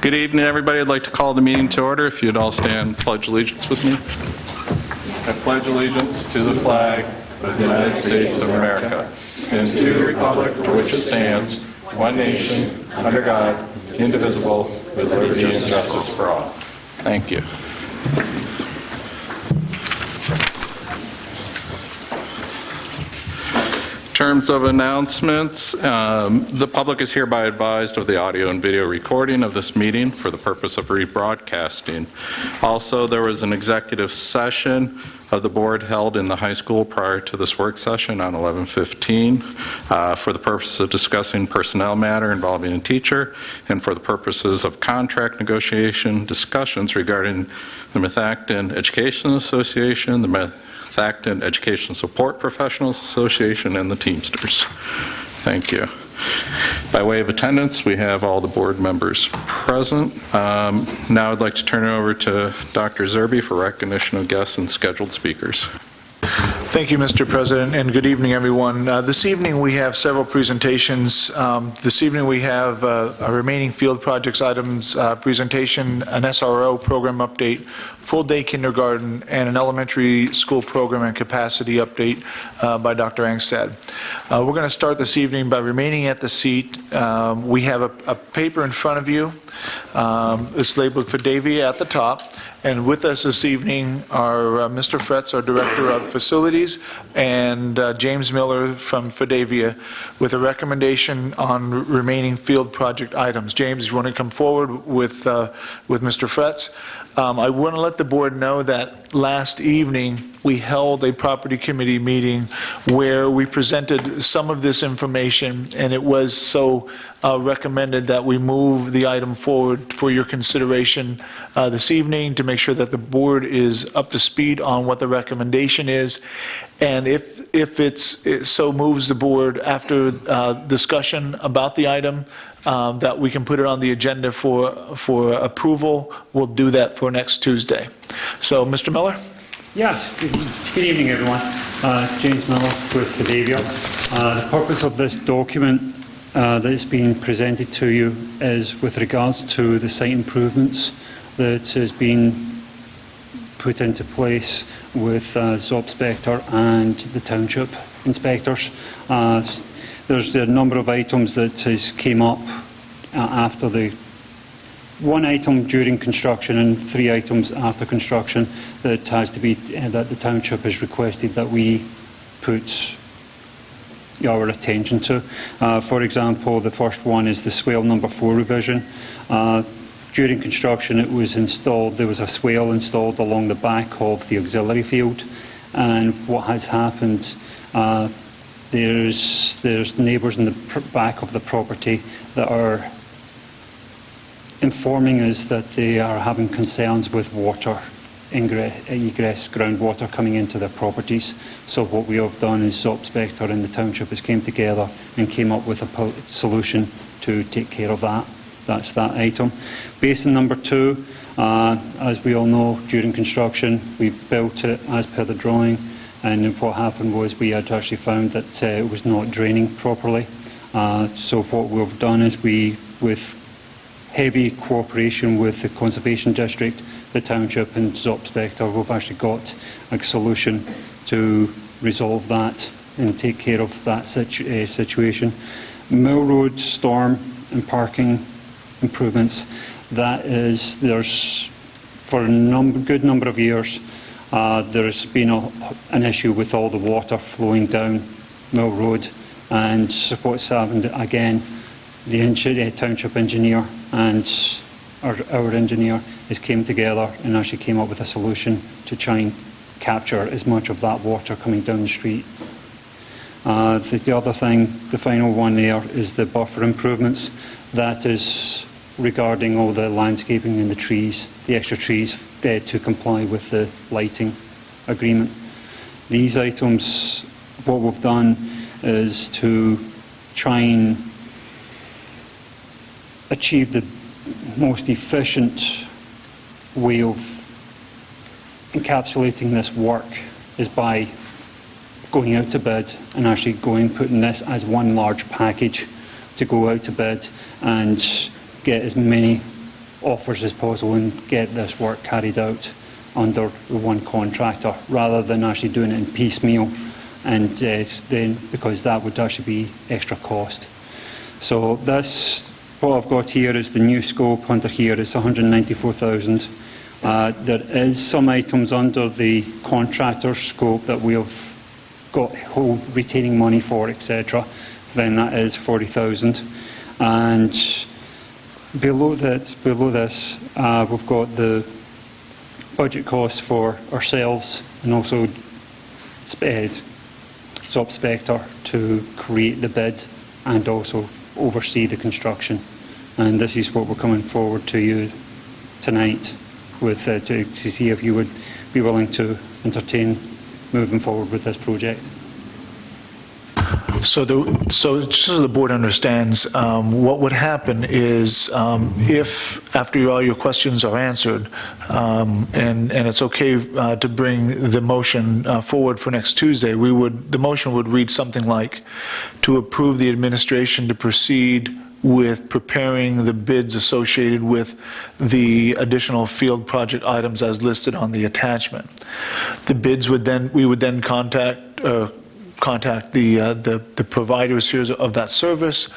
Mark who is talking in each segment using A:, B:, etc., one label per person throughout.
A: Good evening, everybody. I'd like to call the meeting to order. If you'd all stand, pledge allegiance with me. I pledge allegiance to the flag of the United States of America and to the republic for which it stands, one nation, under God, indivisible, with liberty and justice for all. Thank you. In terms of announcements, the public is hereby advised of the audio and video recording of this meeting for the purpose of rebroadcasting. Also, there was an executive session of the board held in the high school prior to this work session on 11/15 for the purpose of discussing personnel matter involving a teacher and for the purposes of contract negotiation discussions regarding the Methacton Education Association, the Methacton Education Support Professionals Association, and the Teamsters. Thank you. By way of attendance, we have all the board members present. Now I'd like to turn it over to Dr. Zerbe for recognition of guests and scheduled speakers.
B: Thank you, Mr. President, and good evening, everyone. This evening we have several presentations. This evening we have a remaining field projects items presentation, an SRO program update, full-day kindergarten, and an elementary school program and capacity update by Dr. Angstad. We're going to start this evening by remaining at the seat. We have a paper in front of you. It's labeled Fidavia at the top. And with us this evening are Mr. Fretz, our Director of Facilities, and James Miller from Fidavia with a recommendation on remaining field project items. James, you want to come forward with Mr. Fretz? I want to let the board know that last evening we held a property committee meeting where we presented some of this information, and it was so recommended that we move the item forward for your consideration this evening to make sure that the board is up to speed on what the recommendation is. And if it so moves the board after discussion about the item, that we can put it on the agenda for approval, we'll do that for next Tuesday. So, Mr. Miller?
C: Yes, good evening, everyone. James Miller with Fidavia. The purpose of this document that is being presented to you is with regards to the site improvements that has been put into place with Zopspector and the township inspectors. There's a number of items that has came up after the one item during construction and 3 items after construction that has to be that the township has requested that we put our attention to. For example, the first one is the swale number 4 revision. During construction, it was installed. There was a swale installed along the back of the auxiliary field, and what has happened? There's neighbours in the back of the property that are informing us that they are having concerns with water egress, groundwater coming into their properties. So what we have done is Zopspector and the township has came together and came up with a solution to take care of that. That's that item. Basin number 2, as we all know, during construction we built it as per the drawing, and what happened was we had actually found that it was not draining properly. So what we've done is with heavy cooperation with the Conservation District, the township and Zopspector, we've actually got a solution to resolve that and take care of that situation. Mill Road storm and parking improvements, there's for a good number of years there's been an issue with all the water flowing down Mill Road, and what's happened again, the township engineer and our engineer came together and actually came up with a solution to try and capture as much of that water coming down the street. The other thing, the final one there, is the buffer improvements. That is regarding all the landscaping and the trees, the extra trees to comply with the lighting agreement. These items, what we've done is to try and achieve the most efficient way of encapsulating this work is by going out to bid and actually putting this as one large package to go out to bid and get as many offers as possible and get this work carried out under the one contractor, rather than actually doing it in piecemeal, and then because that would actually be extra cost. So this, what I've got here is the new scope under here is 194,000. There is some items under the contractor's scope that we have got whole retaining money for, etc. Then that is 40,000. And below this, we've got the budget costs for ourselves and also Subspector to create the bid and also oversee the construction. And this is what we're coming forward to you tonight with to see if you would be willing to entertain moving forward with this project.
B: So just so the board understands, what would happen is if, after all your questions are answered, and it's okay to bring the motion forward for next Tuesday, the motion would read something like, to approve the administration to proceed with preparing the bids associated with the additional field project items as listed on the attachment. The bids would then, we would then contact the providers here of that service.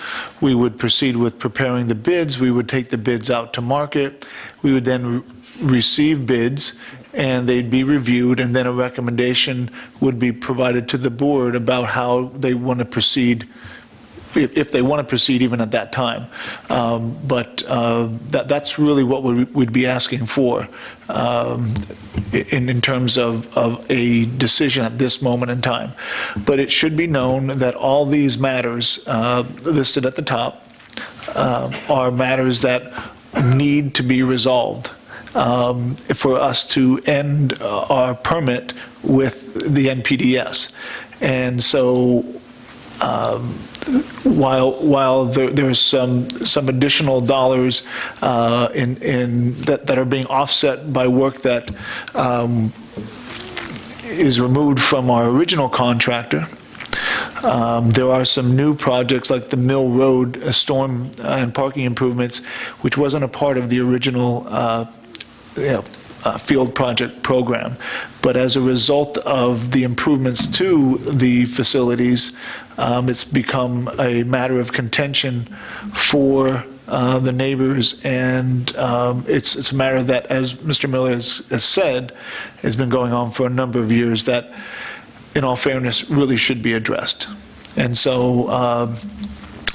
B: We would proceed with preparing the bids. We would take the bids out to market. We would then receive bids, and they'd be reviewed, and then a recommendation would be provided to the board about how they want to proceed, if they want to proceed even at that time. But that's really what we'd be asking for in terms of a decision at this moment in time. But it should be known that all these matters listed at the top are matters that need to be resolved for us to end our permit with the NPDES. And so while there's some additional dollars that are being offset by work that is removed from our original contractor, there are some new projects like the Mill Road storm and parking improvements, which wasn't a part of the original field project program. But as a result of the improvements to the facilities, it's become a matter of contention for the neighbors, and it's a matter that, as Mr. Miller has said, has been going on for a number of years, that, in all fairness, really should be addressed. And so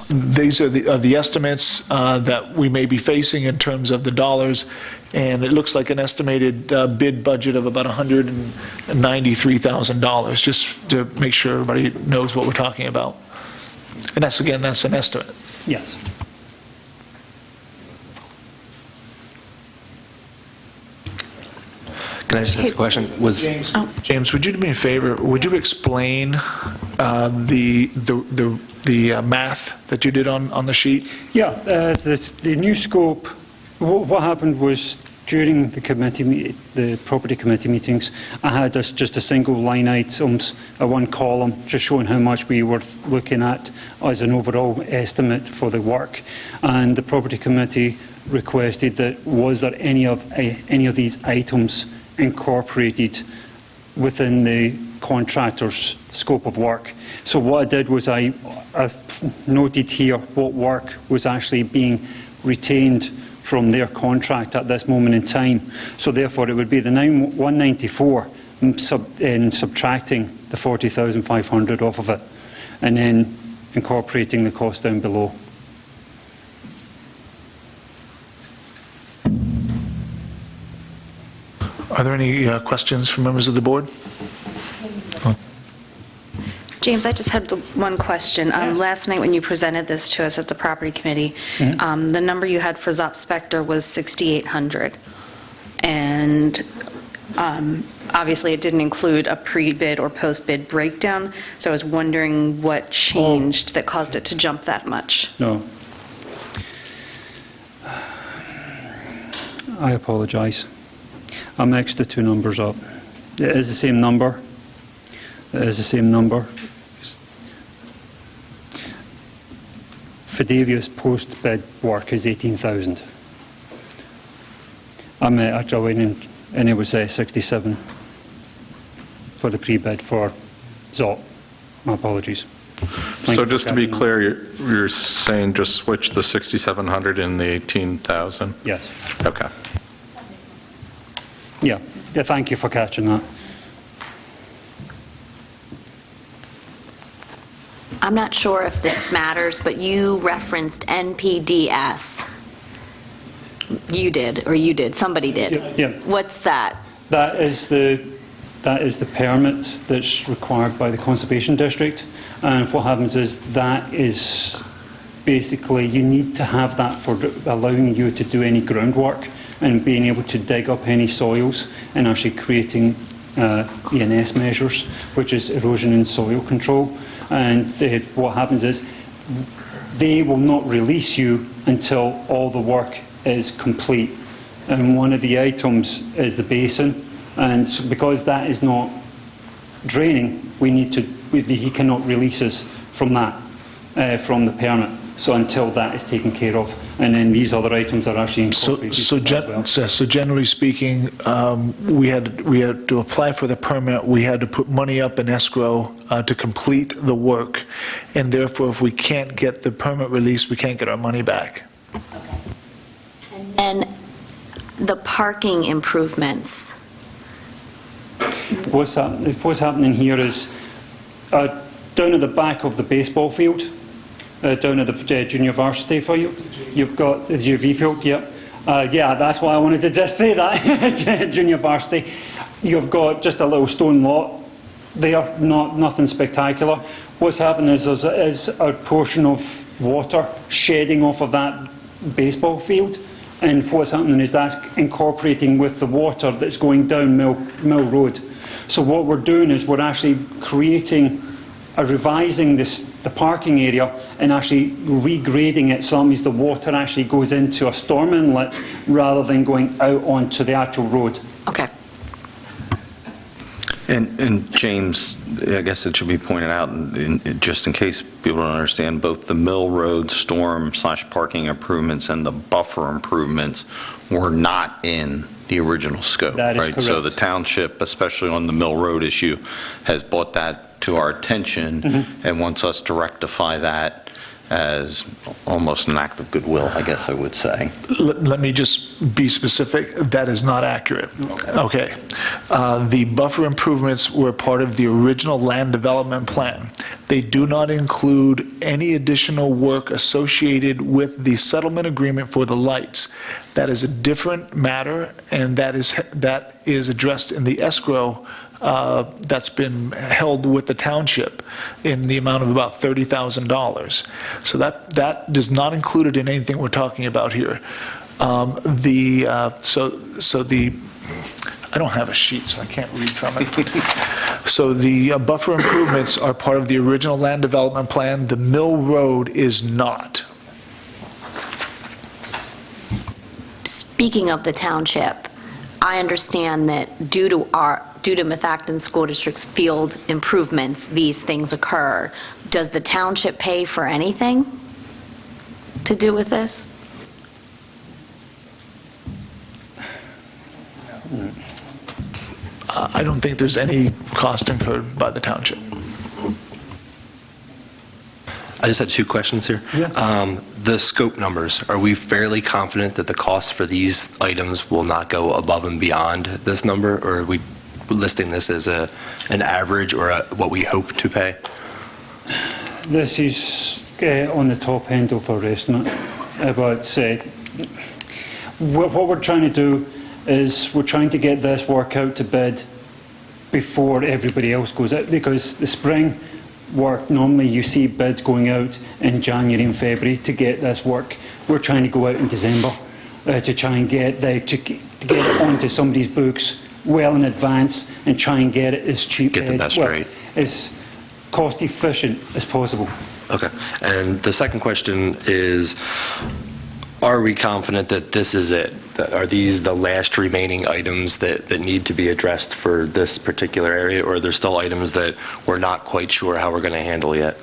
B: these are the estimates that we may be facing in terms of the dollars, and it looks like an estimated bid budget of about $193,000, just to make sure everybody knows what we're talking about. And that's, again, that's an estimate.
C: Yes.
D: Can I just ask a question?
B: James, would you do me a favor? Would you explain the math that you did on the sheet?
C: Yeah, the new scope, what happened was during the property committee meetings, I had just a single line items, one column, just showing how much we were looking at as an overall estimate for the work. And the property committee requested that, was there any of these items incorporated within the contractor's scope of work? So what I did was I've noted here what work was actually being retained from their contract at this moment in time. So therefore it would be the 194 in subtracting the 40,500 off of it, and then incorporating the cost down below.
B: Are there any questions from members of the board?
E: James, I just had one question.
C: Yes.
E: Last night when you presented this to us at the property committee, the number you had for Subspector was 6,800. And obviously it didn't include a pre-bid or post-bid breakdown. So I was wondering what changed that caused it to jump that much.
C: No. I apologise. I mixed the two numbers up. It is the same number. It is the same number. Fidavia's post-bid work is 18,000. I met actually, and it was 67 for the pre-bid for ZOP. My apologies. Thank
A: So
C: you for
A: just to be
C: catching that.
A: clear, you're saying just switch the 6,700 and the 18,000?
C: Yes.
A: Okay.
C: Yeah. Thank you for catching that.
D: I'm not sure if this matters, but you referenced NPDS. You did, somebody did.
C: Yeah.
D: What's that?
C: That is the permit that's required by the Conservation District. And what happens is that is basically, you need to have that for allowing you to do any groundwork and being able to dig up any soils and actually creating ENS measures, which is erosion and soil control. And what happens is they will not release you until all the work is complete. And one of the items is the basin. And because that is not draining, he cannot release us from that, from the permit. So until that is taken care of, and then these other items are actually incorporated as well.
B: So generally speaking, we had to apply for the permit, we had to put money up in escrow to complete the work, and therefore, if we can't get the permit released, we can't get our money back.
D: And the parking improvements.
C: What's happening here is down at the back of the baseball field, down at the junior varsity field, you've got the JV field, yeah. Yeah, that's why I wanted to just say that, junior varsity. You've got just a little stone lot there, nothing spectacular. What's happened is there's a portion of water shedding off of that baseball field, and what's happening is that's incorporating with the water that's going down Mill Road. So what we're doing is we're actually revising the parking area and actually regrading it, so that means the water actually goes into a storm inlet rather than going out onto the actual road.
D: Okay.
F: And James, I guess it should be pointed out, just in case people don't understand, both the Mill Road storm/parking improvements and the buffer improvements were not in the original scope,
C: That is
F: right? So the
C: correct.
F: township, especially on the Mill Road issue, has brought that to our attention and wants us to rectify that as almost an act of goodwill, I guess I would say.
B: Let me just be specific, that is not accurate. Okay. The buffer improvements were part of the original land development plan. They do not include any additional work associated with the settlement agreement for the lights. That is a different matter, and that is addressed in the escrow that's been held with the township in the amount of about $30,000. So that does not include it in anything we're talking about here. I don't have a sheet, so I can't read from it. So the buffer improvements are part of the original land development plan. The Mill Road is not.
D: Speaking of the township, I understand that due to Methacton School District's field improvements, these things occur. Does the township pay for anything to do with this?
B: I don't think there's any cost incurred by the township.
G: I just had two questions here.
C: Yeah.
G: The scope numbers, are we fairly confident that the costs for these items will not go above and beyond this number, or are we listing this as an average or what we hope to pay?
C: This is on the top end of our estimate. But what we're trying to do is we're trying to get this work out to bid before everybody else goes out, because the spring work, normally you see bids going out in January and February to get this work. We're trying to go out in December to try and get it onto somebody's books well in advance and try and get it as cheap,
G: Get the best rate.
C: as cost efficient as possible.
G: Okay. And the second question is, are we confident that this is it? Are these the last remaining items that need to be addressed for this particular area, or are there still items that we're not quite sure how we're going to handle yet?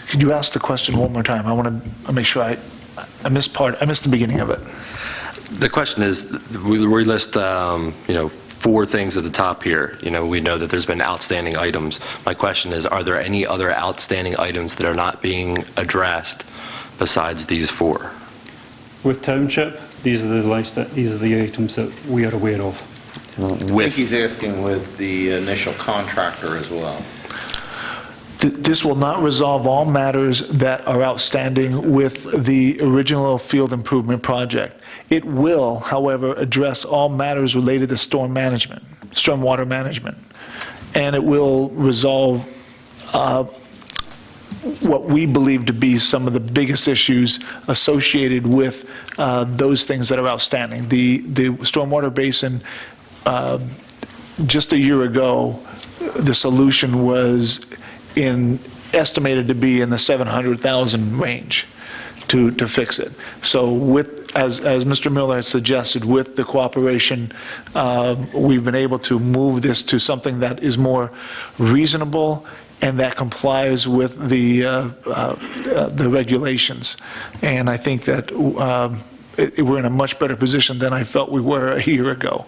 B: Can Could you ask the question one more time? I want to make sure I missed the beginning of it.
G: The question is, we list, 4 things at the top here. We know that there's been outstanding items. My question is, are there any other outstanding items that are not being addressed besides these 4?
C: With Township, these are the items that we are aware of.
F: I think he's asking with the initial contractor as well.
B: This will not resolve all matters that are outstanding with the original field improvement project. It will, however, address all matters related to stormwater management, and it will resolve what we believe to be some of the biggest issues associated with those things that are outstanding. The stormwater basin, just a year ago, the solution was estimated to be in the 700,000 range to fix it. So as Mr. Miller has suggested, with the cooperation, we've been able to move this to something that is more reasonable and that complies with the regulations. And I think that we're in a much better position than I felt we were a year ago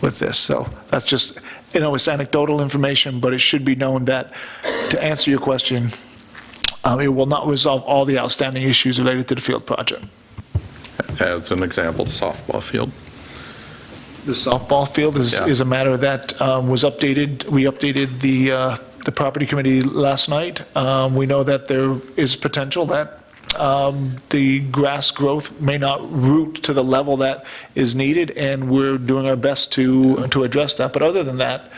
B: with this. So that's just, it's anecdotal information, but it should be known that, to answer your question, it will not resolve all the outstanding issues related to the field project.
A: As an example, the softball field.
B: The softball field is a matter that was updated. We updated the property committee last night. We know that there is potential that the grass growth may not root to the level that is needed, and we're doing our best to address that. But other than that,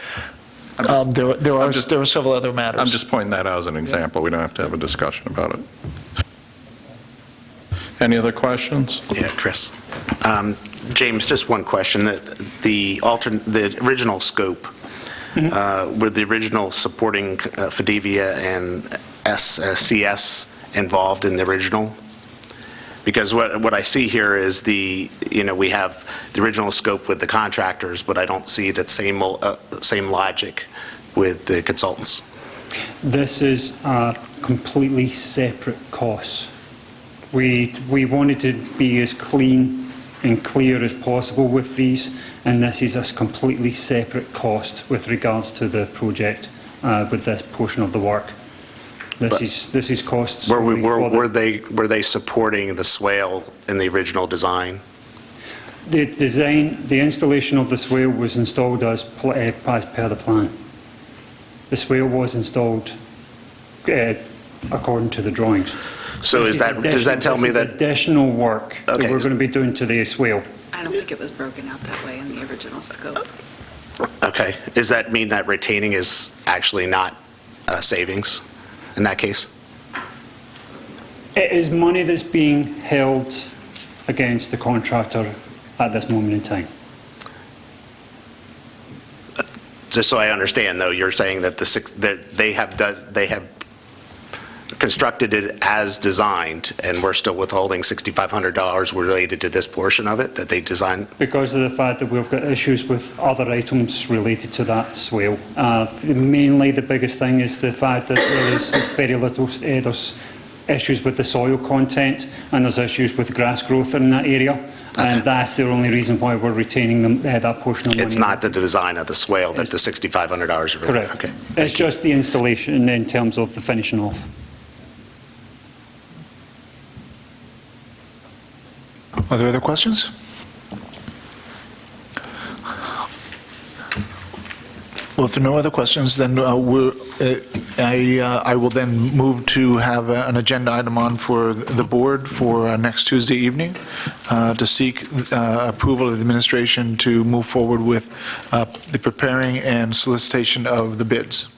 B: there are several other matters.
A: I'm just pointing that out as an example. We don't have to have a discussion about it. Any other questions?
H: Yeah, Chris. James, just one question. The original scope, were the original supporting Fidevia and SCS involved in the original? Because what I see here is we have the original scope with the contractors, but I don't see that same logic with the consultants.
C: This is a completely separate cost. We wanted to be as clean and clear as possible with these, and this is a completely separate cost with regards to the project with this portion of the work. This is costs.
H: Were they supporting the swale in the original design?
C: The installation of the swale was installed as per the plan. The swale was installed according to the drawings.
H: So does that tell me that
C: additional work that we're going to be doing to the swale?
I: I don't think it was broken out that way in the original scope.
H: Okay. Does that mean that retaining is actually not savings in that case?
C: It is money that's being held against the contractor at this moment in time.
H: Just so I understand, though, you're saying that they have constructed it as designed, and we're still withholding $6,500 related to this portion of it that they designed?
C: Because of the fact that we've got issues with other items related to that swale. Mainly the biggest thing is the fact that there is very little, there's issues with the soil content, and there's issues with grass growth in that area. Okay. And that's the only reason why we're retaining that portion of money.
H: It's not the design of the swale that the $6,500 are
C: correct.
H: Okay.
C: It's just the installation in terms of the finishing off.
B: Are there other questions? Well, if there are no other questions, then I will then move to have an agenda item on for the board for next Tuesday evening to seek approval of the administration to move forward with the preparing and solicitation of the bids.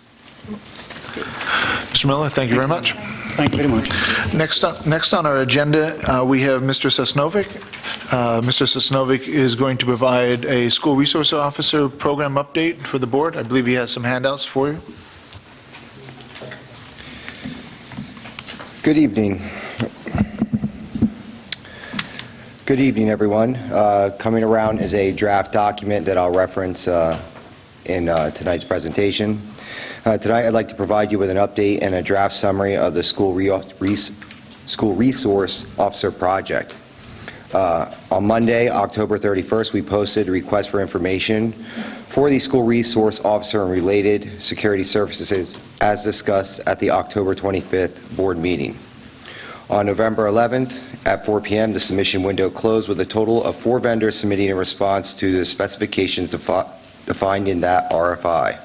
B: Mr. Miller, thank you very much.
C: Thank you very much.
B: Next on our agenda, we have Mr. Sosnovic. Mr. Sosnovic is going to provide a school resource officer program update for the board. I believe he has some handouts for you.
J: Good evening. Good evening, everyone. Coming around is a draft document that I'll reference in tonight's presentation. Tonight, I'd like to provide you with an update and a draft summary of the School Resource Officer Project. On Monday, October 31st, we posted a request for information for the School Resource Officer and related security services as discussed at the October 25th board meeting. On November 11th at 4 p.m., the submission window closed with a total of 4 vendors submitting in response to the specifications defined in that RFI.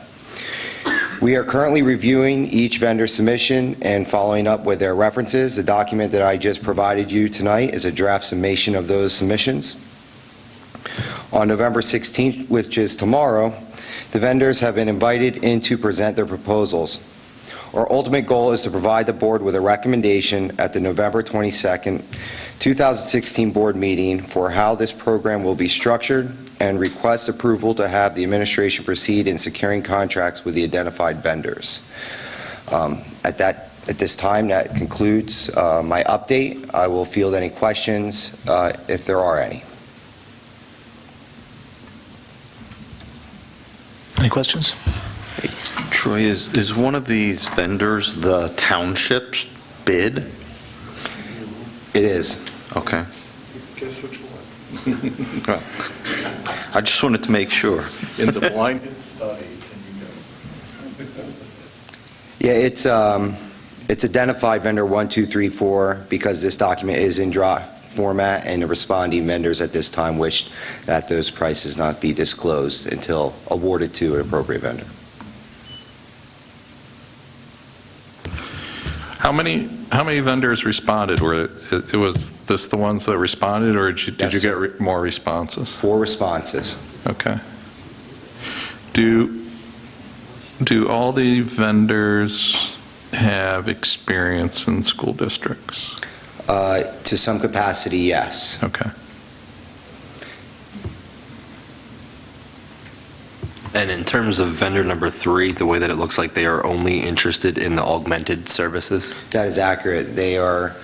J: We are currently reviewing each vendor submission and following up with their references. The document that I just provided you tonight is a draft summation of those submissions. On November 16th, which is tomorrow, the vendors have been invited in to present their proposals. Our ultimate goal is to provide the board with a recommendation at the November 22nd, 2016 board meeting for how this program will be structured and request approval to have the administration proceed in securing contracts with the identified vendors. At this time, that concludes my update. I will field any questions if there are any.
B: Any questions?
F: Troy, is one of these vendors the township's bid?
J: It is.
F: Okay.
A: Guess which one?
F: Well, I just wanted to make sure.
A: In the blinded study, can you go?
J: Yeah, it's identified vendor 1, 2, 3, 4 because this document is in draft format, and the responding vendors at this time wished that those prices not be disclosed until awarded to an appropriate vendor.
A: How many vendors responded? Was this the ones that responded, or did
J: Yes,
A: you
J: sir.
A: get more responses?
J: 4 responses.
A: Okay. Do all the vendors have experience in school districts?
J: To some capacity, yes.
A: Okay.
G: And in terms of vendor number 3, the way that it looks like they are only interested in the augmented services?
J: That is accurate. They are,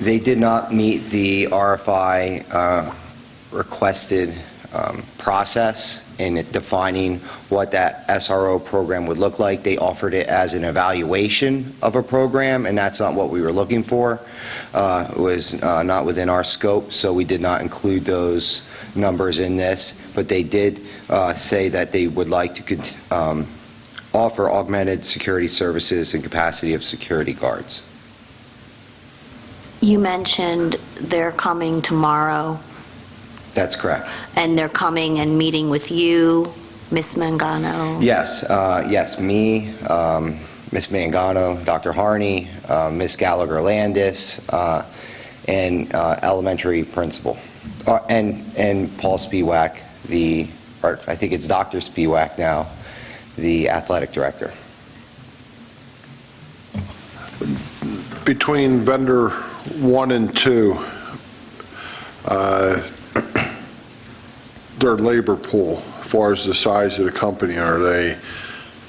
J: they did not meet the RFI requested process in defining what that SRO program would look like. They offered it as an evaluation of a program, and that's not what we were looking for. It was not within our scope, so we did not include those numbers in this, but they did say that they would like to offer augmented security services and capacity of security guards.
D: You mentioned they're coming tomorrow,
J: That's correct.
D: and they're coming and meeting with you, Ms. Mangano?
J: Yes, yes, me, Ms. Mangano, Dr. Harney, Ms. Gallagher-Landis, and elementary principal, and Paul Spiewak, or I think it's Dr. Spiewak now, the athletic director.
K: Between vendor 1 and 2, their labor pool, as far as the size of the company, are they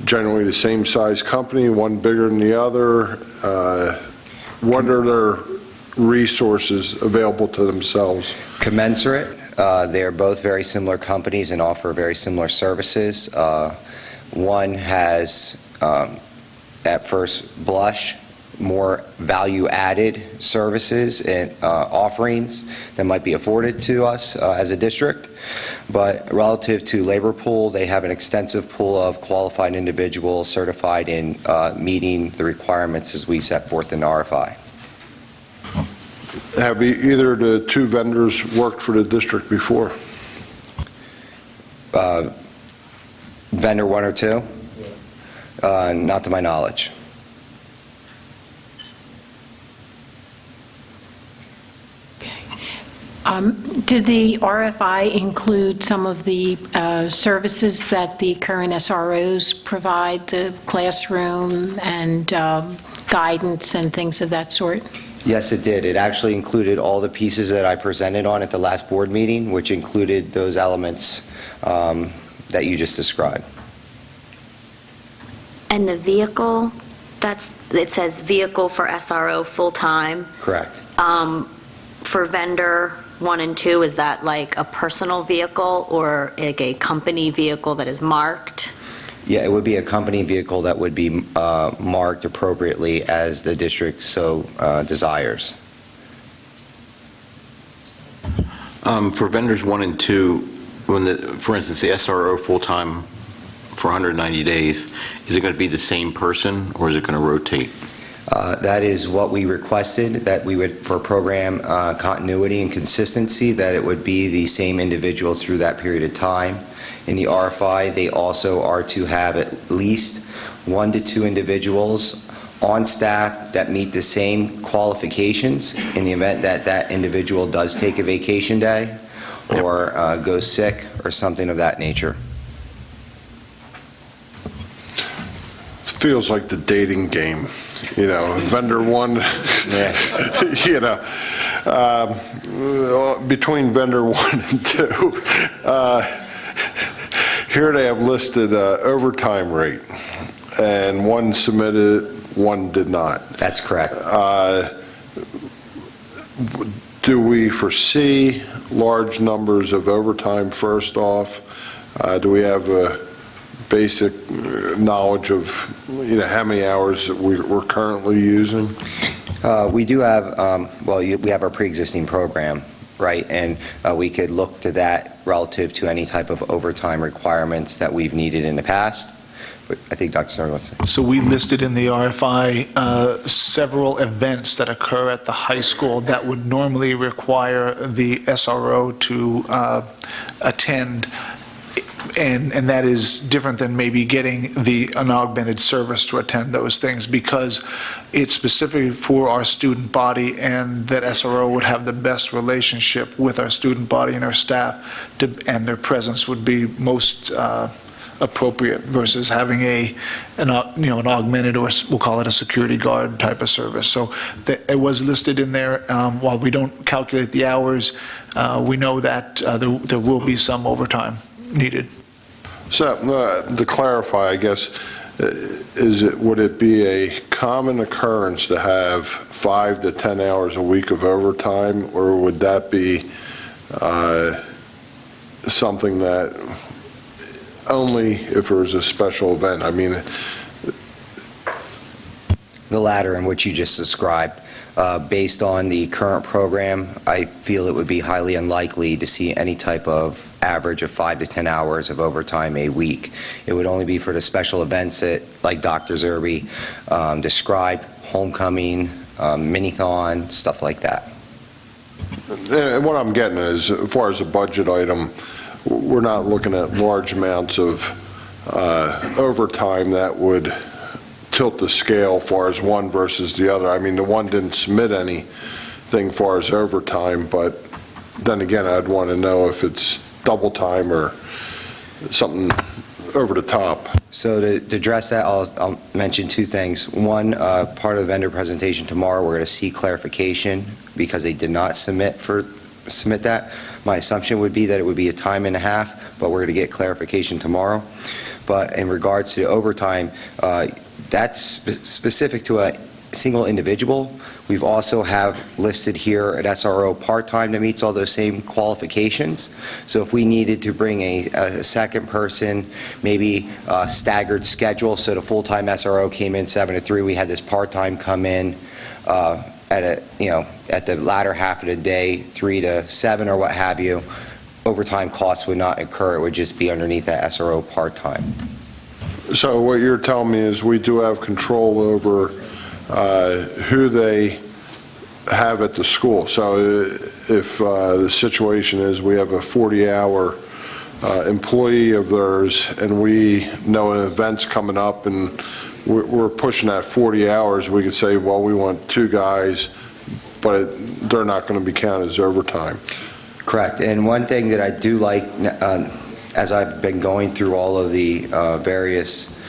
K: generally the same size company, one bigger than the other? What are their resources available to themselves?
J: Commensurate. They're both very similar companies and offer very similar services. One has, at first blush, more value-added services and offerings that might be afforded to us as a district. But relative to labor pool, they have an extensive pool of qualified individuals certified in meeting the requirements as we set forth in the RFI.
K: Have either of the 2 vendors worked for the district before?
J: Vendor 1 or 2? Not to my knowledge.
L: Did the RFI include some of the services that the current SROs provide, the classroom and guidance and things of that sort?
J: Yes, it did. It actually included all the pieces that I presented on at the last board meeting, which included those elements that you just described.
D: And the vehicle, it says vehicle for SRO full-time.
J: Correct.
D: For vendor 1 and 2, is that like a personal vehicle or like a company vehicle that is marked?
J: Yeah, it would be a company vehicle that would be marked appropriately as the district so desires.
F: For vendors 1 and 2, for instance, the SRO full-time for 190 days, is it going to be the same person, or is it going to rotate?
J: That is what we requested, that we would, for program continuity and consistency, that it would be the same individual through that period of time. In the RFI, they also are to have at least 1 to 2 individuals on staff that meet the same qualifications in the event that that individual does take a vacation day or goes sick or something of that nature.
K: Feels like the dating game, vendor 1, between vendor 1 and 2. Here they have listed overtime rate, and 1 submitted, 1 did not.
J: That's correct.
K: Do we foresee large numbers of overtime first off? Do we have a basic knowledge of how many hours that we're currently using?
J: We do have, we have our pre-existing program, right? And we could look to that relative to any type of overtime requirements that we've needed in the past. But I think Dr. Snyder wants to say.
B: So we listed in the RFI several events that occur at the high school that would normally require the SRO to attend, and that is different than maybe getting an augmented service to attend those things, because it's specific for our student body, and that SRO would have the best relationship with our student body and our staff, and their presence would be most appropriate versus having an augmented, or we'll call it a security guard type of service. So it was listed in there. While we don't calculate the hours, we know that there will be some overtime needed.
K: So to clarify, I guess, would it be a common occurrence to have 5 to 10 hours a week of overtime, or would that be something that only if there was a special event? I mean,
J: The latter in which you just described. Based on the current program, I feel it would be highly unlikely to see any type of average of 5 to 10 hours of overtime a week. It would only be for the special events that, like Dr. Zerbe described, homecoming, mini-thon, stuff like that.
K: and what I'm getting is, as far as a budget item, we're not looking at large amounts of overtime that would tilt the scale as far as one versus the other. I mean, the one didn't submit anything as far as overtime, but then again, I'd want to know if it's double time or something over the top.
J: So to address that, I'll mention 2 things. One, part of the vendor presentation tomorrow, we're going to see clarification because they did not submit that. My assumption would be that it would be a time and a half, but we're going to get clarification tomorrow. But in regards to overtime, that's specific to a single individual. We've also have listed here an SRO part-time that meets all those same qualifications. So if we needed to bring a second person, maybe a staggered schedule, so the full-time SRO came in 7 to 3, we had this part-time come in at the latter half of the day, 3 to 7 or what have you, overtime costs would not incur. It would just be underneath that SRO part-time.
K: So what you're telling me is we do have control over who they have at the school. So if the situation is we have a 40-hour employee of theirs and we know an event's coming up and we're pushing that 40 hours, we could say, well, we want 2 guys, but they're not going to be counted as overtime.
J: Correct. And one thing that I do like, as I've been going through all of the various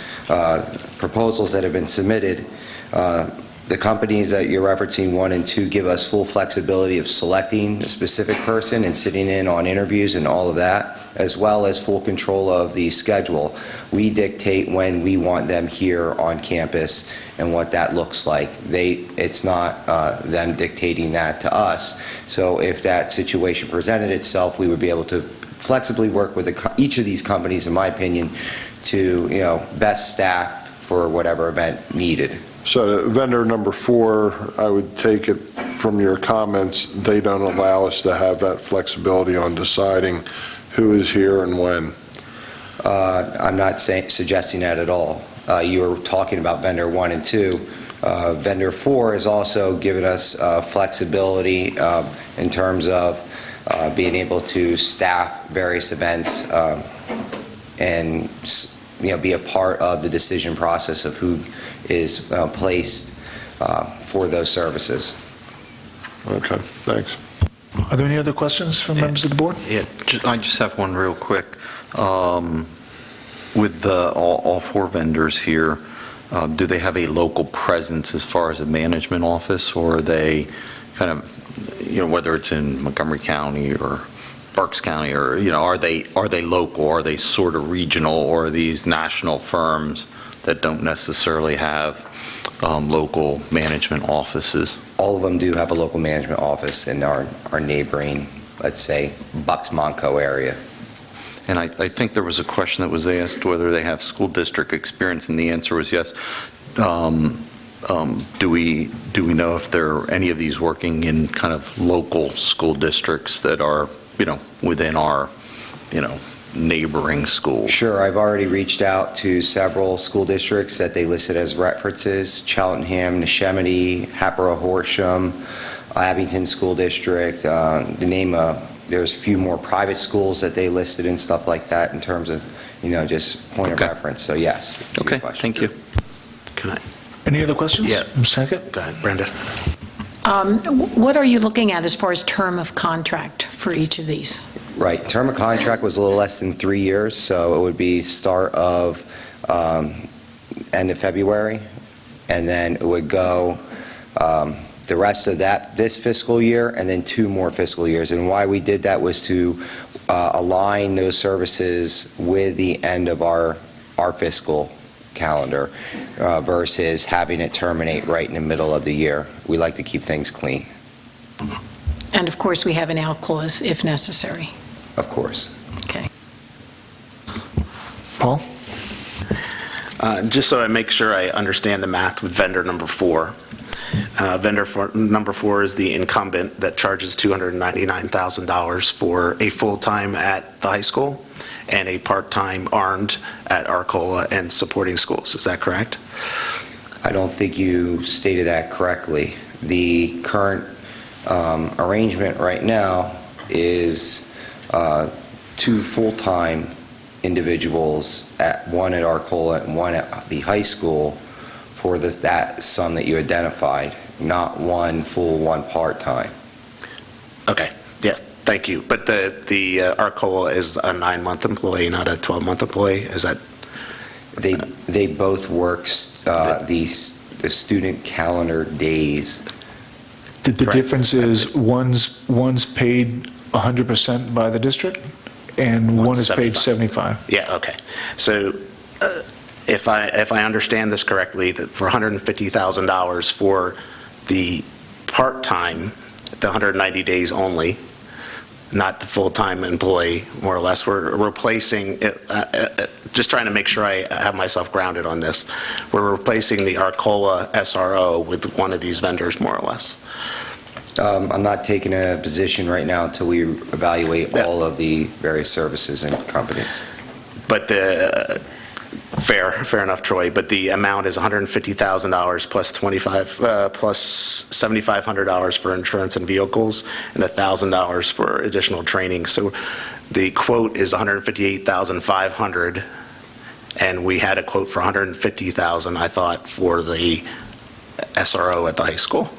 J: proposals that have been submitted, the companies that you're referencing, 1 and 2, give us full flexibility of selecting a specific person and sitting in on interviews and all of that, as well as full control of the schedule. We dictate when we want them here on campus and what that looks like. It's not them dictating that to us. So if that situation presented itself, we would be able to flexibly work with each of these companies, in my opinion, to, best staff for whatever event needed.
K: So vendor number 4, I would take it from your comments, they don't allow us to have that flexibility on deciding who is here and when.
J: I'm not suggesting that at all. You were talking about vendor 1 and 2. Vendor 4 has also given us flexibility in terms of being able to staff various events and be a part of the decision process of who is placed for those services.
K: Okay, thanks.
B: Are there any other questions from members of the board?
F: Yeah, I just have one real quick. With all 4 vendors here, do they have a local presence as far as a management office, or are they kind of, whether it's in Montgomery County or Berks County, or, are they local, are they sort of regional, or are these national firms that don't necessarily have local management offices?
J: All of them do have a local management office in our neighboring, let's say, Bucks-Monco area.
F: And I think there was a question that was asked whether they have school district experience, and the answer was yes. Do we know if there are any of these working in kind of local school districts that are, within our, neighboring schools?
J: Sure, I've already reached out to several school districts that they listed as references: Cheltenham, Neshaminy, Hatboro, Horsham, Abington School District, there's a few more private schools that they listed and stuff like that in terms of, just point of reference. So yes. to your
F: Okay,
J: question.
F: thank you.
H: Can I?
B: Any other questions?
H: Yeah.
B: Second?
H: Go ahead, Brenda.
L: What are you looking at as far as term of contract for each of these?
J: Right, term of contract was a little less than 3 years, so it would be start of end of February, and then it would go the rest of this fiscal year, and then 2 more fiscal years. And why we did that was to align those services with the end of our fiscal calendar versus having it terminate right in the middle of the year. We like to keep things clean.
L: And of course, we have an out clause if necessary.
J: Of course.
L: Okay.
B: Paul?
H: Just so I make sure I understand the math with vendor number 4. Number 4 is the incumbent that charges $299,000 for a full-time at the high school and a part-time armed at Arcola and supporting schools. Is that correct?
J: I don't think you stated that correctly. The current arrangement right now is 2 full-time individuals, one at Arcola and one at the high school, for that sum that you identified, not one full, one part-time.
H: Okay, yeah, thank you. But the Arcola is a 9-month employee, not a 12-month employee? Is that?
J: They both work the student calendar days.
B: The
H: Correct.
B: difference is one's paid 100% by the district, and one is paid 75.
H: Yeah, okay. So if I understand this correctly, that for $150,000 for the part-time, the 190 days only, not the full-time employee, more or less, we're replacing, just trying to make sure I have myself grounded on this, we're replacing the Arcola SRO with one of these vendors, more or less.
J: I'm not taking a position right now until we evaluate all of the various services and companies.
H: But fair enough, Troy, but the amount is $150,000 plus $7,500 for insurance and vehicles and $1,000 for additional training. So the quote is $158,500, and we had a quote for $150,000, I thought, for the SRO at the high school.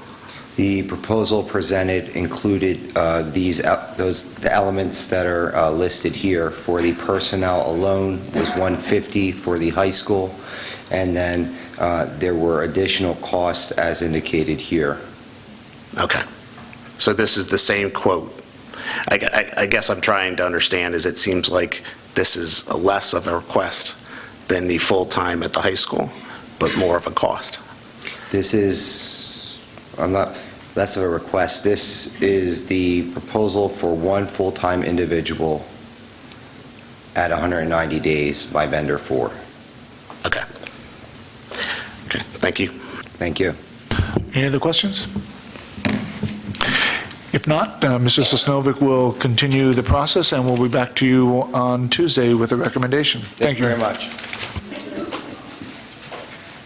J: The proposal presented included the elements that are listed here. For the personnel alone was $150 for the high school, and then there were additional costs as indicated here.
H: Okay. So this is the same quote. I guess I'm trying to understand is it seems like this is less of a request than the full-time at the high school, but more of a cost.
J: This is, less of a request. This is the proposal for one full-time individual at 190 days by vendor 4.
H: Thank you.
J: Thank you.
B: Any other questions? If not, Mr. Sosnovic will continue the process, and we'll be back to you on Tuesday with a recommendation.
J: Thank you very much.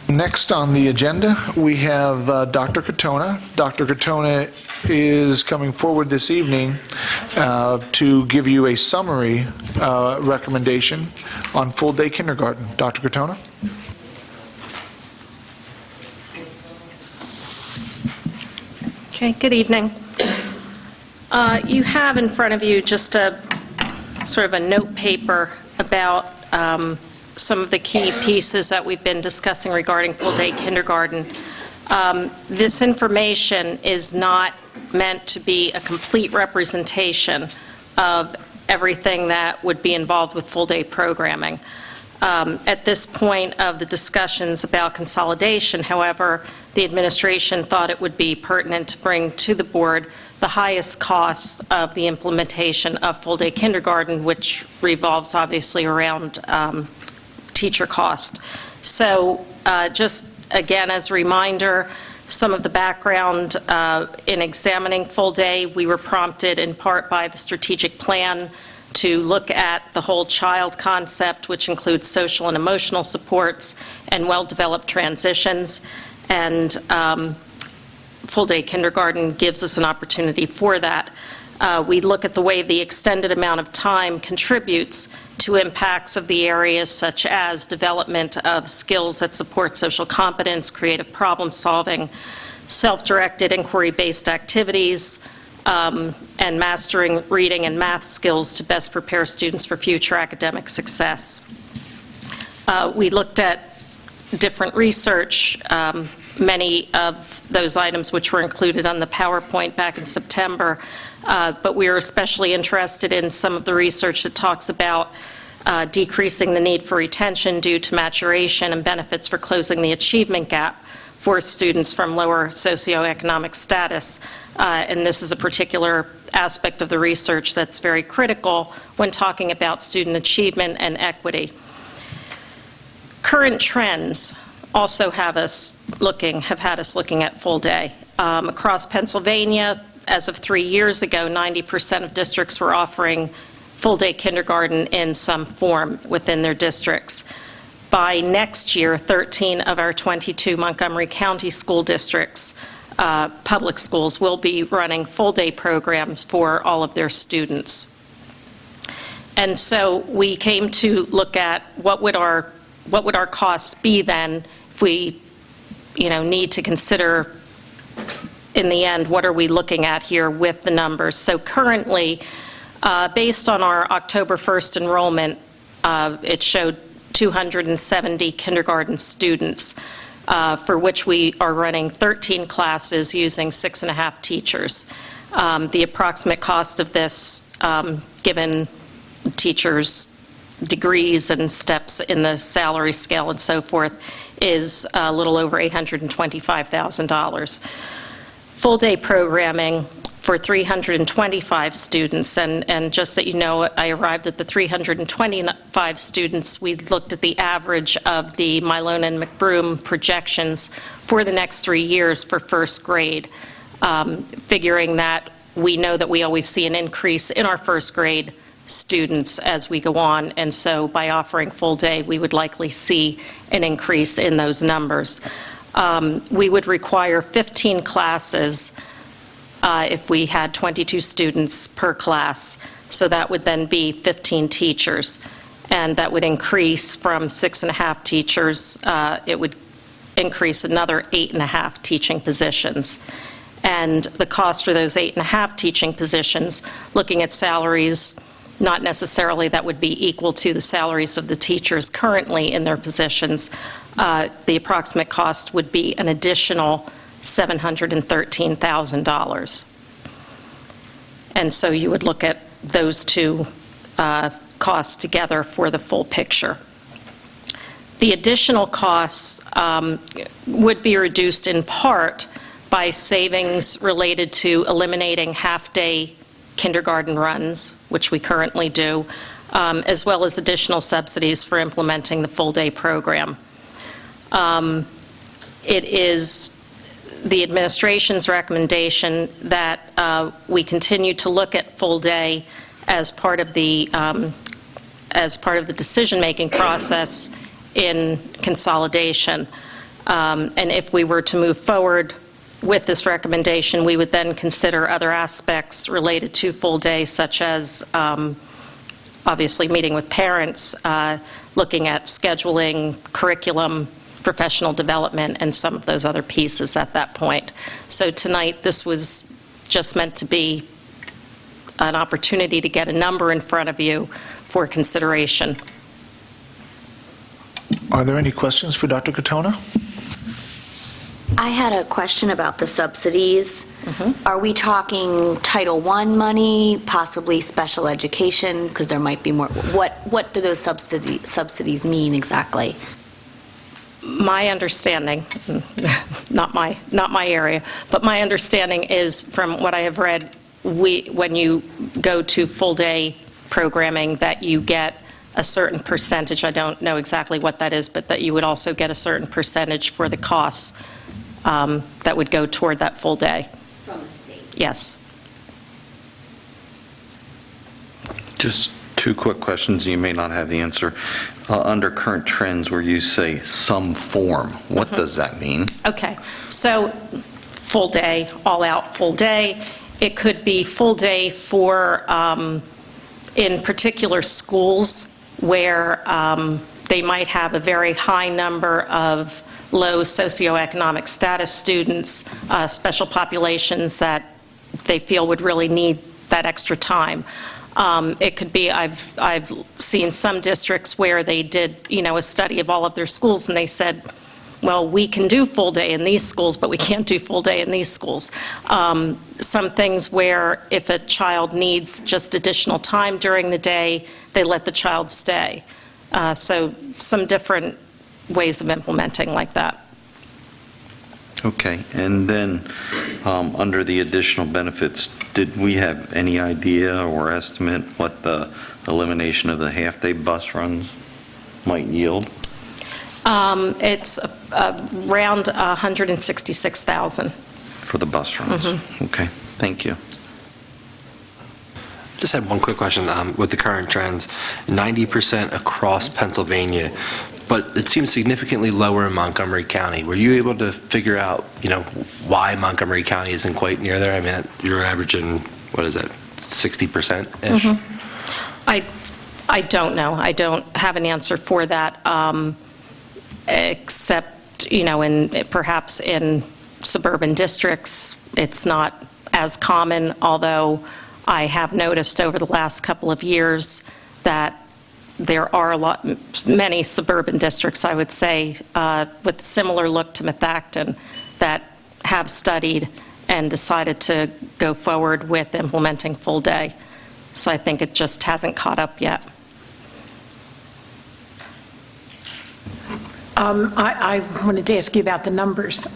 B: Next on the agenda, we have Dr. Katona. Dr. Katona is coming forward this evening to give you a summary recommendation on full-day kindergarten. Dr. Katona?
M: Okay, good evening. You have in front of you just a sort of a note paper about some of the key pieces that we've been discussing regarding full-day kindergarten. This information is not meant to be a complete representation of everything that would be involved with full-day programming. At this point of the discussions about consolidation, however, the administration thought it would be pertinent to bring to the board the highest costs of the implementation of full-day kindergarten, which revolves obviously around teacher cost. So just again, as a reminder, some of the background in examining full-day, we were prompted in part by the strategic plan to look at the whole child concept, which includes social and emotional supports and well-developed transitions. And full-day kindergarten gives us an opportunity for that. We look at the way the extended amount of time contributes to impacts of the areas such as development of skills that support social competence, creative problem solving, self-directed inquiry-based activities, and mastering reading and math skills to best prepare students for future academic success. We looked at different research, many of those items which were included on the PowerPoint back in September, but we are especially interested in some of the research that talks about decreasing the need for retention due to maturation and benefits for closing the achievement gap for students from lower socioeconomic status. And this is a particular aspect of the research that's very critical when talking about student achievement and equity. Current trends also have had us looking at full day. Across Pennsylvania, as of 3 years ago, 90% of districts were offering full-day kindergarten in some form within their districts. By next year, 13 of our 22 Montgomery County school districts, public schools, will be running full-day programs for all of their students. And so we came to look at what would our costs be then if we, need to consider in the end, what are we looking at here with the numbers? So currently, based on our October 1st enrollment, it showed 270 kindergarten students, for which we are running 13 classes using 6.5 teachers. The approximate cost of this, given teachers' degrees and steps in the salary scale and so forth, is a little over $825,000. Full-day programming for 325 students, and just that you know, I arrived at the 325 students. We looked at the average of the Milone and McBroom projections for the next 3 years for first grade, figuring that we know that we always see an increase in our first grade students as we go on, and so by offering full day, we would likely see an increase in those numbers. We would require 15 classes if we had 22 students per class, so that would then be 15 teachers, and that would increase from 6.5 teachers, it would increase another 8.5 teaching positions. And the cost for those 8.5 teaching positions, looking at salaries, not necessarily that would be equal to the salaries of the teachers currently in their positions. The approximate cost would be an additional $713,000. And so you would look at those two costs together for the full picture. The additional costs would be reduced in part by savings related to eliminating half-day kindergarten runs, which we currently do, as well as additional subsidies for implementing the full-day program. It is the administration's recommendation that we continue to look at full day as part of the decision-making process in consolidation. And if we were to move forward with this recommendation, we would then consider other aspects related to full day, such as obviously meeting with parents, looking at scheduling, curriculum, professional development, and some of those other pieces at that point. So tonight, this was just meant to be an opportunity to get a number in front of you for consideration.
B: Are there any questions for Dr. Katona?
D: I had a question about the subsidies. Are we talking Title I money, possibly special education, because there might be more? What do those subsidies mean exactly?
M: My understanding, not my area, but my understanding is, from what I have read, when you go to full-day programming, that you get a certain percentage. I don't know exactly what that is, but that you would also get a certain percentage for the costs that would go toward that full day.
D: From the state?
M: Yes.
F: Just two quick questions, you may not have the answer. Under current trends where you say some form, what does that mean?
M: Okay, so full day, all out full day. It could be full day for, in particular schools where they might have a very high number of low socioeconomic status students, special populations that they feel would really need that extra time. It could be, I've seen some districts where they did, a study of all of their schools, and they said, well, we can do full day in these schools, but we can't do full day in these schools. Some things where if a child needs just additional time during the day, they let the child stay. So some different ways of implementing like that.
F: Okay, and then under the additional benefits, did we have any idea or estimate what the elimination of the half-day bus runs might yield?
M: It's around $166,000.
F: For the bus runs? Okay, thank you.
G: Just had one quick question with the current trends. 90% across Pennsylvania, but it seems significantly lower in Montgomery County. Were you able to figure out, why Montgomery County isn't quite near there? I mean, you're averaging, 60%-ish?
M: I don't know. I don't have an answer for that, except, perhaps in suburban districts, it's not as common, although I have noticed over the last couple of years that there are many suburban districts, I would say, with similar look to Methacton, that have studied and decided to go forward with implementing full day. So I think it just hasn't caught up yet.
L: I wanted to ask you about the numbers,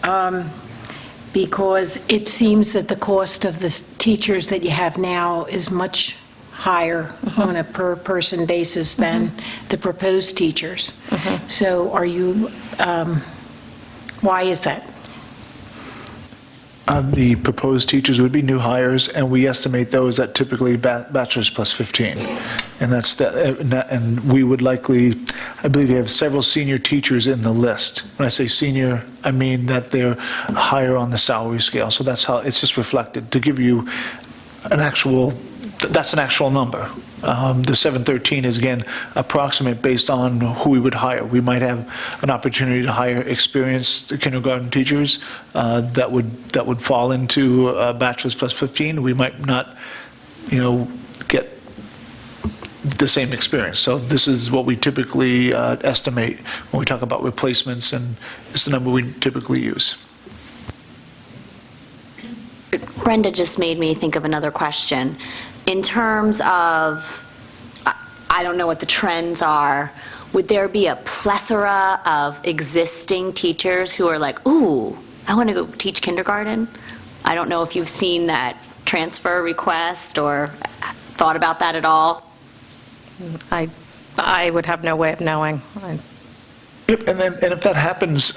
L: because it seems that the cost of the teachers that you have now is much higher on a per-person basis than the proposed teachers. So are you, why is that?
B: The proposed teachers would be new hires, and we estimate those at typically bachelor's plus 15. And and we would likely, I believe we have several senior teachers in the list. When I say senior, I mean that they're higher on the salary scale. So that's how it's just reflected. To give you an actual, that's an actual number. The 713 is, again, approximate based on who we would hire. We might have an opportunity to hire experienced kindergarten teachers that would fall into bachelor's plus 15. We might not, get the same experience. So this is what we typically estimate when we talk about replacements, and it's the number we typically use.
D: Brenda just made me think of another question. In terms of, I don't know what the trends are, would there be a plethora of existing teachers who are like, ooh, I want to go teach kindergarten? I don't know if you've seen that transfer request or thought about that at all.
M: I would have no way of knowing.
B: Yep, and if that happens,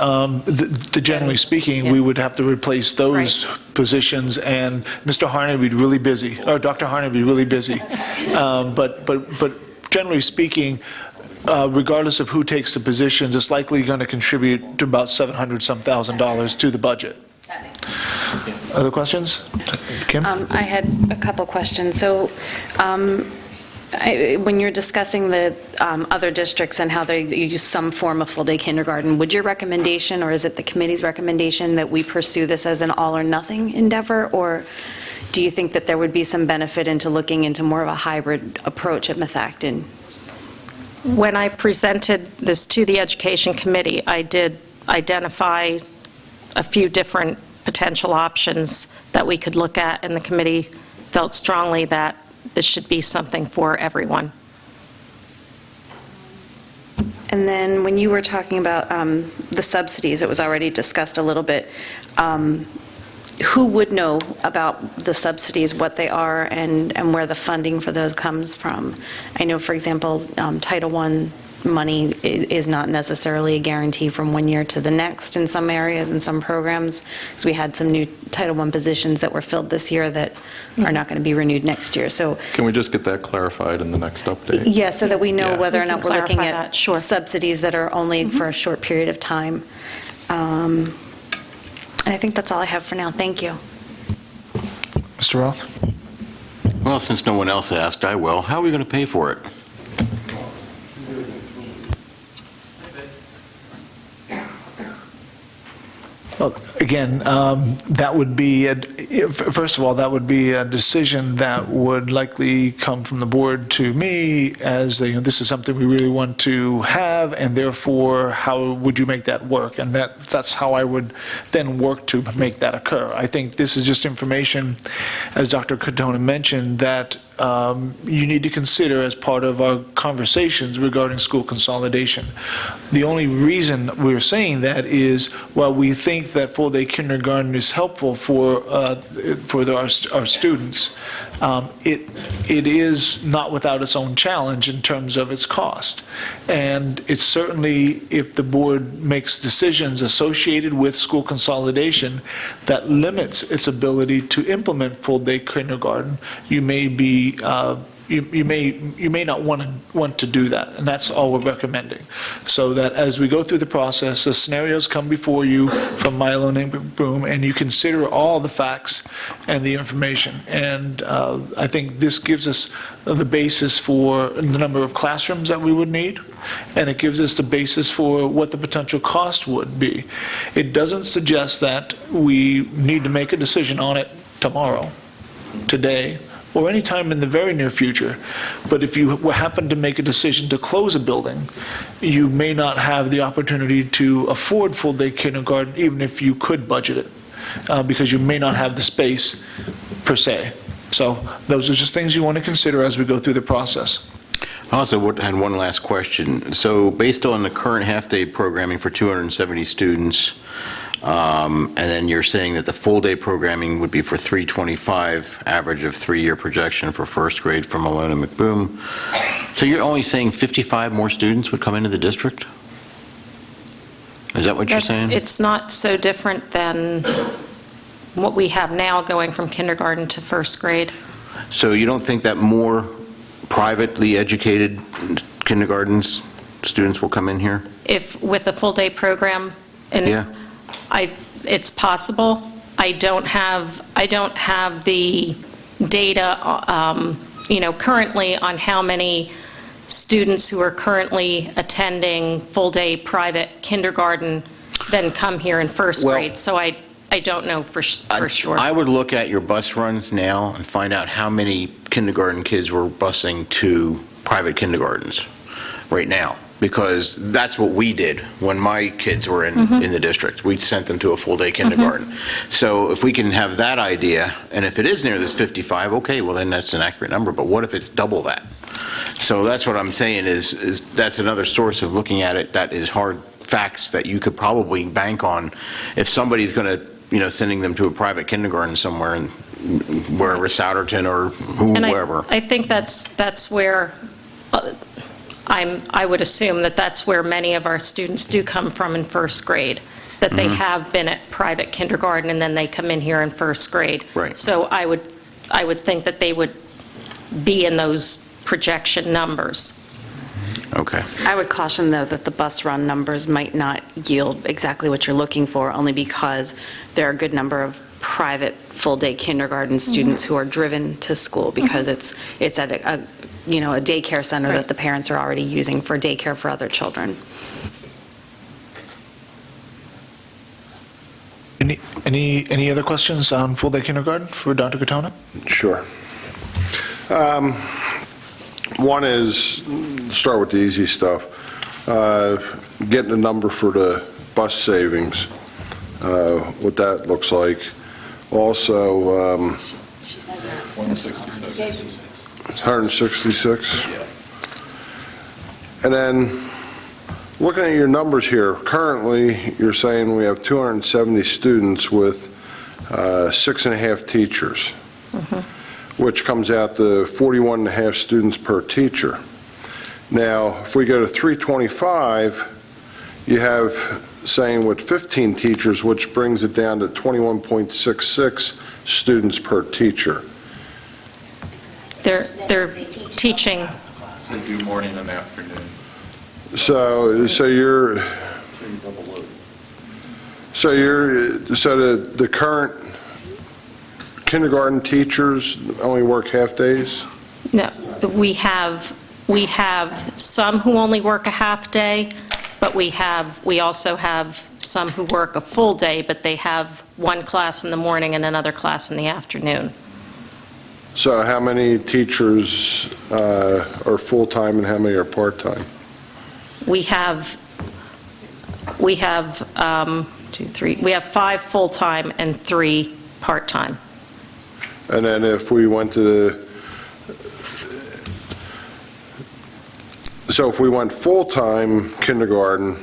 B: generally speaking, we would have to replace those positions, and Mr. Harney would be really busy, or Dr. Harney would be really busy. But generally speaking, regardless of who takes the positions, it's likely going to contribute to about $700-some thousand to the budget. Other questions? Kim?
E: I had a couple questions. So when you're discussing the other districts and how they use some form of full-day kindergarten, would your recommendation, or is it the committee's recommendation, that we pursue this as an all-or-nothing endeavor? Or do you think that there would be some benefit into looking into more of a hybrid approach at Methacton?
M: When I presented this to the Education Committee, I did identify a few different potential options that we could look at, and the committee felt strongly that this should be something for everyone.
E: And then when you were talking about the subsidies, it was already discussed a little bit. Who would know about the subsidies, what they are, and where the funding for those comes from? I know, for example, Title I money is not necessarily a guarantee from one year to the next in some areas and some programs. So we had some new Title I positions that were filled this year that are not going to be renewed next year. So
A: Can we just get that clarified in the next update?
E: yeah, so that we know
A: Yeah.
E: whether or
M: We can
E: not we're looking
M: clarify
E: at
M: that, sure.
E: subsidies that are only for a short period of time. And I think that's all I have for now. Thank you.
B: Mr. Roth?
N: Well, since no one else asked, I will. How are we going to pay for it?
B: Well, again, that would be, first of all, that would be a decision that would likely come from the board to me as, this is something we really want to have, and therefore, how would you make that work? And that's how I would then work to make that occur. I think this is just information, as Dr. Katona mentioned, that you need to consider as part of our conversations regarding school consolidation. The only reason we're saying that is, while we think that full-day kindergarten is helpful for our students, it is not without its own challenge in terms of its cost. And it's certainly, if the board makes decisions associated with school consolidation that limits its ability to implement full-day kindergarten, you may be you may not want to do that, and that's all we're recommending. So that as we go through the process, the scenarios come before you from Milo and Broom, and you consider all the facts and the information. And I think this gives us the basis for the number of classrooms that we would need, and it gives us the basis for what the potential cost would be. It doesn't suggest that we need to make a decision on it tomorrow, today, or any time in the very near future. But if you happen to make a decision to close a building, you may not have the opportunity to afford full-day kindergarten, even if you could budget it, because you may not have the space per se. So those are just things you want to consider as we go through the process.
N: I also had one last question. So based on the current half-day programming for 270 students, and then you're saying that the full-day programming would be for 325, average of 3-year projection for first grade from Malone and McBoom. So you're only saying 55 more students would come into the district? Is that what you're saying?
M: It's not so different than what we have now going from kindergarten to first grade.
N: So you don't think that more privately educated kindergartens students will come in here?
M: If, with a full-day program, and
N: Yeah.
M: it's possible. I don't have the data, currently on how many students who are currently attending full-day private kindergarten then come here in first
N: Well,
M: grade. So I don't know for sure.
N: I would look at your bus runs now and find out how many kindergarten kids were busing to private kindergartens right now, because that's what we did when my kids were in the district. We sent them to a full-day kindergarten. So if we can have that idea, and if it is near this 55, okay, well then that's an accurate number, but what if it's double that? So that's what I'm saying is that's another source of looking at it that is hard facts that you could probably bank on if somebody's going to, sending them to a private kindergarten somewhere, in wherever, Souderton or whoever.
M: I think that's where I would assume that that's where many of our students do come from in first grade, that they have been at private kindergarten and then they come in here in first grade.
N: Right.
M: So I would think that they would be in those projection numbers.
N: Okay.
E: I would caution, though, that the bus run numbers might not yield exactly what you're looking for, only because there are a good number of private full-day kindergarten students who are driven to school because it's at a daycare center that the parents are already using for daycare for other children.
B: Any other questions on full-day kindergarten for Dr. Katona?
K: Sure. One is, start with the easy stuff, getting a number for the bus savings, what that looks like. Also, 166. And then, looking at your numbers here, currently, you're saying we have 270 students with 6.5 teachers, which comes out to 41.5 students per teacher. Now, if we go to 325, you have saying with 15 teachers, which brings it down to 21.66 students per teacher.
M: They're teaching.
A: So do morning and afternoon.
K: So the current kindergarten teachers only work half days?
M: No, we have some who only work a half day, but we also have some who work a full day, but they have one class in the morning and another class in the afternoon.
K: So how many teachers are full-time and how many are part-time?
M: We have 5 full-time and 3 part-time.
K: And then if we went to so if we went full-time kindergarten,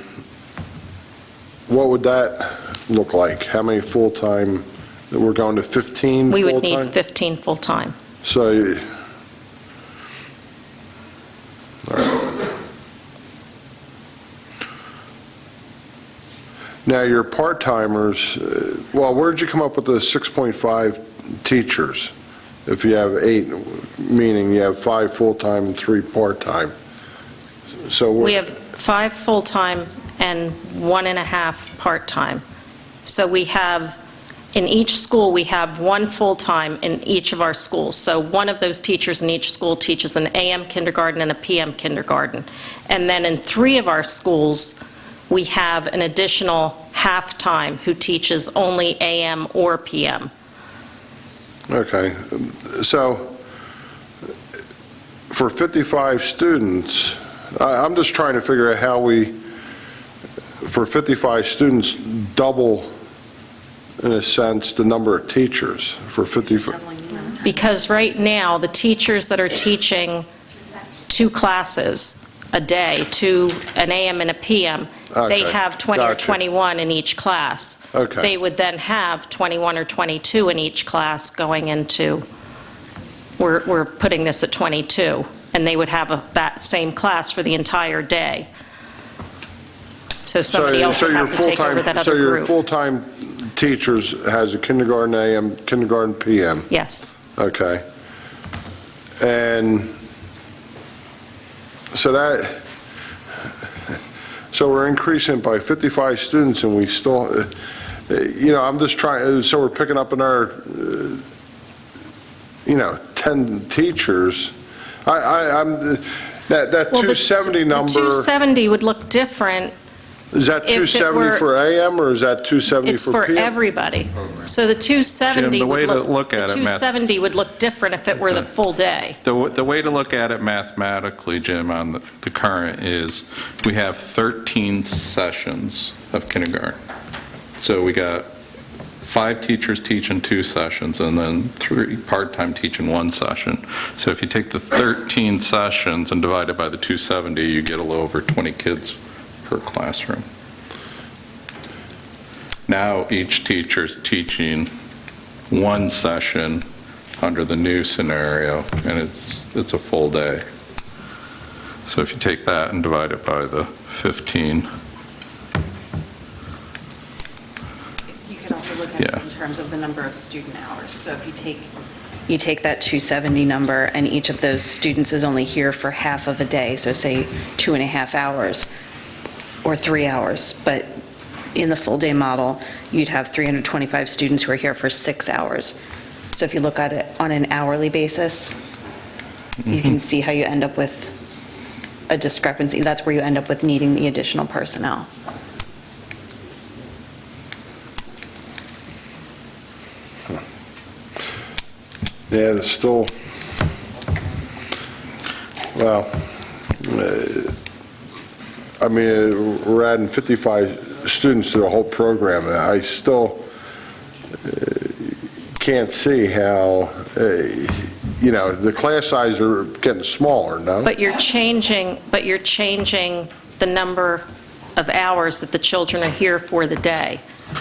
K: what would that look like? How many full-time, we're going to 15
M: We
K: full-time?
M: would need 15 full-time.
K: So, all right. Now, your part-timers, well, where'd you come up with the 6.5 teachers? If you have 8, meaning you have 5 full-time and 3 part-time. So
M: We have 5 full-time and 1.5 part-time. So we have, in each school, we have 1 full-time in each of our schools. So one of those teachers in each school teaches an AM kindergarten and a PM kindergarten. And then in 3 of our schools, we have an additional half-time who teaches only AM or PM.
K: Okay, so for 55 students, I'm just trying to figure out how we, for 55 students, double, in a sense, the number of teachers for 55.
M: Because right now, the teachers that are teaching 2 classes a day, an AM and a PM, they
K: Okay,
M: have 20 or
K: gotcha.
M: 21 in each class.
K: Okay.
M: They would then have 21 or 22 in each class going into, we're putting this at 22, and they would have that same class for the entire day. So somebody else would
K: your
M: have to take over that
K: So
M: other
K: your
M: group.
K: full-time teachers has a kindergarten AM, kindergarten PM?
M: Yes.
K: Okay. And so we're increasing by 55 students and we still, I'm just trying, so we're picking up another, 10 teachers. I'm, that
M: Well,
K: 270 number.
M: The 270 would look different.
K: Is that
M: if it
K: 270
M: were-
K: for AM or is that 270
M: It's
K: for
M: for
K: PM?
M: everybody. So the 270
A: Jim, the way
M: would
A: to look at
M: the
A: it, Matt-
M: 270 would look different if it were the full day.
A: The way to look at it mathematically, Jim, on the current is we have 13 sessions of kindergarten. So we got 5 teachers teaching 2 sessions and then 3 part-time teaching 1 session. So if you take the 13 sessions and divide it by the 270, you get a little over 20 kids per classroom. Now each teacher's teaching 1 session under the new scenario, and it's a full day. So if you take that and divide it by the 15,
E: You could also look at
A: Yeah.
E: it in terms of the number of student hours. So if you take that 270 number, and each of those students is only here for half of a day, so say 2.5 hours or 3 hours, but in the full-day model, you'd have 325 students who are here for 6 hours. So if you look at it on an hourly basis, you can see how you end up with a discrepancy. That's where you end up with needing the additional personnel.
K: Yeah, there's still, well, I mean, we're adding 55 students to the whole program, and I still can't see how, the class size are getting smaller, no?
M: But you're changing the number of hours that the children are here for the day.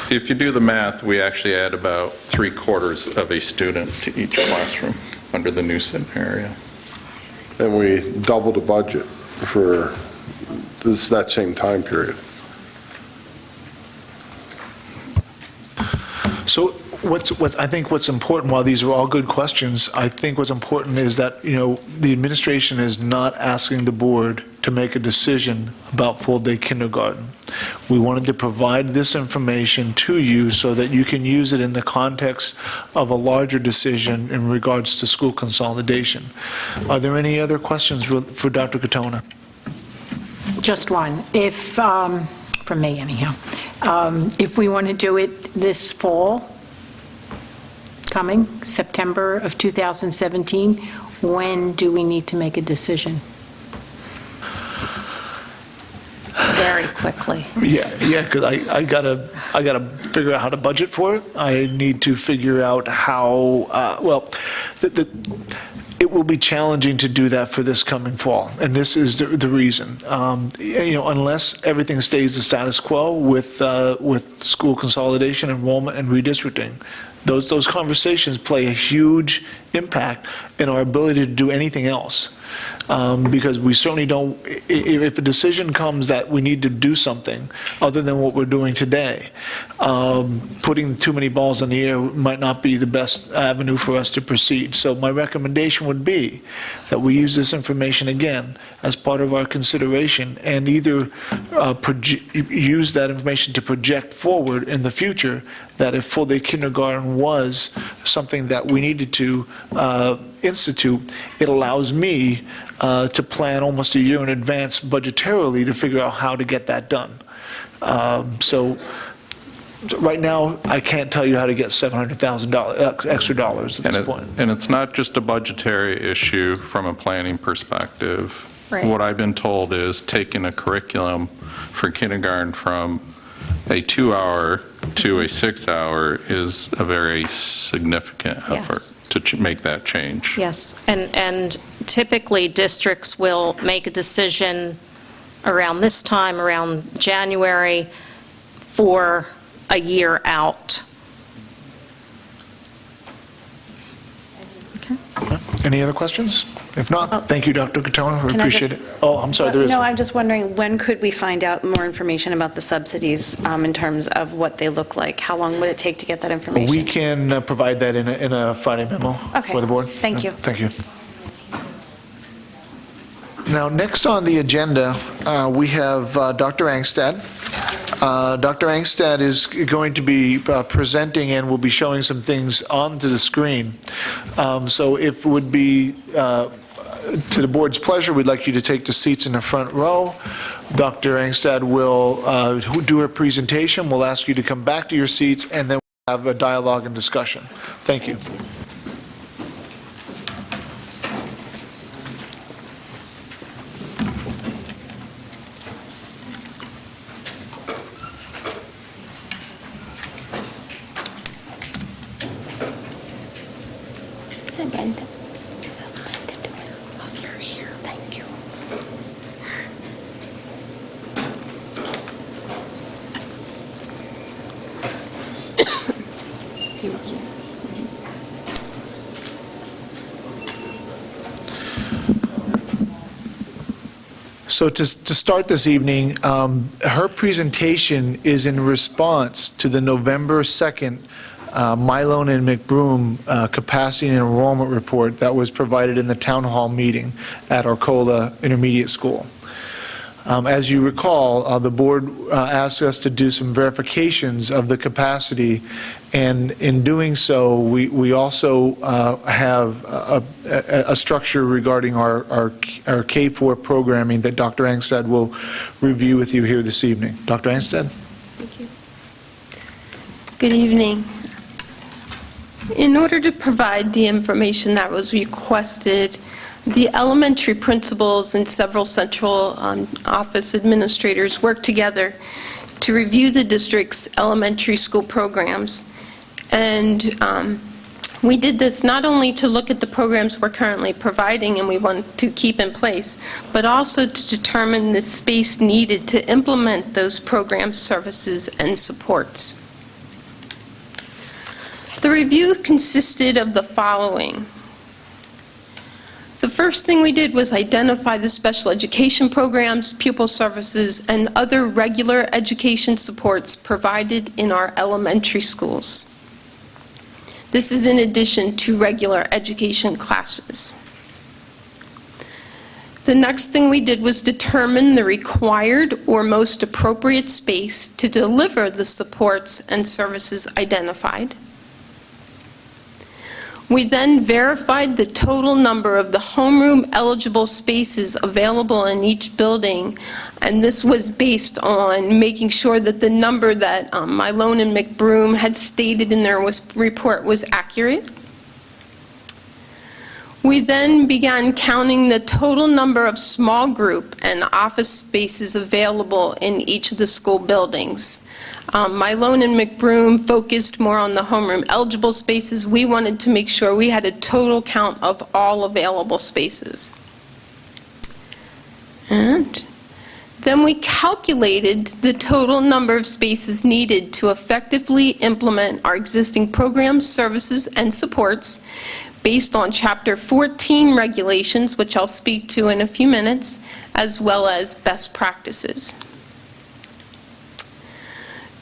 A: if you do the math, we actually add about 3/4 of a student to each classroom under the new scenario.
K: And we double the budget for that same time period.
B: So I think what's important, while these are all good questions, I think what's important is that, the administration is not asking the board to make a decision about full-day kindergarten. We wanted to provide this information to you so that you can use it in the context of a larger decision in regards to school consolidation. Are there any other questions for Dr. Katona?
L: Just one, from me anyhow. If we want to do it this fall, coming, September of 2017, when do we need to make a decision?
M: Very quickly.
B: Yeah, because I gotta figure out how to budget for it. I need to figure out how, it will be challenging to do that for this coming fall, and this is the reason. Unless everything stays the status quo with school consolidation, enrollment, and redistricting, those conversations play a huge impact in our ability to do anything else. Because we certainly don't, if a decision comes that we need to do something other than what we're doing today, putting too many balls in the air might not be the best avenue for us to proceed. So my recommendation would be that we use this information again as part of our consideration and either use that information to project forward in the future that if full-day kindergarten was something that we needed to institute, it allows me to plan almost a year in advance budgetarily to figure out how to get that done. So right now, I can't tell you how to get $700,000 extra dollars at this point.
A: And it's not just a budgetary issue from a planning perspective.
M: Right.
A: What I've been told is taking a curriculum for kindergarten from a 2-hour to a 6-hour is a very significant effort
M: Yes.
A: to make that change.
M: Yes, and typically districts will make a decision around this time, around January, for a year out.
B: Any other questions? If not, thank you, Dr. Katona, we
E: Can I
B: appreciate
E: just-
B: it. Oh, I'm sorry, there is.
E: No, I'm just wondering, when could we find out more information about the subsidies in terms of what they look like? How long would it take to get that information?
B: We can provide that in a Friday memo
E: Okay.
B: for the board.
E: Thank you.
B: Thank you. Now, next on the agenda, we have Dr. Angstad. Dr. Angstad is going to be presenting and will be showing some things onto the screen. So if it would be to the board's pleasure, we'd like you to take the seats in the front row. Dr. Angstad will do her presentation. We'll ask you to come back to your seats, and then we'll have a dialogue and discussion. Thank you. So to start this evening, her presentation is in response to the November 2nd Mylone and McBroom capacity and enrollment report that was provided in the town hall meeting at Arcola Intermediate School. As you recall, the board asked us to do some verifications of the capacity, and in doing so, we also have a structure regarding our K-4 programming that Dr. Angstad will review with you here this evening. Dr. Angstad?
O: Thank you. Good evening. In order to provide the information that was requested, the elementary principals and several central office administrators worked together to review the district's elementary school programs. And we did this not only to look at the programs we're currently providing and we want to keep in place, but also to determine the space needed to implement those programs, services, and supports. The review consisted of the following. The first thing we did was identify the special education programs, pupil services, and other regular education supports provided in our elementary schools. This is in addition to regular education classes. The next thing we did was determine the required or most appropriate space to deliver the supports and services identified. We then verified the total number of the homeroom eligible spaces available in each building, and this was based on making sure that the number that Mylone and McBroom had stated in their report was accurate. We then began counting the total number of small group and office spaces available in each of the school buildings. Mylone and McBroom focused more on the homeroom eligible spaces. We wanted to make sure we had a total count of all available spaces. And then we calculated the total number of spaces needed to effectively implement our existing programs, services, and supports based on Chapter 14 regulations, which I'll speak to in a few minutes, as well as best practices.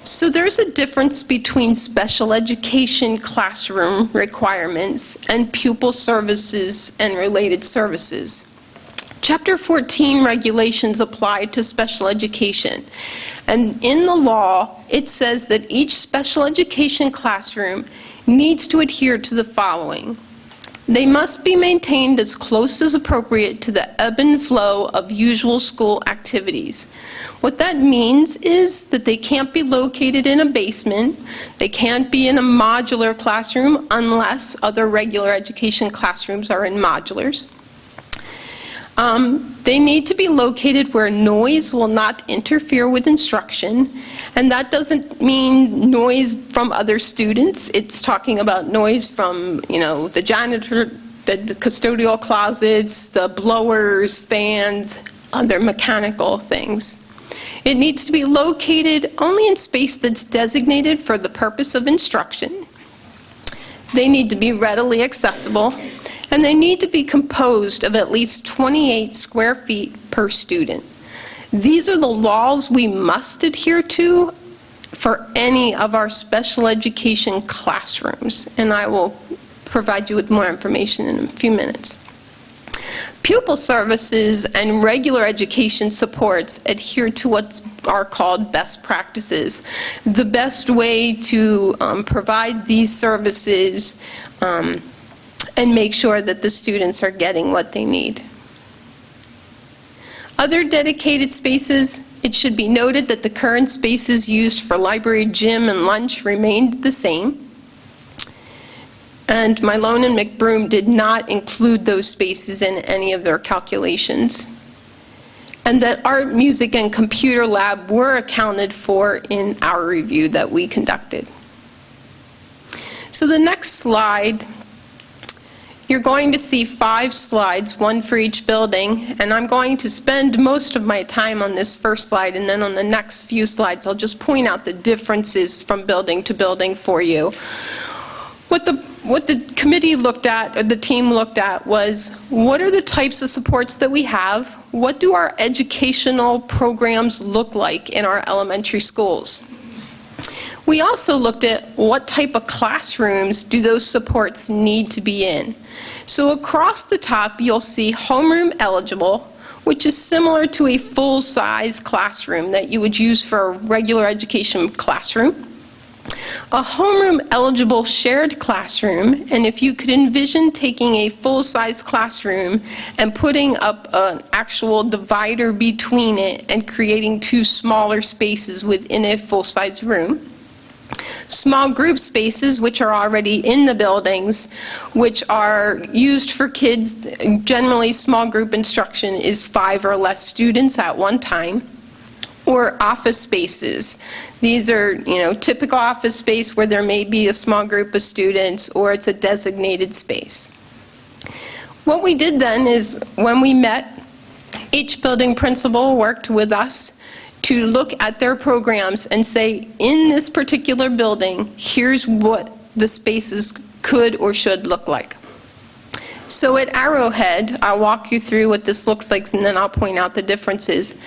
O: So there's a difference between special education classroom requirements and pupil services and related services. Chapter 14 regulations apply to special education, and in the law it says that each special education classroom needs to adhere to the following. They must be maintained as close as appropriate to the ebb and flow of usual school activities. What that means is that they can't be located in a basement, they can't be in a modular classroom unless other regular education classrooms are in modulars. They need to be located where noise will not interfere with instruction, and that doesn't mean noise from other students. It's talking about noise from, the janitor, the custodial closets, the blowers, fans, other mechanical things. It needs to be located only in space that's designated for the purpose of instruction. They need to be readily accessible, and they need to be composed of at least 28 square feet per student. These are the laws we must adhere to for any of our special education classrooms, and I will provide you with more information in a few minutes. Pupil services and regular education supports adhere to what are called best practices. The best way to provide these services and make sure that the students are getting what they need. Other dedicated spaces, it should be noted that the current spaces used for library, gym, and lunch remained the same. And Mylone and McBroom did not include those spaces in any of their calculations. And that art, music, and computer lab were accounted for in our review that we conducted. So the next slide, you're going to see 5 slides, one for each building, and I'm going to spend most of my time on this first slide, and then on the next few slides I'll just point out the differences from building to building for you. what the committee looked at, or the team looked at, was what are the types of supports that we have? What do our educational programs look like in our elementary schools? We also looked at what type of classrooms do those supports need to be in. So across the top, you'll see homeroom eligible, which is similar to a full-size classroom that you would use for a regular education classroom. A homeroom eligible shared classroom, and if you could envision taking a full-size classroom and putting up an actual divider between it and creating two smaller spaces within a full-size room. Small group spaces, which are already in the buildings, which are used for kids. Generally, small group instruction is 5 or less students at one time. Or office spaces. These are, typical office space where there may be a small group of students, or it's a designated space. What we did then is, when we met, each building principal worked with us to look at their programs and say, in this particular building, here's what the spaces could or should look like. So at Arrowhead, I'll walk you through what this looks like, and then I'll point out the differences.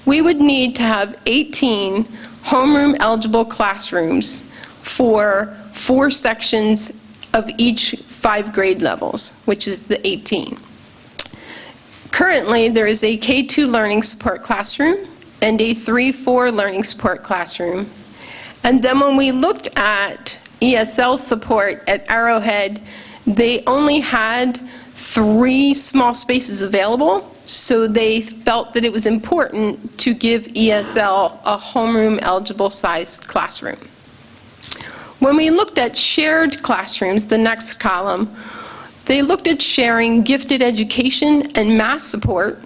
O: We would need to have 18 homeroom eligible classrooms for 4 sections of each 5 grade levels, which is the 18. Currently, there is a K2 learning support classroom and a 3-4 learning support classroom. And then when we looked at ESL support at Arrowhead, they only had 3 small spaces available, so they felt that it was important to give ESL a homeroom eligible sized classroom. When we looked at shared classrooms, the next column, they looked at sharing gifted education and math support,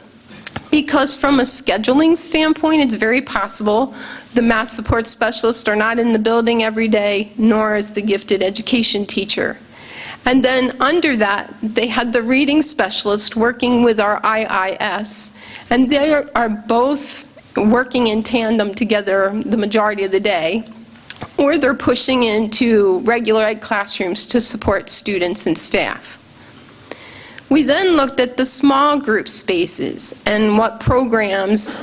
O: because from a scheduling standpoint, it's very possible the math support specialists are not in the building every day, nor is the gifted education teacher. And then under that, they had the reading specialist working with our IIS, and they are both working in tandem together the majority of the day, or they're pushing into regular ed classrooms to support students and staff. We then looked at the small group spaces and what programs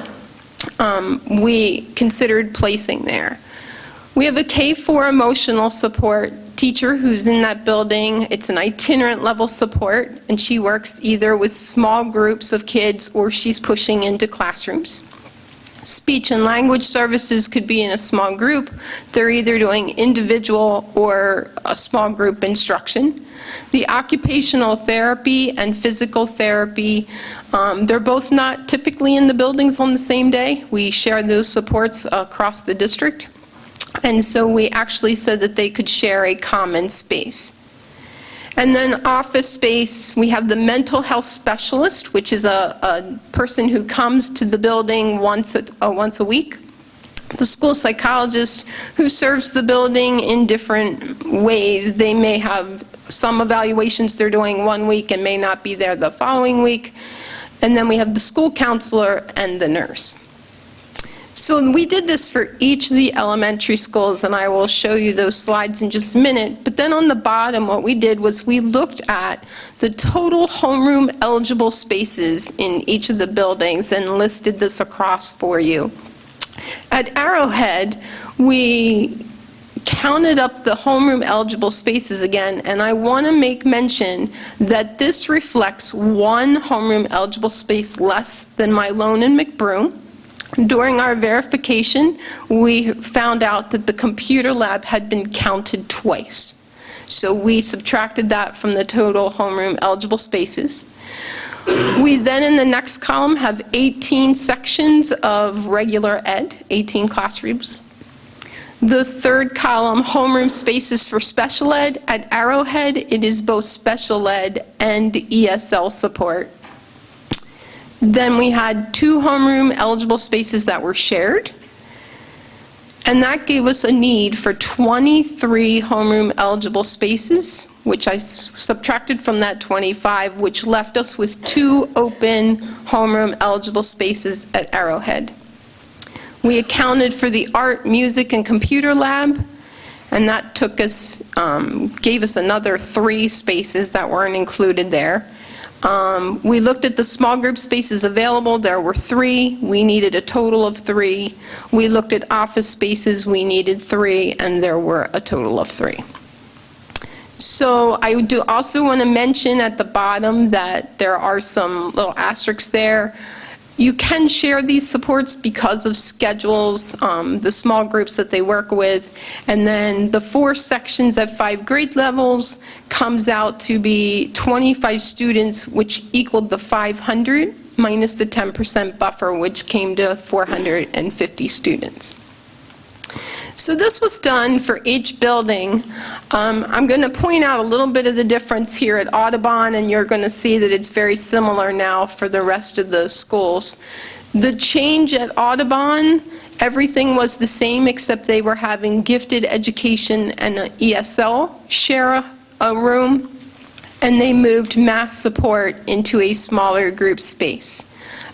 O: we considered placing there. We have a K4 emotional support teacher who's in that building. It's an itinerant level support, and she works either with small groups of kids or she's pushing into classrooms. Speech and language services could be in a small group. They're either doing individual or a small group instruction. The occupational therapy and physical therapy, they're both not typically in the buildings on the same day. We share those supports across the district. And so we actually said that they could share a common space. And then office space, we have the mental health specialist, which is a person who comes to the building once a week. The school psychologist who serves the building in different ways. They may have some evaluations they're doing one week and may not be there the following week. And then we have the school counselor and the nurse. So we did this for each of the elementary schools, and I will show you those slides in just a minute. But then on the bottom, what we did was we looked at the total homeroom eligible spaces in each of the buildings and listed this across for you. At Arrowhead, we counted up the homeroom eligible spaces again, and I want to make mention that this reflects 1 homeroom eligible space less than Mylone and McBroom. During our verification, we found out that the computer lab had been counted twice. So we subtracted that from the total homeroom eligible spaces. We then, in the next column, have 18 sections of regular ed, 18 classrooms. The third column, homeroom spaces for special ed. At Arrowhead, it is both special ed and ESL support. Then we had 2 homeroom eligible spaces that were shared, and that gave us a need for 23 homeroom eligible spaces, which I subtracted from that 25, which left us with 2 open homeroom eligible spaces at Arrowhead. We accounted for the art, music, and computer lab, and that took us, gave us another 3 spaces that weren't included there. We looked at the small group spaces available. There were 3. We needed a total of 3. We looked at office spaces. We needed 3, and there were a total of 3. So I do also want to mention at the bottom that there are some little asterisks there. You can share these supports because of schedules, the small groups that they work with, and then the 4 sections at 5 grade levels comes out to be 25 students, which equaled the 500 minus the 10% buffer, which came to 450 students. So this was done for each building. I'm going to point out a little bit of the difference here at Audubon, and you're going to see that it's very similar now for the rest of the schools. The change at Audubon, everything was the same except they were having gifted education and an ESL share a room, and they moved math support into a smaller group space.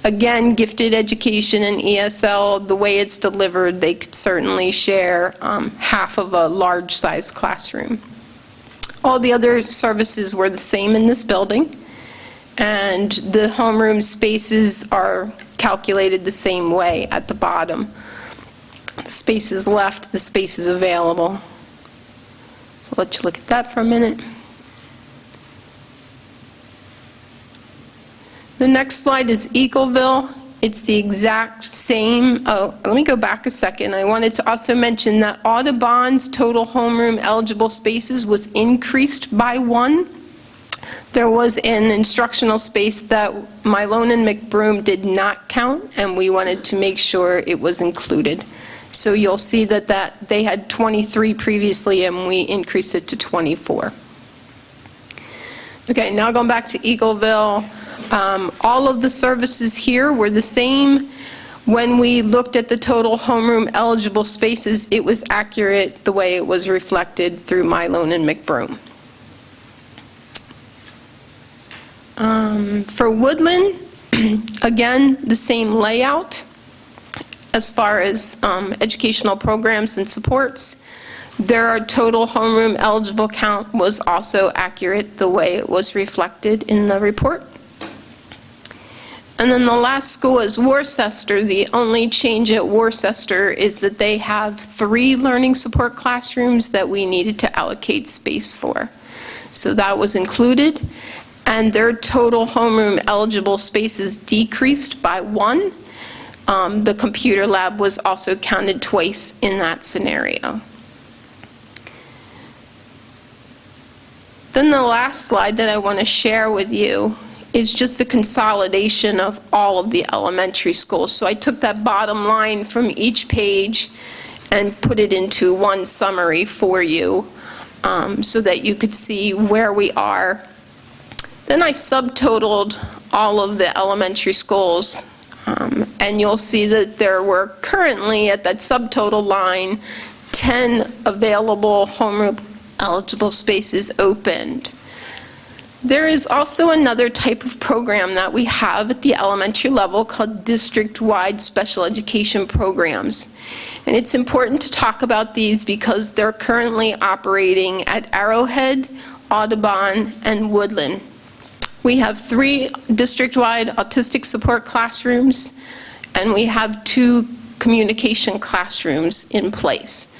O: Again, gifted education and ESL, the way it's delivered, they could certainly share half of a large-sized classroom. All the other services were the same in this building, and the homeroom spaces are calculated the same way at the bottom. The spaces left, the spaces available. So I'll let you look at that for a minute. The next slide is Eagleville. It's the exact same. Oh, let me go back a second. I wanted to also mention that Audubon's total homeroom eligible spaces was increased by 1. There was an instructional space that Mylone and McBroom did not count, and we wanted to make sure it was included. So you'll see that they had 23 previously, and we increased it to 24. Okay, now going back to Eagleville. All of the services here were the same. When we looked at the total homeroom eligible spaces, it was accurate the way it was reflected through Mylone and McBroom. For Woodland, again, the same layout as far as educational programs and supports. Their total homeroom eligible count was also accurate the way it was reflected in the report. And then the last school is Worcester. The only change at Worcester is that they have 3 learning support classrooms that we needed to allocate space for. So that was included, and their total homeroom eligible spaces decreased by 1. The computer lab was also counted twice in that scenario. Then the last slide that I want to share with you is just the consolidation of all of the elementary schools. So I took that bottom line from each page and put it into one summary for you so that you could see where we are. Then I subtotaled all of the elementary schools, and you'll see that there were currently at that subtotal line 10 available homeroom eligible spaces opened. There is also another type of program that we have at the elementary level called district-wide special education programs. And it's important to talk about these because they're currently operating at Arrowhead, Audubon, and Woodland. We have 3 district-wide autistic support classrooms, and we have 2 communication classrooms in place.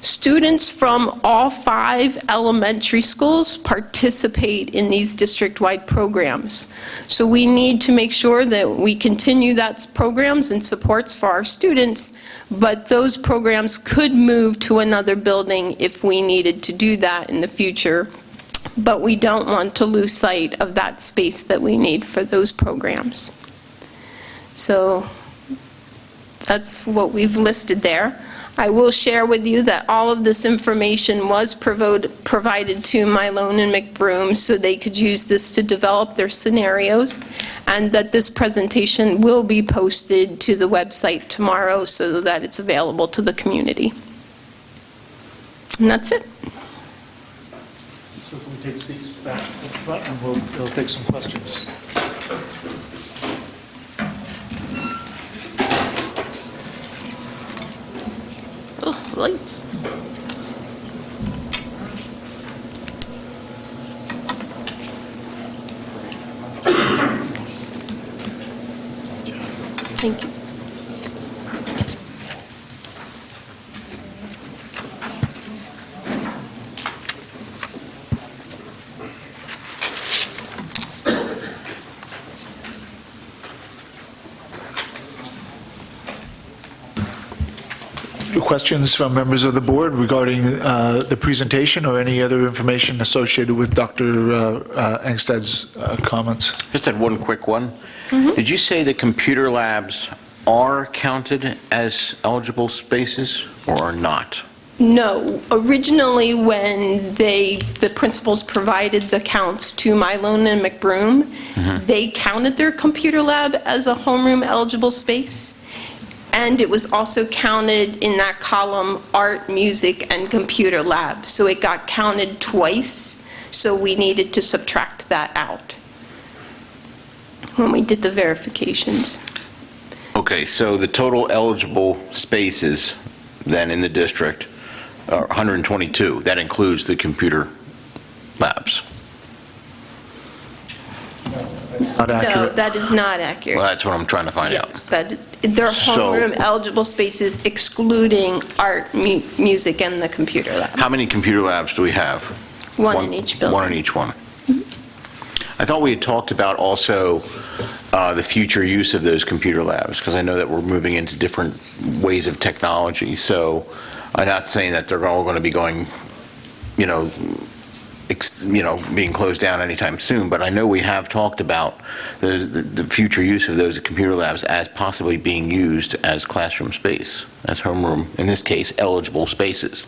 O: Students from all 5 elementary schools participate in these district-wide programs. So we need to make sure that we continue that programs and supports for our students, but those programs could move to another building if we needed to do that in the future. But we don't want to lose sight of that space that we need for those programs. So that's what we've listed there. I will share with you that all of this information was provided to Mylone and McBroom so they could use this to develop their scenarios, and that this presentation will be posted to the website tomorrow so that it's available to the community. And that's it.
B: So can we take seats back at the front, and we'll take some questions.
O: Oh, lights. Thank you.
B: Questions from members of the board regarding the presentation or any other information associated with Dr. Engsted's comments?
N: Just had one quick one. Did you say the computer labs are counted as eligible spaces or are not?
O: No. Originally, when the principals provided the counts to Mylone and McBroom, they counted their computer lab as a homeroom eligible space. And it was also counted in that column, art, music, and computer lab. So it got counted twice, so we needed to subtract that out when we did the verifications.
N: Okay, so the total eligible spaces then in the district are 122. That includes
B: Not
N: the computer labs.
O: No,
B: accurate.
O: that is not accurate.
N: Well, that's what I'm trying to find out.
O: Yes, they're
N: So-
O: homeroom eligible spaces excluding art, music, and the computer lab.
N: How many computer labs do we have?
O: One in each building.
N: One in each one. I thought we had talked about also the future use of those computer labs, because I know that we're moving into different ways of technology. So I'm not saying that they're all going to be going, being closed down anytime soon, but I know we have talked about the future use of those computer labs as possibly being used as classroom space, as homeroom, in this case, eligible spaces.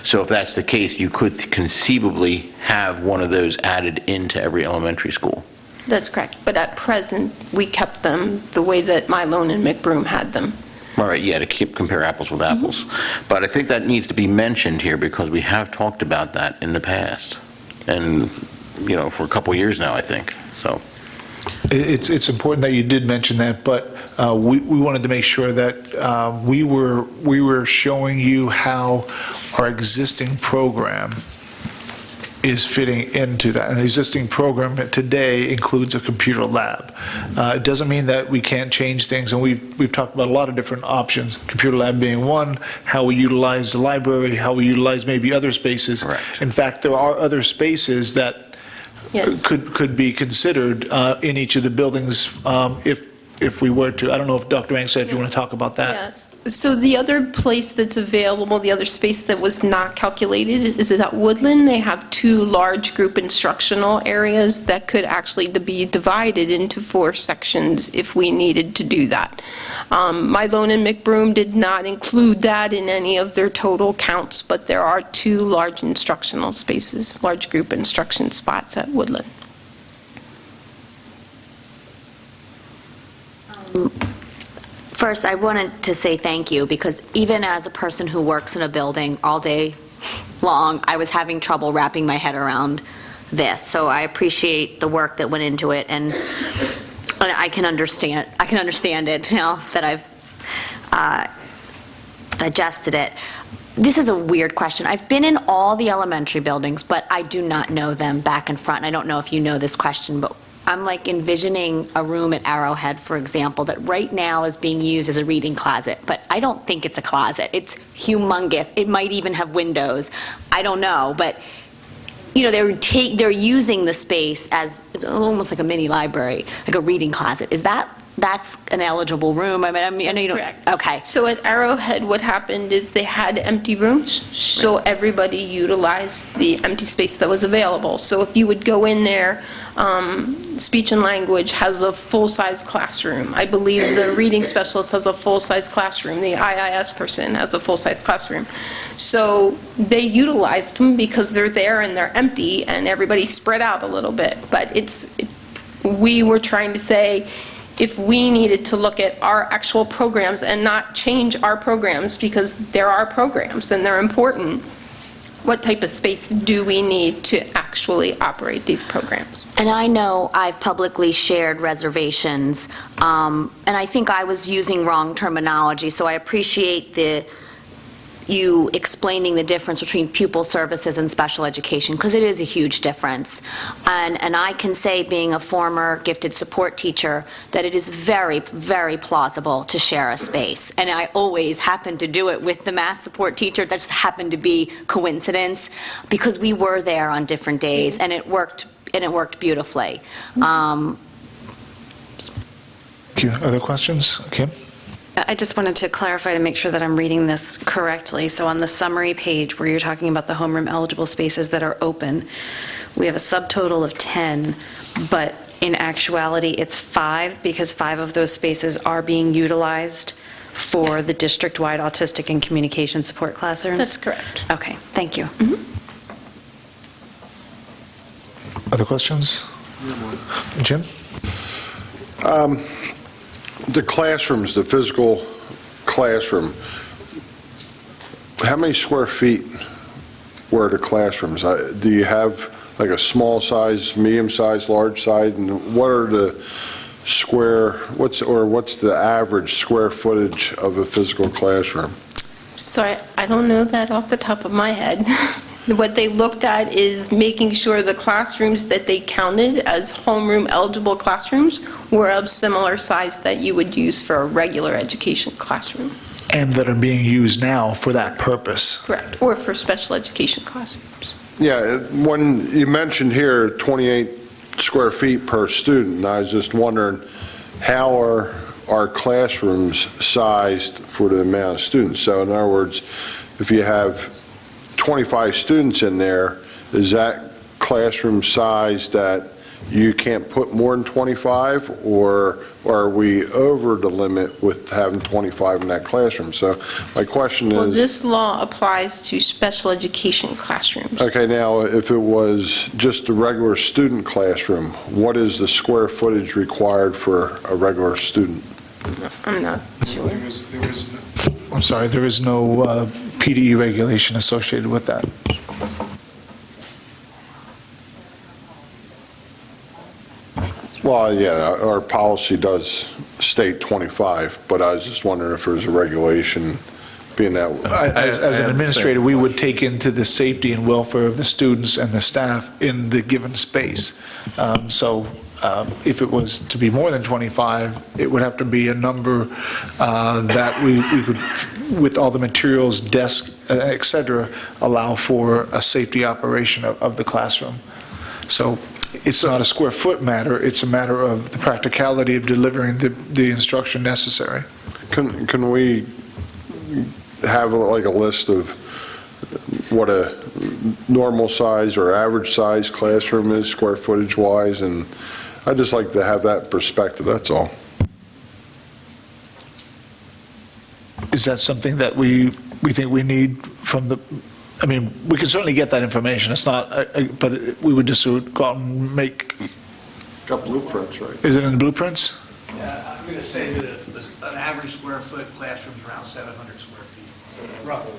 N: So if that's the case, you could conceivably have one of those added into every elementary school.
O: That's correct. But at present, we kept them the way that Mylone and McBroom had them.
N: All right, yeah, to compare apples with apples. But I think that needs to be mentioned here because we have talked about that in the past. And, for a couple of years now, I think, so.
B: It's important that you did mention that, but we wanted to make sure that we were showing you how our existing program is fitting into that. An existing program today includes a computer lab. It doesn't mean that we can't change things, and we've talked about a lot of different options, computer lab being one, how we utilize the library, how we utilize maybe other spaces.
N: Correct.
B: In fact, there are other spaces that
O: Yes.
B: could be considered in each of the buildings if we were to. I don't know if Dr. Ang said if you want to talk about that.
O: Yes. So the other place that's available, the other space that was not calculated is at Woodland. They have 2 large group instructional areas that could actually be divided into 4 sections if we needed to do that. Mylone and McBroom did not include that in any of their total counts, but there are 2 large instructional spaces, large group instruction spots at Woodland.
D: First, I wanted to say thank you, because even as a person who works in a building all day long, I was having trouble wrapping my head around this. So I appreciate the work that went into it, and I can understand it now that I've digested it. This is a weird question. I've been in all the elementary buildings, but I do not know them back and front. And I don't know if you know this question, but I'm like envisioning a room at Arrowhead, for example, that right now is being used as a reading closet, but I don't think it's a closet. It's humongous. It might even have windows. I don't know, but they're using the space as almost like a mini library, like a reading closet. That's an eligible room? I know you don't.
O: Correct.
D: Okay.
O: So at Arrowhead, what happened is they had empty rooms, so everybody utilized the empty space that was available. So if you would go in there, speech and language has a full-size classroom. I believe the reading specialist has a full-size classroom. The IIS person has a full-size classroom. So they utilized them because they're there and they're empty, and everybody's spread out a little bit. But we were trying to say, if we needed to look at our actual programs and not change our programs, because there are programs and they're important, what type of space do we need to actually operate these programs?
D: And I know I've publicly shared reservations, and I think I was using wrong terminology, so I appreciate you explaining the difference between pupil services and special education, because it is a huge difference. And I can say, being a former gifted support teacher, that it is very, very plausible to share a space. And I always happen to do it with the math support teacher. That just happened to be coincidence, because we were there on different days, and it worked beautifully.
B: Thank you. Other questions? Kim?
E: I just wanted to clarify to make sure that I'm reading this correctly. So on the summary page where you're talking about the homeroom eligible spaces that are open, we have a subtotal of 10, but in actuality it's 5, because 5 of those spaces are being utilized for the district-wide autistic and communication support classrooms?
O: That's correct.
E: Okay, thank you.
B: Other questions? Jim?
K: The classrooms, the physical classroom, how many square feet were the classrooms? Do you have like a small size, medium size, large size, and what are the what's the average square footage of a physical classroom?
O: So I don't know that off the top of my head. What they looked at is making sure the classrooms that they counted as homeroom eligible classrooms were of similar size that you would use for a regular education classroom.
B: And that are being used now for that purpose.
O: Correct, or for special education classrooms.
K: Yeah, when you mentioned here 28 square feet per student, and I was just wondering, how are our classrooms sized for the amount of students? So in other words, if you have 25 students in there, is that classroom size that you can't put more than 25, or are we over the limit with having 25 in that classroom? So my question
O: Well,
K: is...
O: this law applies to special education classrooms.
K: Okay, now, if it was just a regular student classroom, what is the square footage required for a regular student?
O: I'm not sure.
B: I'm sorry, there is no PDE regulation associated with that.
K: Well, yeah, our policy does state 25, but I was just wondering if there's a regulation being that...
B: As an administrator, we would take into the safety and welfare of the students and the staff in the given space. So if it was to be more than 25, it would have to be a number that we could, with all the materials, desk, et cetera, allow for a safety operation of the classroom. So it's not a square foot matter, it's a matter of the practicality of delivering the instruction necessary.
K: Can we have like a list of what a normal size or average size classroom is, square footage wise? And I'd just like to have that perspective, that's all.
B: Is that something that we think we need from the, I mean, we can certainly get that information, it's not, but we would just go out and make...
K: Got blueprints, right?
B: Is it in the blueprints?
P: Yeah, I'm going to say that an average square foot classroom is around 700 square feet, roughly,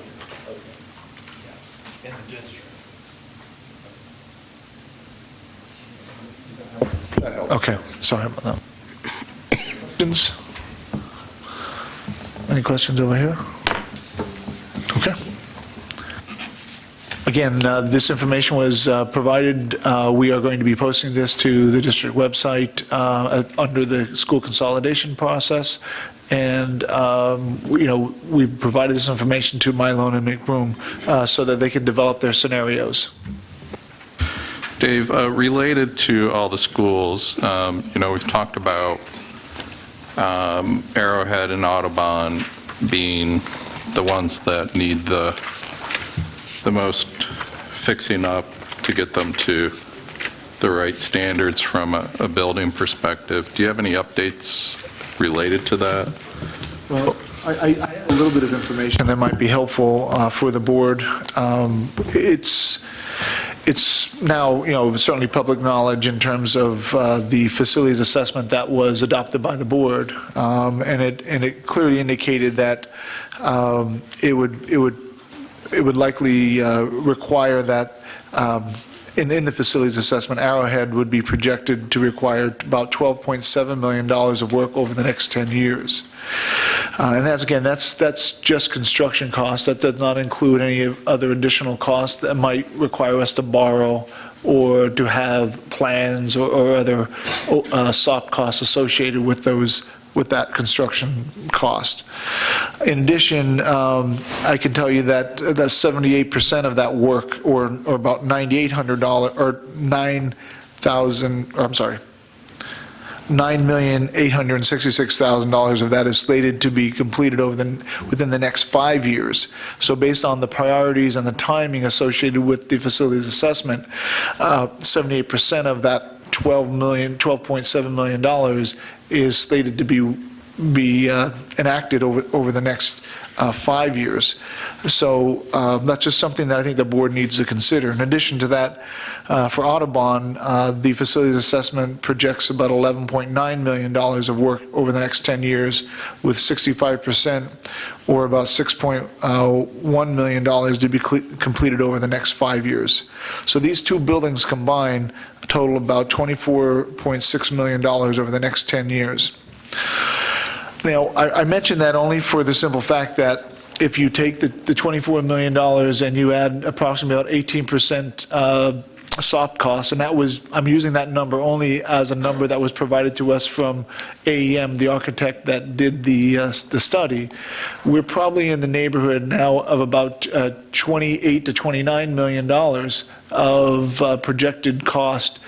P: in the district.
B: Okay, sorry about that. Questions? Any questions over here? Okay. Again, this information was provided. We are going to be posting this to the district website under the school consolidation process. And, we've provided this information to Mylone and McBroom so that they can develop their scenarios.
A: Dave, related to all the schools, we've talked about Arrowhead and Audubon being the ones that need the most fixing up to get them to the right standards from a building perspective. Do you have any updates related to that?
B: Well, I have a little bit of information that might be helpful for the board. It's now, certainly public knowledge in terms of the facilities assessment that was adopted by the board, and it clearly indicated that it would likely require that in the facilities assessment, Arrowhead would be projected to require about $12.7 million of work over the next 10 years. And that's just construction costs. That does not include any other additional costs that might require us to borrow or to have plans or other soft costs associated with that construction cost. In addition, I can tell you that 78% of that work, or about $9,800, or $9,866,000 of that is slated to be completed within the next 5 years. So based on the priorities and the timing associated with the facilities assessment, 78% of that $12.7 million is slated to be enacted over the next 5 years. So that's just something that I think the board needs to consider. In addition to that, for Audubon, the facilities assessment projects about $11.9 million of work over the next 10 years, with 65%, or about $6.1 million to be completed over the next 5 years. So these two buildings combined total about $24.6 million over the next 10 years. Now, I mention that only for the simple fact that if you take the $24 million and you add approximately about 18% soft costs, and I'm using that number only as a number that was provided to us from AEM, the architect that did the study, we're probably in the neighborhood now of about $28 to $29 million of projected cost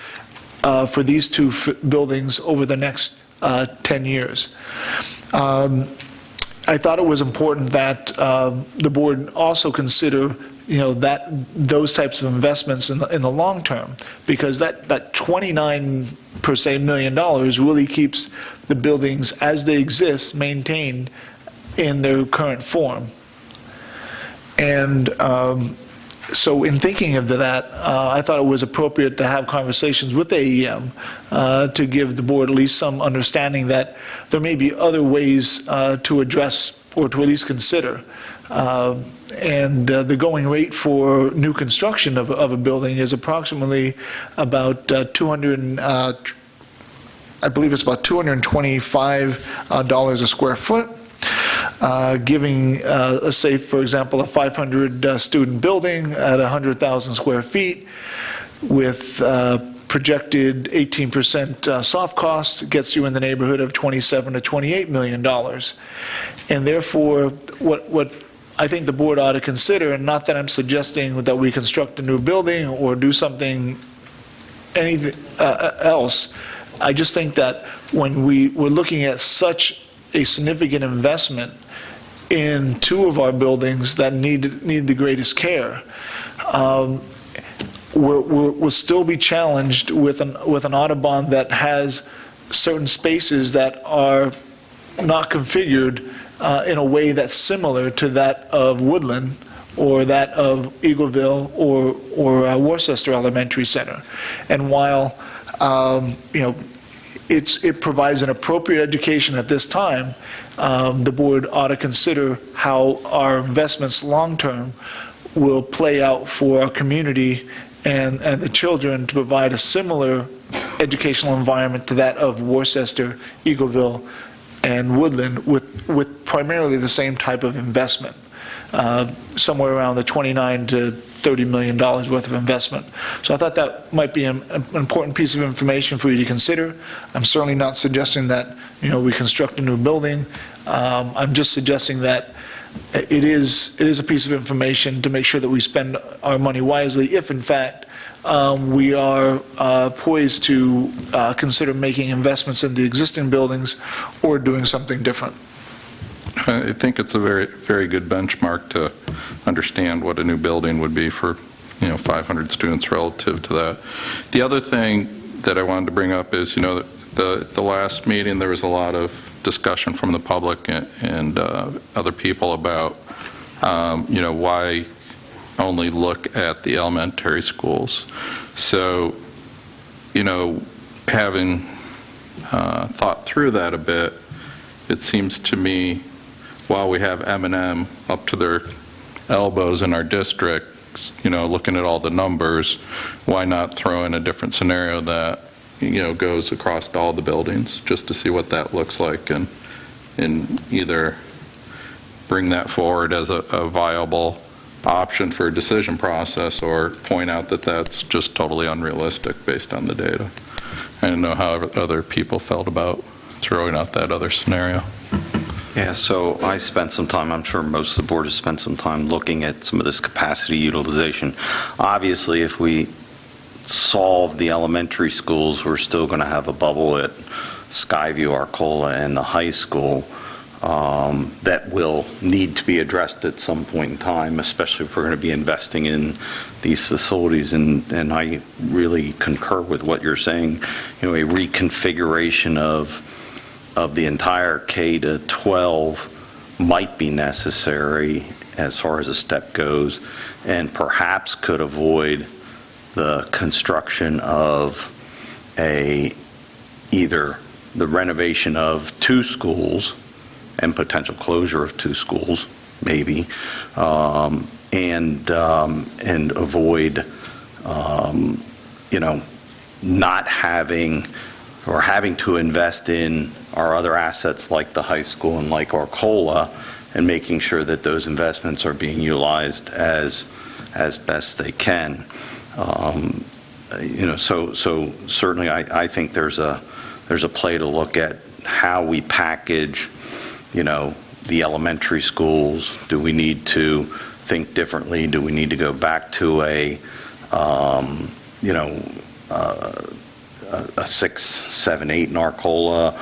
B: for these two buildings over the next 10 years. I thought it was important that the board also consider, those types of investments in the long term, because that 29 per se $29 million really keeps the buildings as they exist maintained in their current form. And so in thinking of that, I thought it was appropriate to have conversations with AEM to give the board at least some understanding that there may be other ways to address or to at least consider. And the going rate for new construction of a building is approximately about I believe it's about $225 a square foot. Giving, let's say, for example, a 500-student building at 100,000 square feet with projected 18% soft cost gets you in the neighborhood of $27 to $28 million. And therefore, what I think the board ought to consider, and not that I'm suggesting that we construct a new building or do anything else, I just think that when we're looking at such a significant investment in two of our buildings that need the greatest care, we'll still be challenged with an Audubon that has certain spaces that are not configured in a way that's similar to that of Woodland or that of Eagleville or Worcester Elementary Center. And while it provides an appropriate education at this time, the board ought to consider how our investments long-term will play out for our community and the children to provide a similar educational environment to that of Worcester, Eagleville, and Woodland with primarily the same type of investment, somewhere around the $29 to $30 million worth of investment. So I thought that might be an important piece of information for you to consider. I'm certainly not suggesting that we construct a new building. I'm just suggesting that it is a piece of information to make sure that we spend our money wisely if, in fact, we are poised to consider making investments in the existing buildings or doing something different.
A: I think it's a very, very good benchmark to understand what a new building would be for, 500 students relative to that. The other thing that I wanted to bring up is, the last meeting there was a lot of discussion from the public and other people about, why only look at the elementary schools. So, having thought through that a bit, it seems to me, while we have M&M up to their elbows in our district, looking at all the numbers, why not throw in a different scenario that, goes across all the buildings, just to see what that looks like, and either bring that forward as a viable option for a decision process, or point out that that's just totally unrealistic based on the data. I don't know how other people felt about throwing out that other scenario.
F: Yeah, so I spent some time, I'm sure most of the board has spent some time looking at some of this capacity utilization. Obviously, if we solve the elementary schools, we're still going to have a bubble at Skyview, Arcola, and the high school that will need to be addressed at some point in time, especially if we're going to be investing in these facilities. And I really concur with what you're saying. A reconfiguration of the entire K to 12 might be necessary as far as a step goes, and perhaps could avoid the construction of either the renovation of 2 schools and potential closure of 2 schools, maybe, and avoid, not having or having to invest in our other assets like the high school and like Arcola, and making sure that those investments are being utilized as best they can. So certainly I think there's a play to look at how we package, the elementary schools. Do we need to think differently? Do we need to go back to a 6, 7, 8 in Arcola,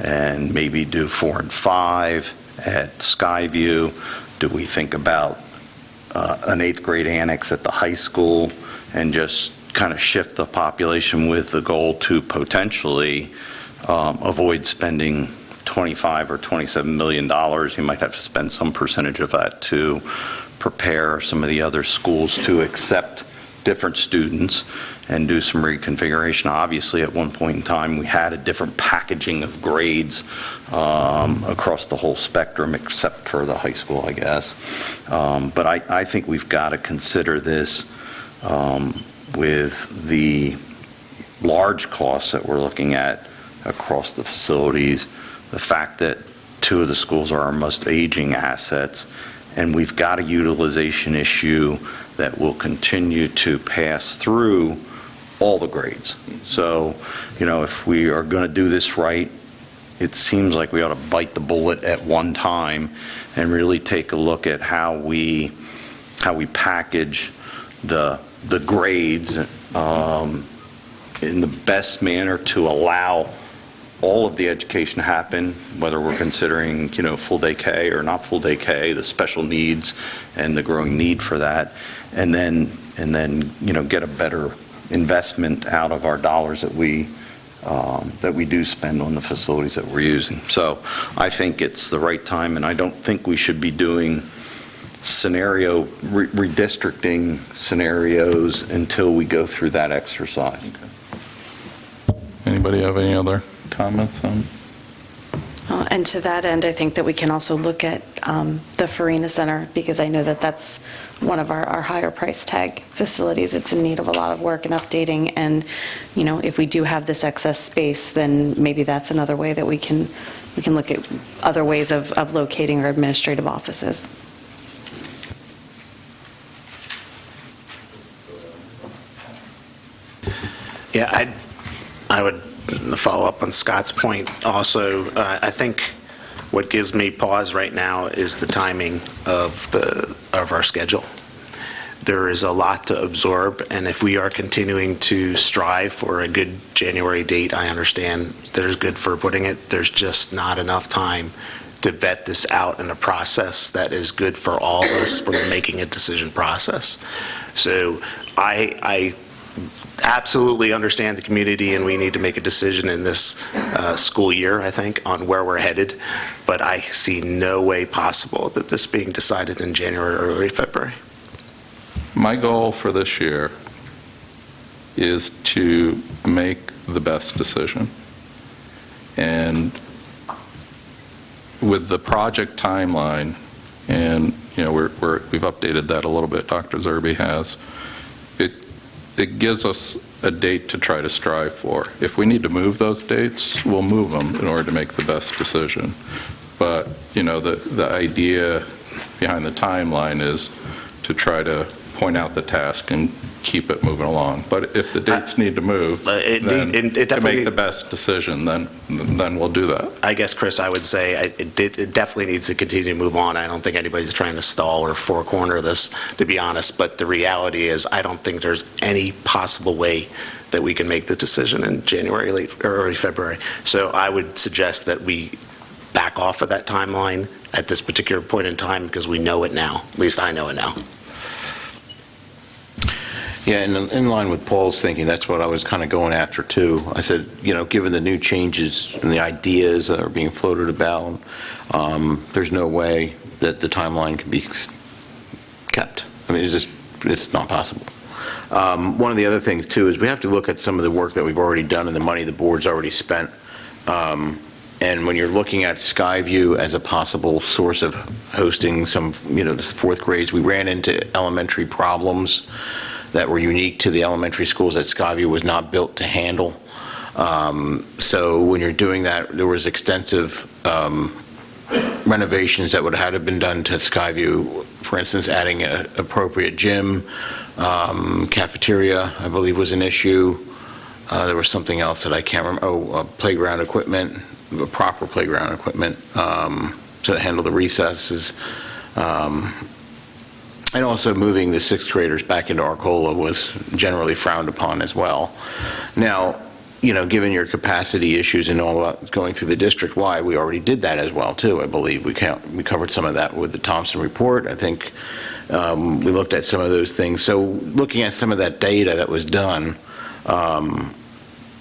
F: and maybe do 4 and 5 at Skyview? Do we think about an 8th grade annex at the high school, and just kind of shift the population with the goal to potentially avoid spending $25 or $27 million? You might have to spend some percentage of that to prepare some of the other schools to accept different students and do some reconfiguration. Obviously, at one point in time, we had a different packaging of grades across the whole spectrum, except for the high school, I guess. But I think we've got to consider this with the large costs that we're looking at across the facilities, the fact that 2 of the schools are our most aging assets, and we've got a utilization issue that will continue to pass through all the grades. So, if we are going to do this right, it seems like we ought to bite the bullet at one time and really take a look at how we package the grades in the best manner to allow all of the education to happen, whether we're considering, full day K or not full day K, the special needs and the growing need for that, and then get a better investment out of our dollars that we do spend on the facilities that we're using. So I think it's the right time, and I don't think we should be doing redistricting scenarios until we go through that exercise.
A: Okay. Anybody have any other comments on?
E: And to that end, I think that we can also look at the Farina Center, because I know that that's one of our higher price tag facilities. It's in need of a lot of work and updating, and if we do have this excess space, then maybe that's another way that we can look at other ways of locating our administrative offices.
H: Yeah, I would follow up on Scott's point also. I think what gives me pause right now is the timing of our schedule. There is a lot to absorb, and if we are continuing to strive for a good January date, I understand there's good for putting it. There's just not enough time to vet this out in a process that is good for all of us from making a decision process. So I absolutely understand the community, and we need to make a decision in this school year, I think, on where we're headed. But I see no way possible that this being decided in January or early February.
A: My goal for this year is to make the best decision. And with the project timeline and we've updated that a little bit, Dr. Zerbe has. It gives us a date to try to strive for. If we need to move those dates, we'll move them in order to make the best decision. But, the idea behind the timeline is to try to point out the task and keep it moving along. But if the dates need to move, then to make the best decision, then we'll do that.
H: I guess, Chris, I would say it definitely needs to continue to move on. I don't think anybody's trying to stall or four-corner this, to be honest. But the reality is, I don't think there's any possible way that we can make the decision in January, late or early February. So I would suggest that we back off of that timeline at this particular point in time, because we know it now. At least I know it now.
N: Yeah, and in line with Paul's thinking, that's what I was kind of going after too. I said, given the new changes and the ideas that are being floated about, there's no way that the timeline can be kept. I mean, it's not possible. One of the other things too is we have to look at some of the work that we've already done and the money the board's already spent. And when you're looking at Skyview as a possible source of hosting some, the fourth grades, we ran into elementary problems that were unique to the elementary schools that Skyview was not built to handle. So when you're doing that, there was extensive renovations that would have had to been done to Skyview. For instance, adding an appropriate gym, cafeteria, I believe was an issue. There was something else that I can't remember. Playground equipment, proper playground equipment to handle the recesses. And also moving the sixth graders back into Arcola was generally frowned upon as well. Now, given your capacity issues and all that going through the district-wide, we already did that as well, too, I believe. We covered some of that with the Thompson report. I think we looked at some of those things. So looking at some of that data that was done,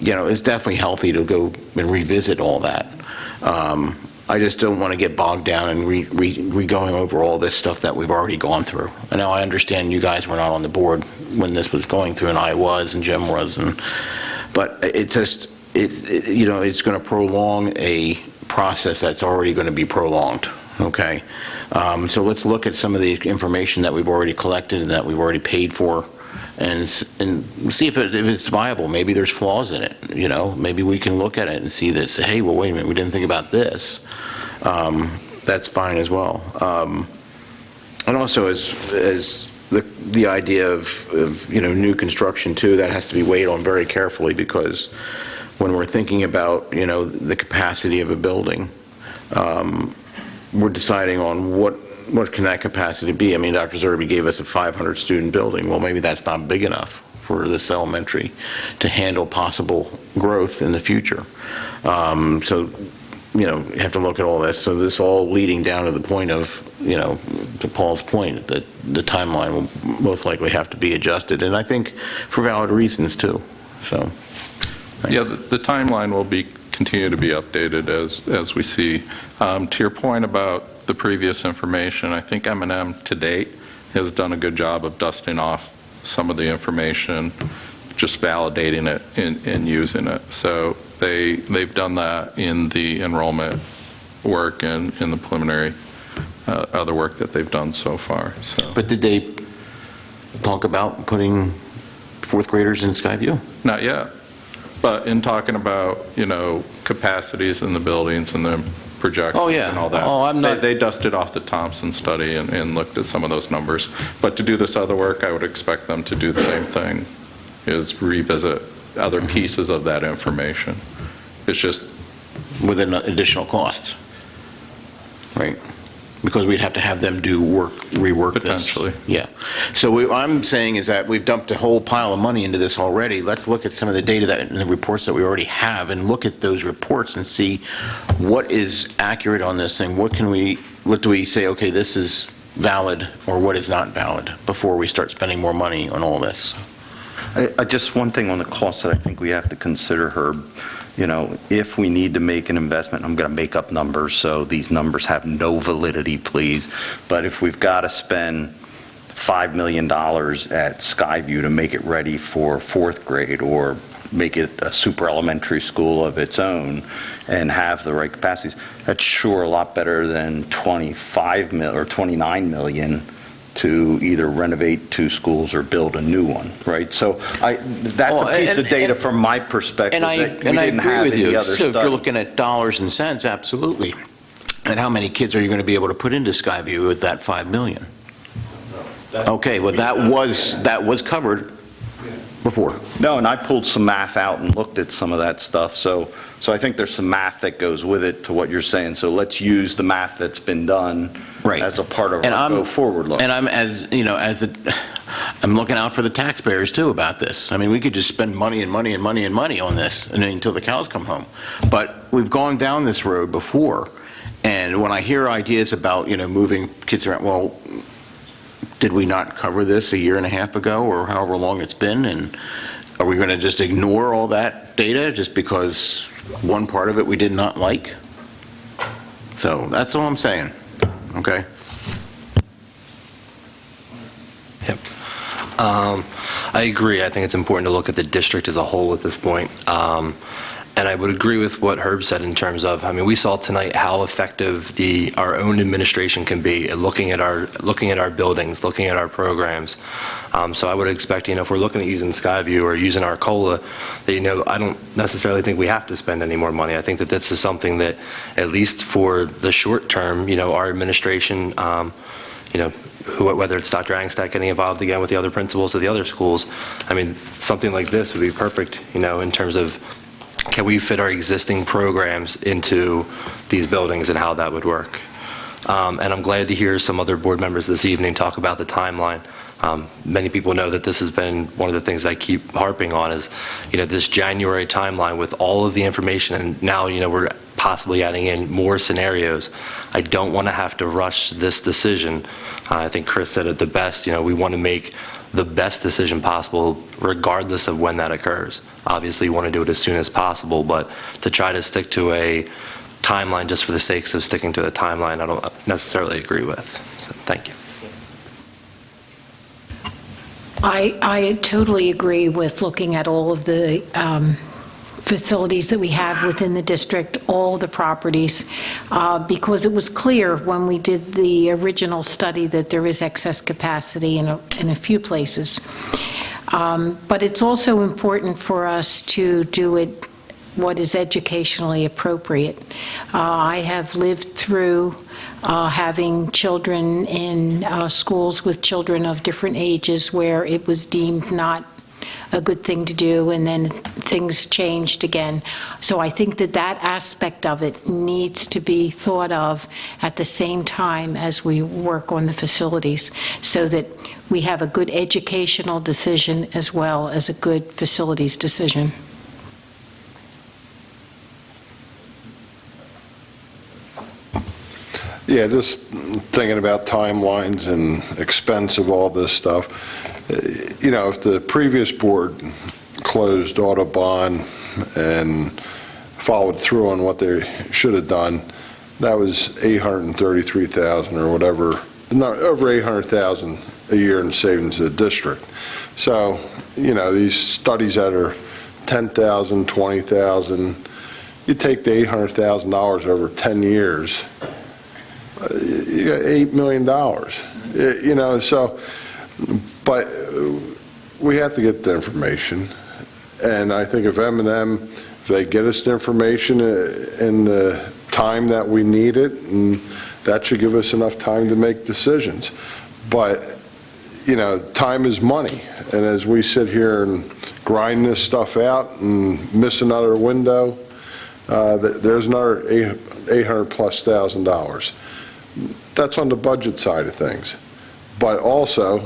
N: it's definitely healthy to go and revisit all that. I just don't want to get bogged down and re-going over all this stuff that we've already gone through. I know I understand you guys were not on the board when this was going through, and I was, and Jim was, but it's going to prolong a process that's already going to be prolonged, okay? So let's look at some of the information that we've already collected and that we've already paid for and see if it's viable. Maybe there's flaws in it, Maybe we can look at it and see this, hey, well, wait a minute, we didn't think about this. That's fine as well. And also as the idea of new construction too, that has to be weighed on very carefully, because when we're thinking about, the capacity of a building, we're deciding on what can that capacity be? I mean, Dr. Zerbe gave us a 500-student building. Well, maybe that's not big enough for this elementary to handle possible growth in the future. So, you have to look at all this. So this all leading down to the point of, to Paul's point, that the timeline will most likely have to be adjusted, and I think for valid reasons too. So, thanks.
A: Yeah, the timeline will continue to be updated as we see. To your point about the previous information, I think M&M to date has done a good job of dusting off some of the information, just validating it and using it. So they've done that in the enrollment work and in the preliminary other work that they've done so far. So.
N: But did they talk about putting fourth graders in Skyview?
A: Not yet. But in talking about, capacities in the buildings and the projections and all that, they dusted off the Thompson study and looked at some of those numbers. But to do this other work, I would expect them to do the same thing, is revisit other pieces of that information. It's just
N: with additional costs, right? Because we'd have to have them rework
A: potentially.
N: This. Yeah. So what I'm saying is that we've dumped a whole pile of money into this already. Let's look at some of the data and the reports that we already have, and look at those reports and see what is accurate on this thing. What do we say? Okay, this is valid, or what is not valid, before we start spending more money on all this.
F: Just one thing on the cost that I think we have to consider, Herb. If we need to make an investment, I'm going to make up numbers, so these numbers have no validity, please. But if we've got to spend $5 million at Skyview to make it ready for fourth grade, or make it a super elementary school of its own and have the right capacities. That's sure a lot better than 25 mil or 29 million to either renovate 2 schools or build a new one, right? So that's a piece of data from my perspective
N: And I
F: that we didn't
N: agree
F: have
N: with
F: in the
N: you.
F: other
N: So if you're
F: study.
N: looking at dollars and cents, absolutely. And how many kids are you going to be able to put into Skyview with that 5 million? Okay, well, that was covered before.
F: No, and I pulled some math out and looked at some of that stuff. So I think there's some math that goes with it to what you're saying. So let's use the math that's been done as a part of our go-forward look.
N: And I'm, I'm looking out for the taxpayers, too, about this. I mean, we could just spend money and money and money and money on this until the cows come home. But we've gone down this road before, and when I hear ideas about, moving kids around, well, did we not cover this a year and a half ago or however long it's been? And are we going to just ignore all that data just because one part of it we did not like? So that's all I'm saying, okay?
G: Yep. I agree. I think it's important to look at the district as a whole at this point. And I would agree with what Herb said in terms of, I mean, we saw tonight how effective our own administration can be at looking at our buildings, looking at our programs. So I would expect, if we're looking at using Skyview or using our COLA, that, I don't necessarily think we have to spend any more money. I think that this is something that, at least for the short term, our administration, whether it's Dr. Angstack getting involved again with the other principals of the other schools, I mean, something like this would be perfect, in terms of, can we fit our existing programs into these buildings and how that would work? And I'm glad to hear some other board members this evening talk about the timeline. Many people know that this has been one of the things I keep harping on is, this January timeline with all of the information, and now, we're possibly adding in more scenarios. I don't want to have to rush this decision. I think Chris said it the best, we want to make the best decision possible regardless of when that occurs. Obviously, you want to do it as soon as possible, but to try to stick to a timeline just for the sake of sticking to the timeline, I don't necessarily agree with. So, thank you.
L: I totally agree with looking at all of the facilities that we have within the district, all the properties, because it was clear when we did the original study that there is excess capacity in a few places. But it's also important for us to do it what is educationally appropriate. I have lived through having children in schools with children of different ages where it was deemed not a good thing to do, and then things changed again. So I think that aspect of it needs to be thought of at the same time as we work on the facilities, so that we have a good educational decision as well as a good facilities decision.
K: Yeah, just thinking about timelines and expense of all this stuff. If the previous board closed Audubon and followed through on what they should have done, that was $833,000 or whatever, over $800,000 a year in savings to the district. So, these studies that are $10,000, $20,000, you take the $800,000 over 10 years, you got $8 million. But we have to get the information, and I think if M&M, if they get us the information in the time that we need it, and that should give us enough time to make decisions. But, time is money, and as we sit here and grind this stuff out and miss another window, there's another $800,000+. That's on the budget side of things. But also,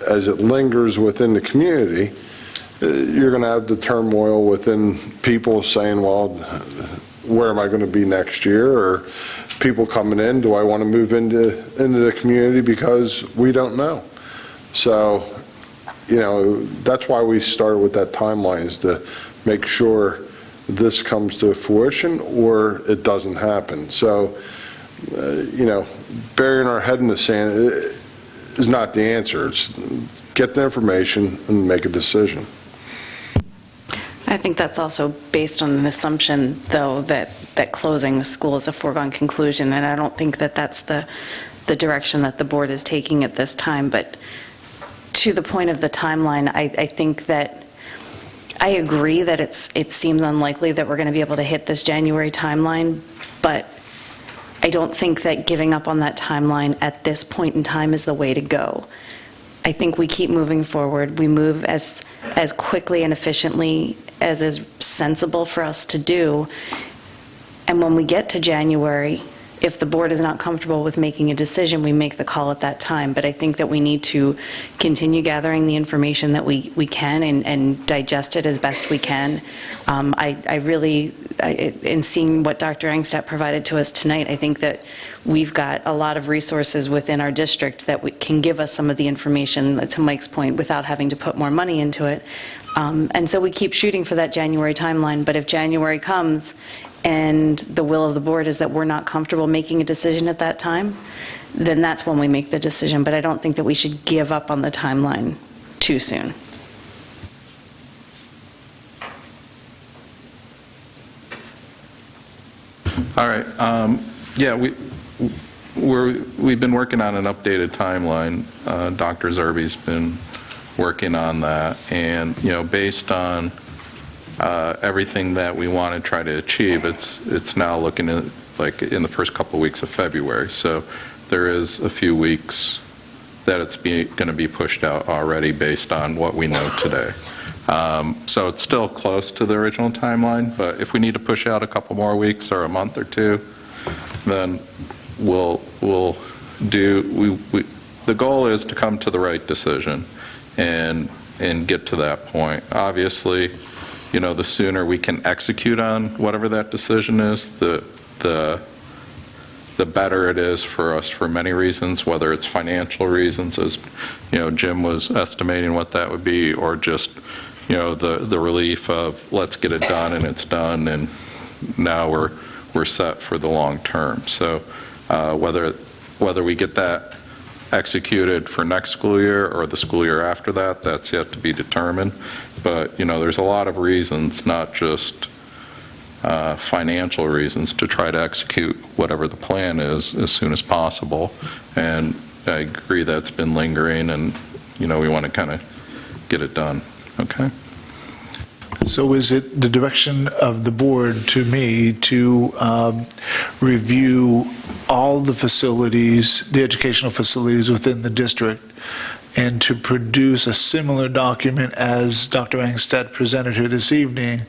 K: as it lingers within the community, you're going to have the turmoil within people saying, well, where am I going to be next year? Or people coming in, do I want to move into the community because we don't know? So, that's why we started with that timeline, is to make sure this comes to fruition or it doesn't happen. So, burying our head in the sand is not the answer. It's get the information and make a decision.
E: I think that's also based on an assumption, though, that closing the school is a foregone conclusion, and I don't think that that's the direction that the board is taking at this time. But to the point of the timeline, I think that I agree that it seems unlikely that we're going to be able to hit this January timeline, but I don't think that giving up on that timeline at this point in time is the way to go. I think we keep moving forward. We move as quickly and efficiently as is sensible for us to do. And when we get to January, if the board is not comfortable with making a decision, we make the call at that time. But I think that we need to continue gathering the information that we can and digest it as best we can. In seeing what Dr. Engstedt provided to us tonight, I think that we've got a lot of resources within our district that can give us some of the information, to Mike's point, without having to put more money into it. And so we keep shooting for that January timeline. But if January comes and the will of the board is that we're not comfortable making a decision at that time, then that's when we make the decision. But I don't think that we should give up on the timeline too soon.
A: All right. Yeah, we've been working on an updated timeline. Dr. Zerbe's been working on that, and based on everything that we want to try to achieve, it's now looking at like in the first couple of weeks of February. So there is a few weeks that it's going to be pushed out already based on what we know today. So it's still close to the original timeline, but if we need to push out a couple more weeks or a month or two, then we'll do. The goal is to come to the right decision and get to that point. Obviously, the sooner we can execute on whatever that decision is, the better it is for us for many reasons, whether it's financial reasons, as Jim was estimating what that would be, or just the relief of let's get it done and it's done, and now we're set for the long term. So whether we get that executed for next school year or the school year after that, that's yet to be determined. But there's a lot of reasons, not just financial reasons, to try to execute whatever the plan is as soon as possible. And I agree that's been lingering, and we want to kind of get it done. Okay.
B: So is it the direction of the board to me to review all the facilities, the educational facilities within the district, and to produce a similar document as Dr. Engstedt presented here this evening,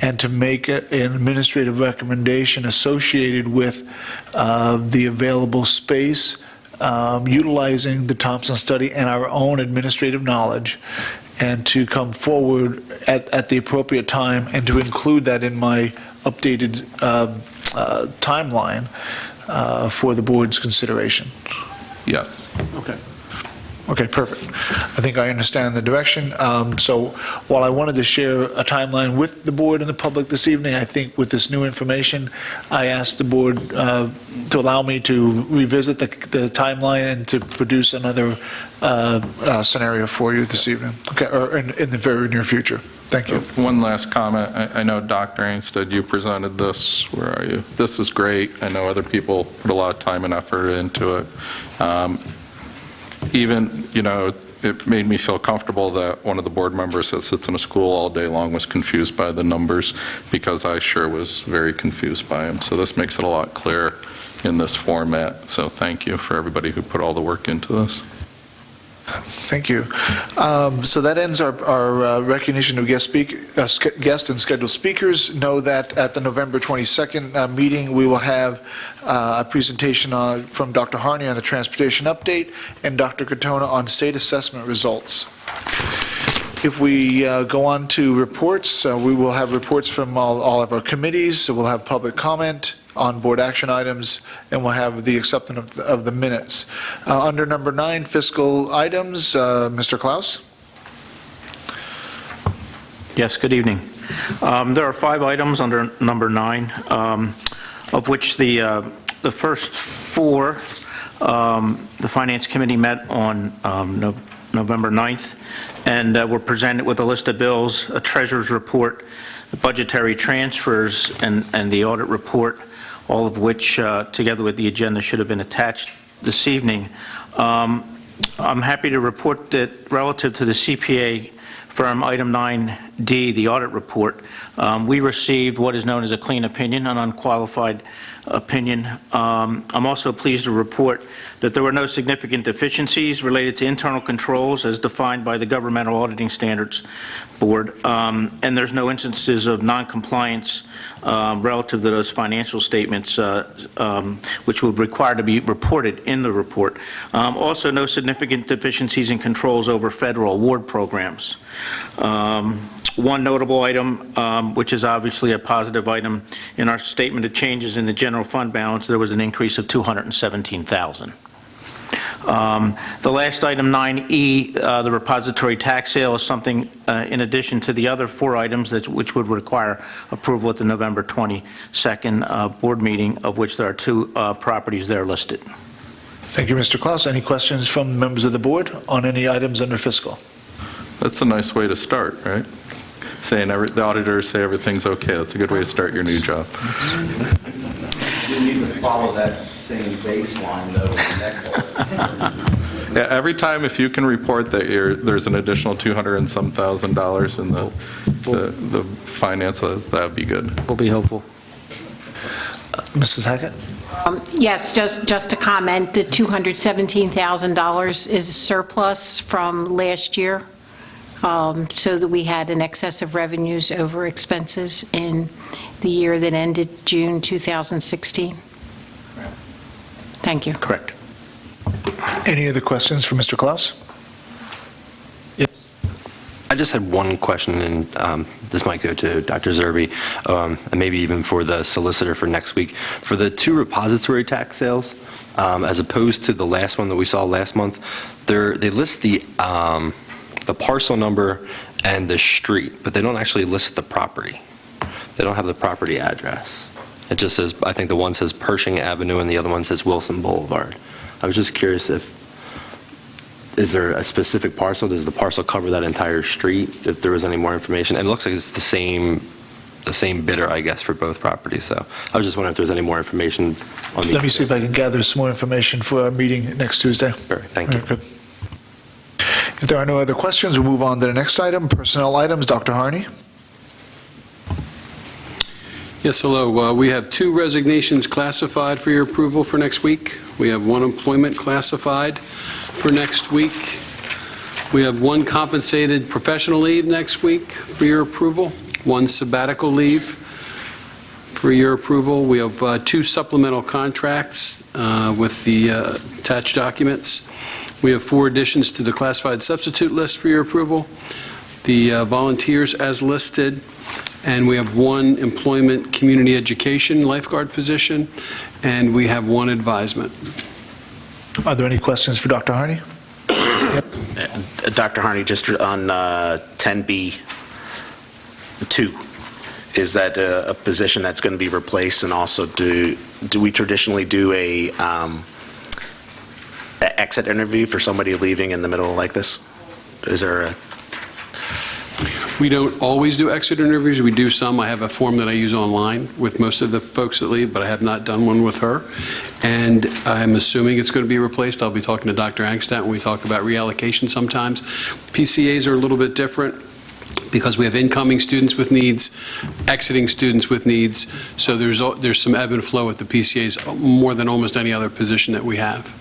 B: and to make an administrative recommendation associated with the available space, utilizing the Thompson study and our own administrative knowledge, and to come forward at the appropriate time and to include that in my updated timeline for the board's consideration?
A: Yes.
B: Okay. Okay, perfect. I think I understand the direction. So while I wanted to share a timeline with the board and the public this evening, I think with this new information, I asked the board to allow me to revisit the timeline and to produce another scenario for you this evening, okay, or in the very near future. Thank you.
A: One last comment. I know, Dr. Engstedt, you presented this. Where are you? This is great. I know other people put a lot of time and effort into it. Even, it made me feel comfortable that one of the board members that sits in a school all day long was confused by the numbers, because I sure was very confused by them. So this makes it a lot clearer in this format. So thank you for everybody who put all the work into this.
B: Thank you. So that ends our recognition of guest and scheduled speakers. Know that at the November 22nd meeting, we will have a presentation from Dr. Harney on the transportation update and Dr. Katona on state assessment results. If we go on to reports, we will have reports from all of our committees. So we'll have public comment on board action items, and we'll have the acceptance of the minutes. Under number 9, fiscal items, Mr. Klaus?
Q: Yes, good evening. There are 5 items under number 9, of which the first 4, the Finance Committee met on November 9th, and were presented with a list of bills, a treasurer's report, the budgetary transfers, and the audit report, all of which, together with the agenda, should have been attached this evening. I'm happy to report that relative to the CPA firm item 9D, the audit report, we received what is known as a clean opinion, an unqualified opinion. I'm also pleased to report that there were no significant deficiencies related to internal controls as defined by the Governmental Auditing Standards Board, and there's no instances of noncompliance relative to those financial statements, which would require to be reported in the report. Also, no significant deficiencies in controls over federal award programs. One notable item, which is obviously a positive item, in our statement of changes in the general fund balance, there was an increase of $217,000. The last item, 9E, the repository tax sale, is something in addition to the other 4 items which would require approval at the November 22nd board meeting, of which there are 2 properties there listed.
B: Thank you, Mr. Klaus. Any questions from members of the board on any items under fiscal?
A: That's a nice way to start, right? Saying the auditors say everything's okay. That's a good way to start your new job.
J: You need to follow that same baseline, though, with the next one.
A: Yeah, every time if you can report that there's an additional $200 and some thousand in the finances, that would be good.
Q: Will be helpful.
B: Mrs. Hackett?
L: Yes, just to comment, the $217,000 is a surplus from last year, so that we had an excess of revenues over expenses in the year that ended June 2016. Thank you.
Q: Correct.
B: Any other questions for Mr. Klaus?
G: I just had one question, and this might go to Dr. Zerbe, and maybe even for the solicitor for next week. For the 2 repository tax sales, as opposed to the last one that we saw last month, they list the parcel number and the street, but they don't actually list the property. They don't have the property address. It just says, I think the one says Pershing Avenue and the other one says Wilson Boulevard. I was just curious is there a specific parcel? Does the parcel cover that entire street? If there was any more information. And it looks like it's the same bidder, I guess, for both properties. So I was just wondering if there's any more information on the...
B: Let me see if I can gather some more information for our meeting next Tuesday.
G: Sure, thank you.
B: Very good. If there are no other questions, we'll move on to the next item, personnel items. Dr. Harney?
R: Yes, hello. We have 2 resignations classified for your approval for next week. We have 1 employment classified for next week. We have 1 compensated professional leave next week for your approval, 1 sabbatical leave for your approval. We have 2 supplemental contracts with the attached documents. We have 4 additions to the classified substitute list for your approval, the volunteers as listed, and we have 1 employment community education lifeguard position, and we have 1 advisement.
B: Are there any questions for Dr. Harney?
H: Dr. Harney, just on 10B2, is that a position that's going to be replaced? And also, do we traditionally do a exit interview for somebody leaving in the middle like this? Is there a...
R: We don't always do exit interviews. We do some. I have a form that I use online with most of the folks that leave, but I have not done one with her. And I'm assuming it's going to be replaced. I'll be talking to Dr. Angstadt when we talk about reallocation sometimes. PCAs are a little bit different because we have incoming students with needs, exiting students with needs. So there's some ebb and flow with the PCAs more than almost any other position that we have.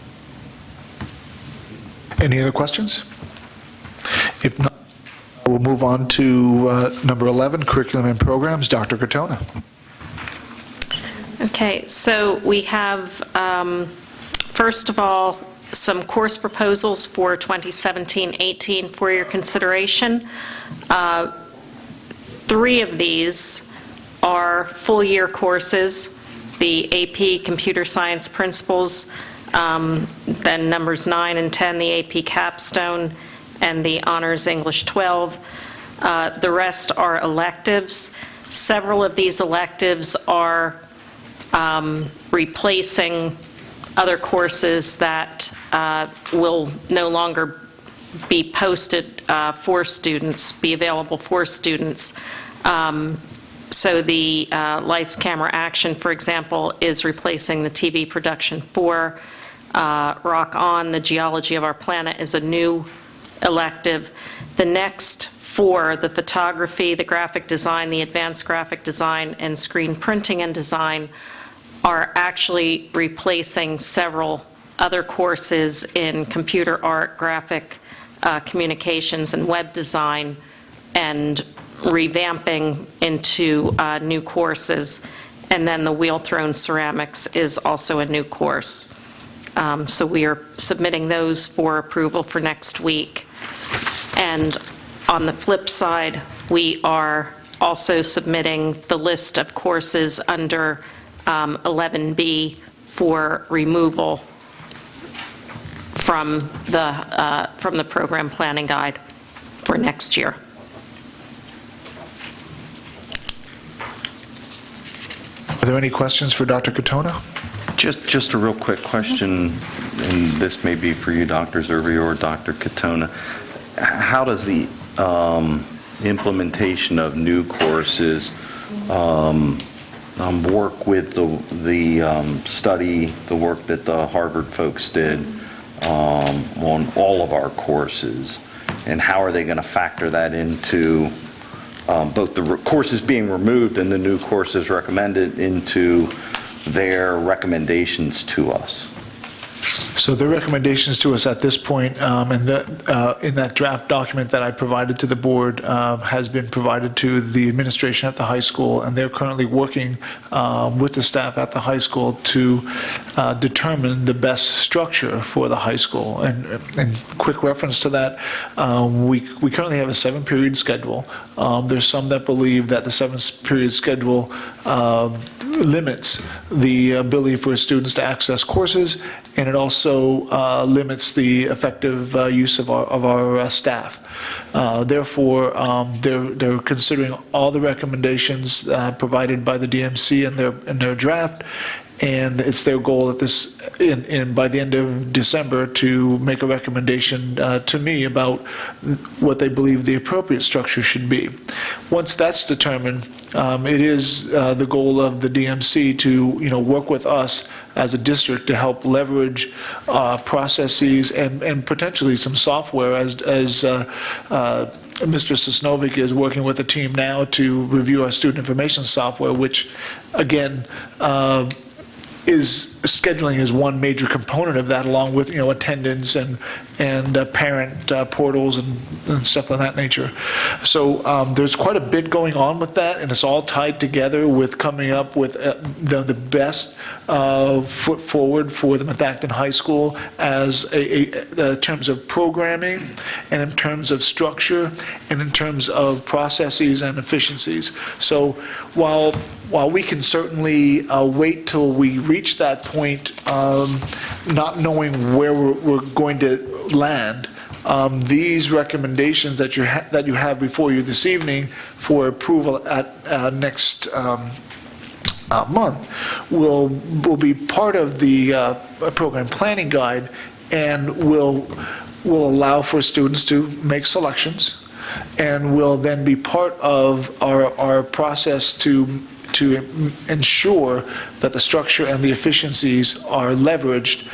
B: Any other questions? If not, we'll move on to number 11, curriculum and programs. Dr. Katona.
M: Okay, so we have, first of all, some course proposals for 2017-18 for your consideration. 3 of these are full-year courses, the AP Computer Science Principles, then numbers 9 and 10, the AP Capstone, and the Honors English 12. The rest are electives. Several of these electives are replacing other courses that will no longer be posted for students, be available for students. So the Lights, Camera, Action, for example, is replacing the TV production for Rock On. The Geology of Our Planet is a new elective. The next four, the photography, the graphic design, the advanced graphic design, and screen printing and design, are actually replacing several other courses in computer art, graphic communications, and web design, and revamping into new courses. And then the wheel-thrown ceramics is also a new course. So we are submitting those for approval for next week. And on the flip side, we are also submitting the list of courses under 11B for removal from the program planning guide for next year.
B: Are there any questions for Dr. Katona?
F: Just a real quick question, and this may be for you, Dr. Zerbe or Dr. Katona. How does the implementation of new courses work with the study, the work that the Harvard folks did on all of our courses? And how are they going to factor that into both the courses being removed and the new courses recommended into their recommendations to us?
B: So the recommendations to us at this point, in that draft document that I provided to the board, has been provided to the administration at the high school, and they're currently working with the staff at the high school to determine the best structure for the high school. And quick reference to that, we currently have a 7-period schedule. There's some that believe that the 7-period schedule limits the ability for students to access courses, and it also limits the effective use of our staff. Therefore, they're considering all the recommendations provided by the DMC in their draft, and it's their goal at by the end of December to make a recommendation to me about what they believe the appropriate structure should be. Once that's determined, it is the goal of the DMC to work with us as a district to help leverage processes and potentially some software as Mr. Sosnovic is working with a team now to review our student information software, which again scheduling is one major component of that, along with attendance and parent portals and stuff of that nature. So there's quite a bit going on with that, and it's all tied together with coming up with the best foot forward for the Methacton High School as in terms of programming, and in terms of structure, and in terms of processes and efficiencies. So while we can certainly wait till we reach that point, not knowing where we're going to land, these recommendations that you have before you this evening for approval at next month will be part of the program planning guide, and will allow for students to make selections, and will then be part of our process to ensure that the structure and the efficiencies are leveraged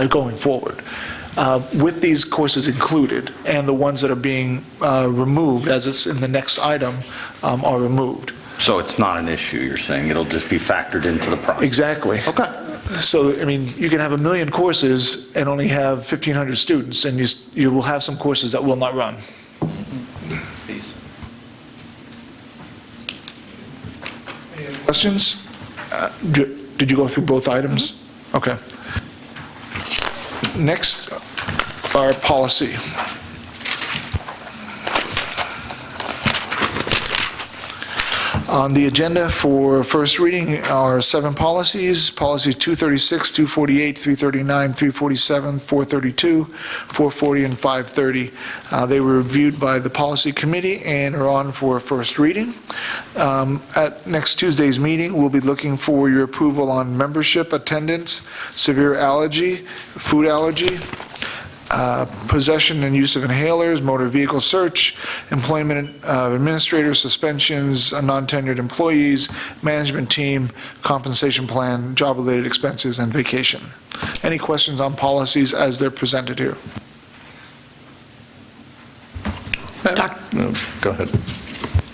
B: going forward. With these courses included, and the ones that are being removed, as it's in the next item, are removed.
F: So it's not an issue, you're saying? It'll just be factored into the process?
B: Exactly.
F: Okay.
B: So, I mean, you can have 1 million courses and only have 1,500 students, and you will have some courses that will not run.
F: Peace.
B: Questions? Did you go through both items? Okay. Next, our policy. On the agenda for first reading are 7 policies. Policies 236, 248, 339, 347, 432, 440, and 530. They were reviewed by the policy committee and are on for first reading. At next Tuesday's meeting, we'll be looking for your approval on membership, attendance, severe allergy, food allergy, possession and use of inhalers, motor vehicle search, employment administrators, suspensions, non-tenured employees, management team, compensation plan, job-related expenses, and vacation. Any questions on policies as they're presented here?
A: No, go ahead.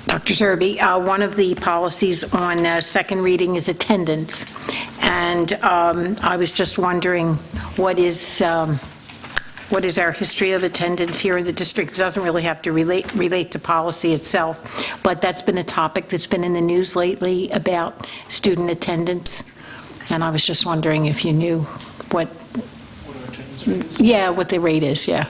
L: Dr. Zerbe, one of the policies on second reading is attendance, and I was just wondering what is our history of attendance here in the district? It doesn't really have to relate to policy itself, but that's been a topic that's been in the news lately about student attendance, and I was just wondering if you knew what the rate is, yeah.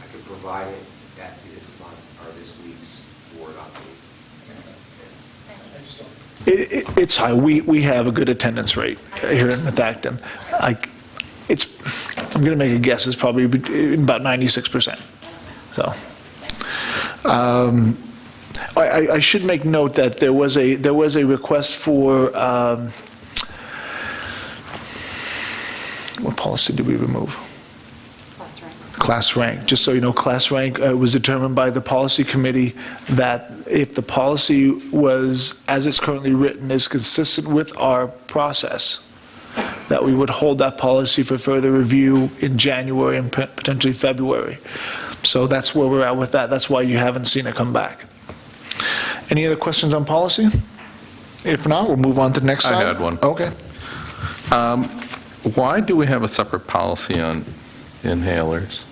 J: I could provide it at this month or this week's board update.
B: It's high. We have a good attendance rate here in Methacton. I'm going to make a guess, it's probably about 96%. So, I should make note that there was a request for, what policy did we remove? Class rank. Just so you know, class rank was determined by the policy committee that if the policy was, as it's currently written, is consistent with our process, that we would hold that policy for further review in January and potentially February. So that's where we're at with that. That's why you haven't seen it come back. Any other questions on policy? If not, we'll move on to the next slide.
A: I had one.
B: Okay.
A: Why do we have a separate policy on inhalers?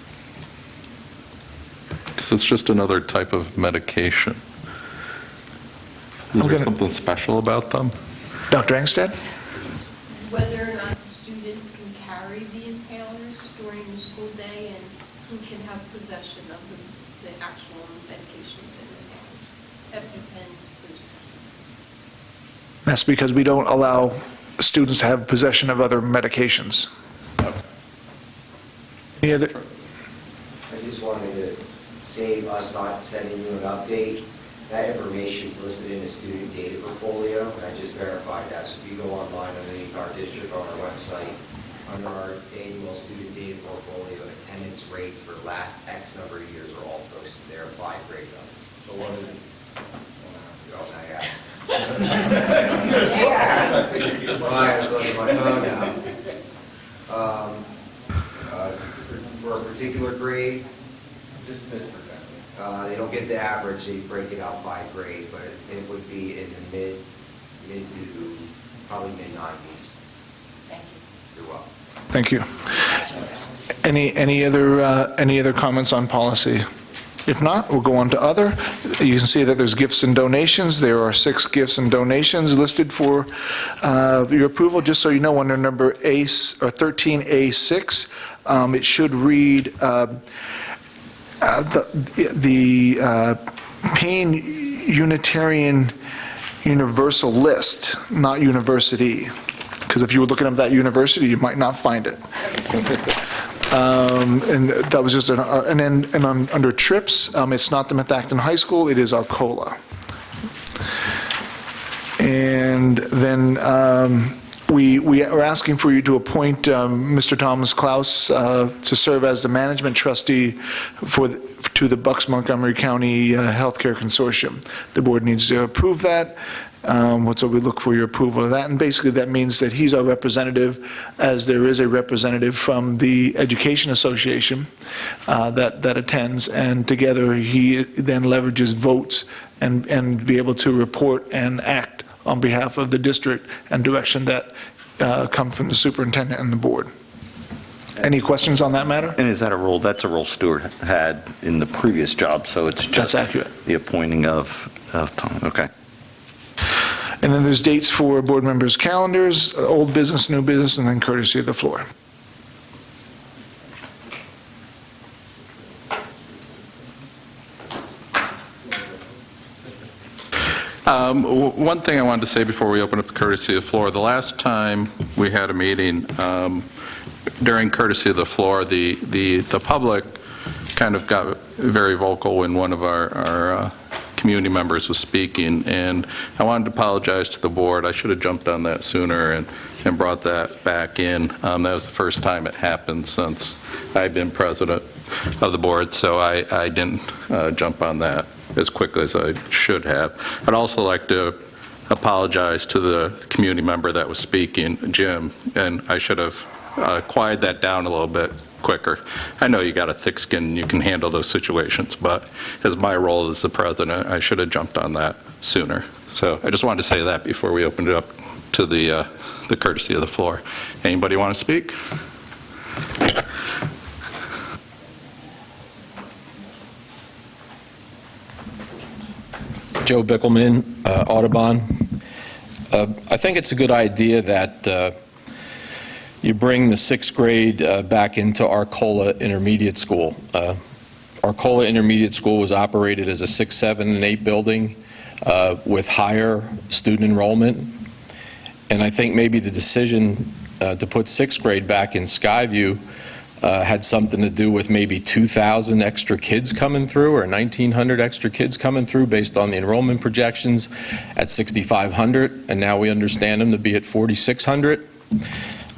A: Because it's just another type of medication. Is there something special about them?
B: Dr. Engstead?
O: Whether or not the students can carry the inhalers during the school day and who can have possession of the actual medications and inhalers. EpiPens, there's
B: That's because we don't allow students to have possession of other medications. Any other?
J: I just wanted to save us not sending you an update. That information is listed in the student data portfolio, and I just verified that. So if you go online underneath our district on our website, under our annual student data portfolio, attendance rates for last X number of years are all posted there by grade level. So one of the, I'm going to my phone now. For a particular grade, they don't get the average, they break it out by grade, but it would be in the mid to probably mid-90s. Thank you. You're welcome.
B: Thank you. Any other comments on policy? If not, we'll go on to other. You can see that there's gifts and donations. There are 6 gifts and donations listed for your approval. Just so you know, under number 13A6, it should read the Payne Unitarian Universal List, not university. Because if you were looking up that university, you might not find it. And that was just, under trips, it's not the Methacton High School, it is Arcola. And then we are asking for you to appoint Mr. Thomas Klaus to serve as the management trustee to the Bucks Montgomery County Healthcare Consortium. The board needs to approve that. So we look for your approval of that. And basically that means that he's our representative, as there is a representative from the Education Association that attends. And together he then leverages votes and be able to report and act on behalf of the district and direction that come from the superintendent and the board. Any questions on that matter?
F: And is that a role, that's a role Stuart had in the previous job, so it's just
B: That's accurate.
F: the appointing of Tom, okay.
B: And then there's dates for board members' calendars, old business, new business, and then courtesy of the floor.
A: One thing I wanted to say before we open up the courtesy of the floor, the last time we had a meeting, during courtesy of the floor, the public kind of got very vocal in one of our community members was speaking, and I wanted to apologize to the board. I should have jumped on that sooner and brought that back in. That was the first time it happened since I've been president of the board, so I didn't jump on that as quickly as I should have. I'd also like to apologize to the community member that was speaking, Jim, and I should have quieted that down a little bit quicker. I know you got a thick skin and you can handle those situations, but as my role as the president, I should have jumped on that sooner. So I just wanted to say that before we opened it up to the courtesy of the floor. Anybody want to speak?
S: Joe Bickelman, Audubon. I think it's a good idea that you bring the sixth grade back into Arcola Intermediate School. Arcola Intermediate School was operated as a 6, 7, and 8 building with higher student enrollment. And I think maybe the decision to put sixth grade back in Skyview had something to do with maybe 2,000 extra kids coming through or 1,900 extra kids coming through based on the enrollment projections at 6,500, and now we understand them to be at 4,600.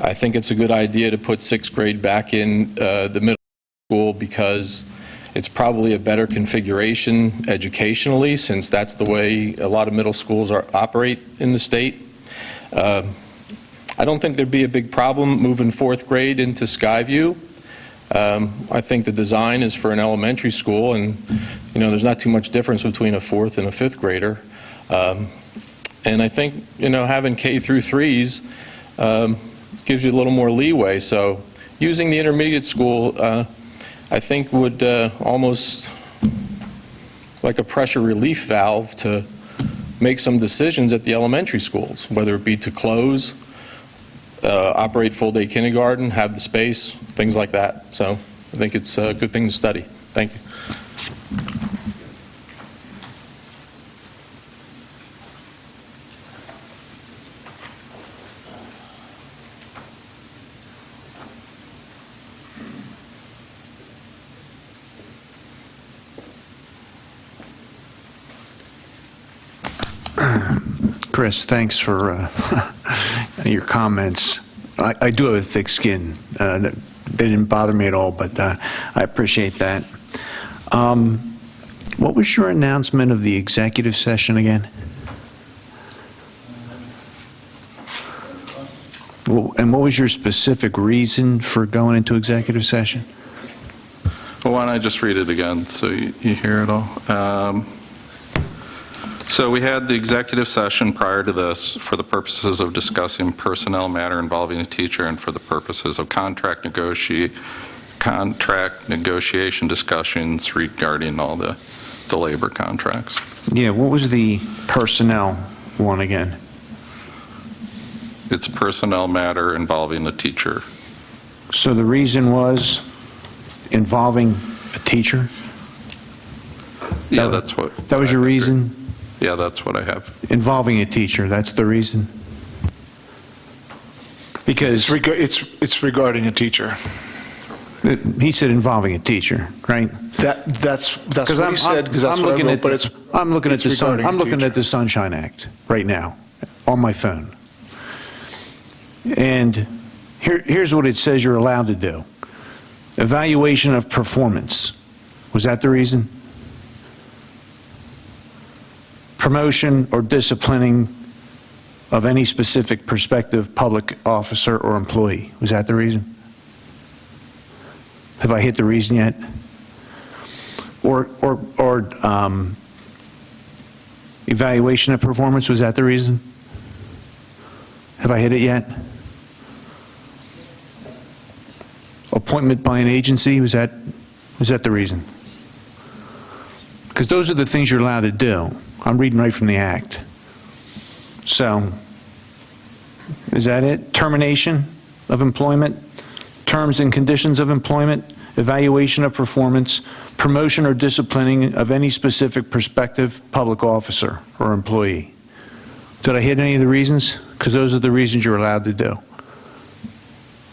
S: I think it's a good idea to put sixth grade back in the middle school because it's probably a better configuration educationally, since that's the way a lot of middle schools operate in the state. I don't think there'd be a big problem moving fourth grade into Skyview. I think the design is for an elementary school, and there's not too much difference between a fourth and a fifth grader. And I think having K through 3s gives you a little more leeway. So using the intermediate school, I think would almost like a pressure relief valve to make some decisions at the elementary schools, whether it be to close, operate full-day kindergarten, have the space, things like that. So I think it's a good thing to study. Thank you.
T: Chris, thanks for your comments. I do have a thick skin. They didn't bother me at all, but I appreciate that. What was your announcement of the executive session again? And what was your specific reason for going into executive session?
A: Well, why don't I just read it again so you hear it all? So we had the executive session prior to this for the purposes of discussing personnel matter involving a teacher and for the purposes of contract negotiation discussions regarding all the labor contracts.
T: Yeah, what was the personnel one again?
A: It's personnel matter involving a teacher.
T: So the reason was involving a teacher?
A: Yeah, that's what...
T: That was your reason?
A: Yeah, that's what I have.
T: Involving a teacher, that's the reason? Because...
B: It's regarding a teacher.
T: He said involving a teacher, right?
B: That's what he said, because that's what I wrote, but it's...
T: I'm looking at the
B: teacher.
T: Sunshine Act right now on my phone. And here's what it says you're allowed to do. Evaluation of performance. Was that the reason? Promotion or disciplining of any specific prospective public officer or employee. Was that the reason? Have I hit the reason yet? Or evaluation of performance, was that the reason? Have I hit it yet? Appointment by an agency, was that the reason? Because those are the things you're allowed to do. I'm reading right from the Act. So, is that it? Termination of employment, terms and conditions of employment, evaluation of performance, promotion or disciplining of any specific prospective public officer or employee. Did I hit any of the reasons? Because those are the reasons you're allowed to do.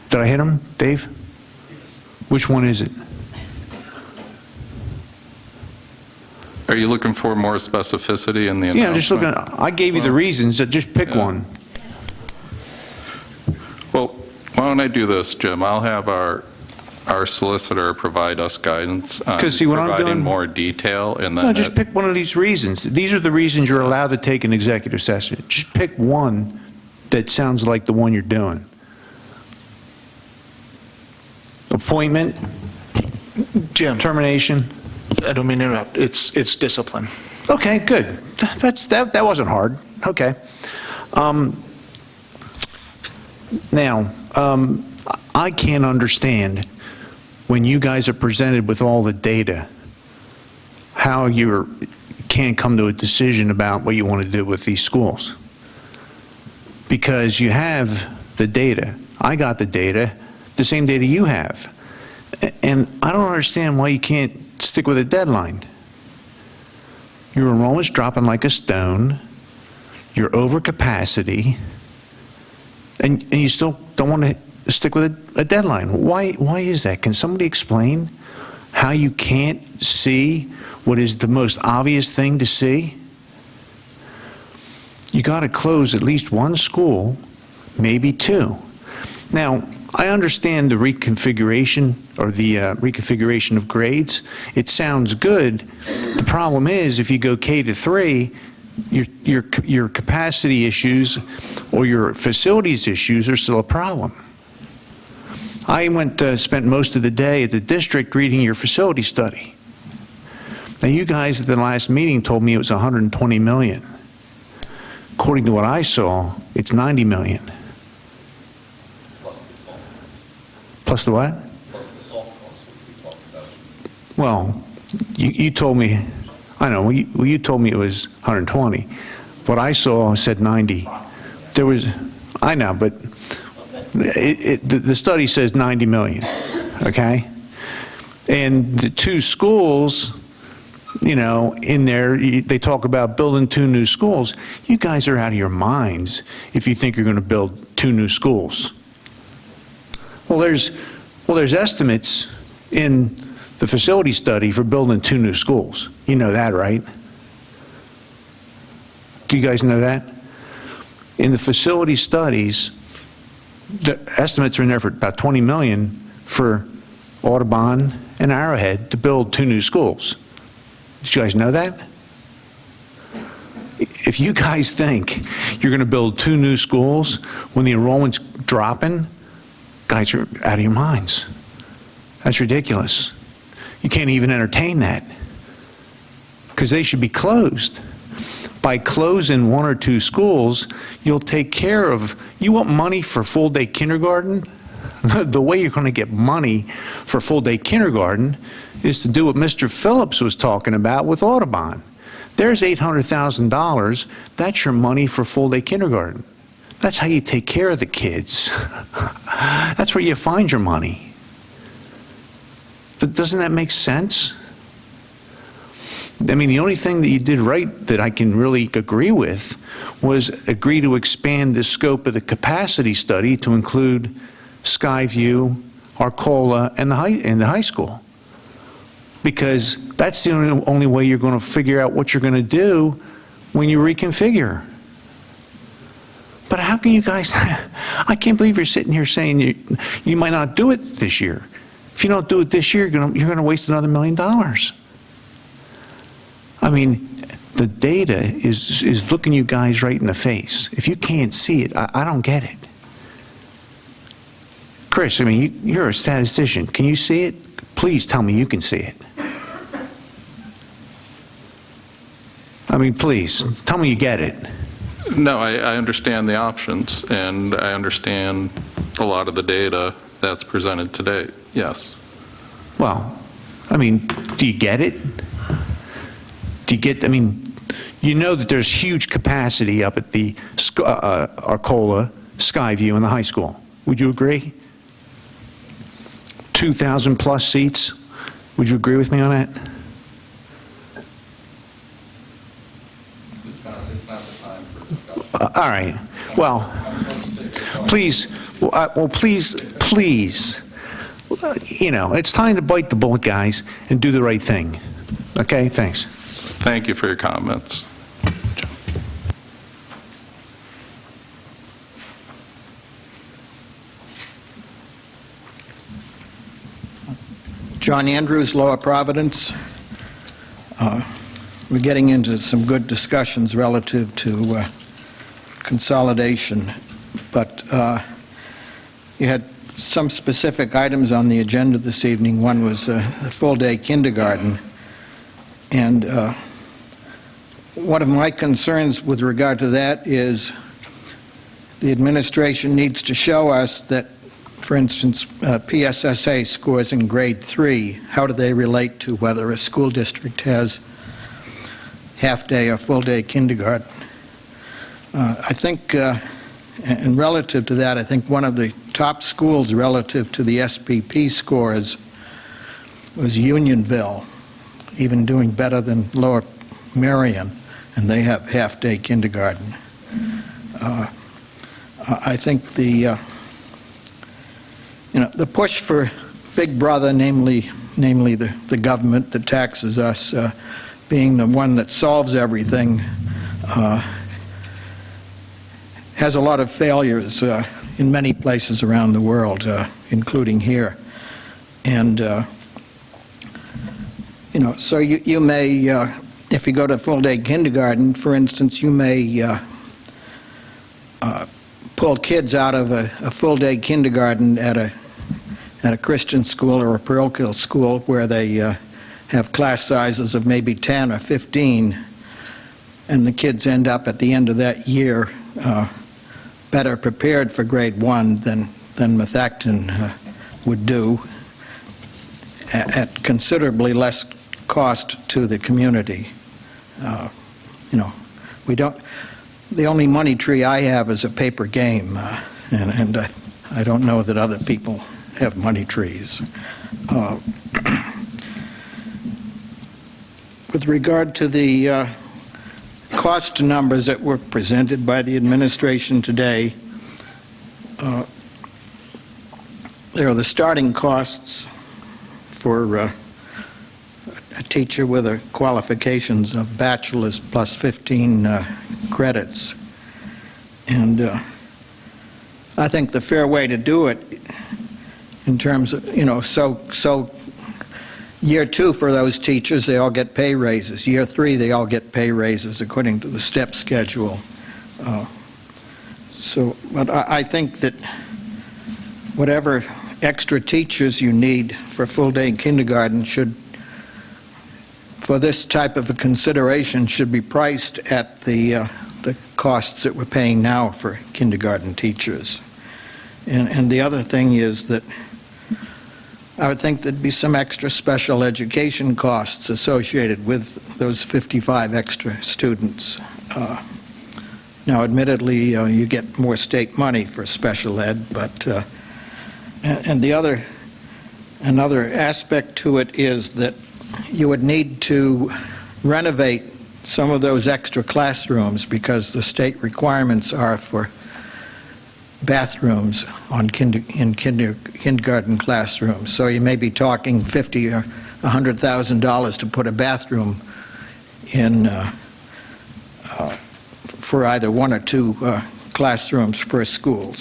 T: Did I hit them, Dave? Which one is it?
A: Are you looking for more specificity in the announcement?
T: Yeah, I'm just looking, I gave you the reasons, just pick one.
A: Well, why don't I do this, Jim? I'll have our solicitor provide us guidance on
T: 'Cause see what I'm
A: providing
T: doing?
A: more detail, and
T: No,
A: then
T: just pick one of these reasons. These are the reasons you're allowed to take an executive session. Just pick one that sounds like the one you're doing. Appointment,
B: Jim,
T: termination.
B: I don't mean to interrupt. It's discipline.
T: Okay, good. That wasn't hard. Okay. Now, I can't understand when you guys are presented with all the data, how you can't come to a decision about what you want to do with these schools. Because you have the data. I got the data, the same data you have. And I don't understand why you can't stick with a deadline. Your enrollment's dropping like a stone. You're over capacity. And you still don't want to stick with a deadline. Why is that? Can somebody explain how you can't see what is the most obvious thing to see? You got to close at least one school, maybe two. Now, I understand the reconfiguration or the reconfiguration of grades. It sounds good. The problem is if you go K to 3, your capacity issues or your facilities issues are still a problem. I spent most of the day at the district reading your facility study. Now, you guys at the last meeting told me it was 120 million. According to what I saw, it's 90 million. Plus the what? Plus the salt costs, which we talked about. Well, you told me, I know, you told me it was 120. What I saw said 90. There was, I know, but the study says 90 million, okay? And the two schools, you know, in there, they talk about building 2 new schools. You guys are out of your minds if you think you're going to build 2 new schools. Well, there's estimates in the facility study for building 2 new schools. You know that, right? Do you guys know that? In the facility studies, the estimates are in there for about 20 million for Audubon and Arrowhead to build 2 new schools. Did you guys know that? If you guys think you're going to build 2 new schools when the enrollment's dropping, guys are out of your minds. That's ridiculous. You can't even entertain that because they should be closed. By closing 1 or 2 schools, you'll take care of, you want money for full-day kindergarten? The way you're going to get money for full-day kindergarten is to do what Mr. Phillips was talking about with Audubon. There's $800,000. That's your money for full-day kindergarten. That's how you take care of the kids. That's where you find your money. Doesn't that make sense? I mean, the only thing that you did right that I can really agree with was agree to expand the scope of the capacity study to include Skyview, Arcola, and the high school. Because that's the only way you're going to figure out what you're going to do when you reconfigure. But how can you guys, I can't believe you're sitting here saying you might not do it this year. If you don't do it this year, you're going to waste another $1 million. I mean, the data is looking you guys right in the face. If you can't see it, I don't get it. Chris, I mean, you're a statistician. Can you see it? Please tell me you can see it. I mean, please, tell me you get it.
A: No, I understand the options, and I understand a lot of the data that's presented today, yes.
T: Well, I mean, do you get it? Do you get, I mean, you know that there's huge capacity up at the Arcola, Skyview, and the high school. Would you agree? 2,000 plus seats. Would you agree with me on that?
A: It's not the time for discussion.
T: All right. Well, please, please, you know, it's time to bite the bullet, guys, and do the right thing. Okay? Thanks.
A: Thank you for your comments.
U: John Andrews, Lower Providence. We're getting into some good discussions relative to consolidation, but you had some specific items on the agenda this evening. One was the full-day kindergarten, and one of my concerns with regard to that is the administration needs to show us that, for instance, PSSA scores in grade 3, how do they relate to whether a school district has half-day or full-day kindergarten? I think, and relative to that, I think one of the top schools relative to the SPP scores was Unionville, even doing better than Lower Merion, and they have half-day kindergarten. I think the push for Big Brother, namely the government that taxes us, being the one that solves everything, has a lot of failures in many places around the world, including here. And, so you may, if you go to full-day kindergarten, for instance, you may pull kids out of a full-day kindergarten at a Christian school or a parochial school where they have class sizes of maybe 10 or 15, and the kids end up at the end of that year better prepared for grade 1 than Methacton would do at considerably less cost to the community. We don't. The only money tree I have is a paper game, and I don't know that other people have money trees. With regard to the cost numbers that were presented by the administration today, there are the starting costs for a teacher with a qualifications of bachelor's plus 15 credits. And I think the fair way to do it in terms of, so year 2 for those teachers, they all get pay raises. Year 3, they all get pay raises according to the step schedule. But I think that whatever extra teachers you need for full-day kindergarten for this type of a consideration, should be priced at the costs that we're paying now for kindergarten teachers. And the other thing is that I would think there'd be some extra special education costs associated with those 55 extra students. Now, admittedly, you get more state money for special ed, but and another aspect to it is that you would need to renovate some of those extra classrooms because the state requirements are for bathrooms in kindergarten classrooms. So you may be talking $50,000 or $100,000 to put a bathroom in for either 1 or 2 classrooms per school.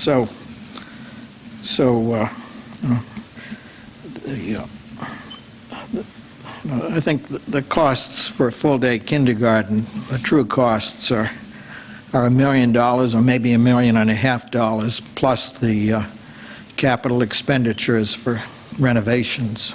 U: I think the costs for full-day kindergarten, the true costs are $1 million or maybe $1.5 million, plus the capital expenditures for renovations.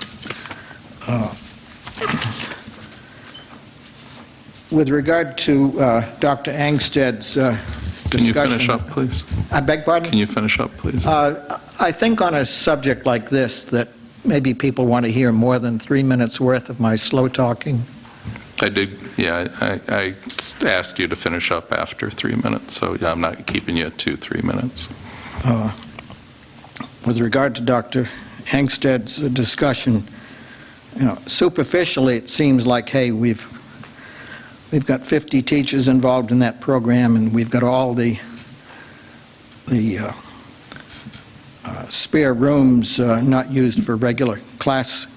U: With regard to Dr. Angsted's discussion...
A: Can you finish up, please?
U: I beg pardon?
A: Can you finish up, please?
U: I think on a subject like this that maybe people want to hear more than 3 minutes worth of my slow talking.
A: I did, yeah, I asked you to finish up after 3 minutes, so yeah, I'm not keeping you at 3 minutes.
U: With regard to Dr. Angsted's discussion, superficially it seems like, hey, we've got 50 teachers involved in that program, and we've got all the spare rooms not used for regular class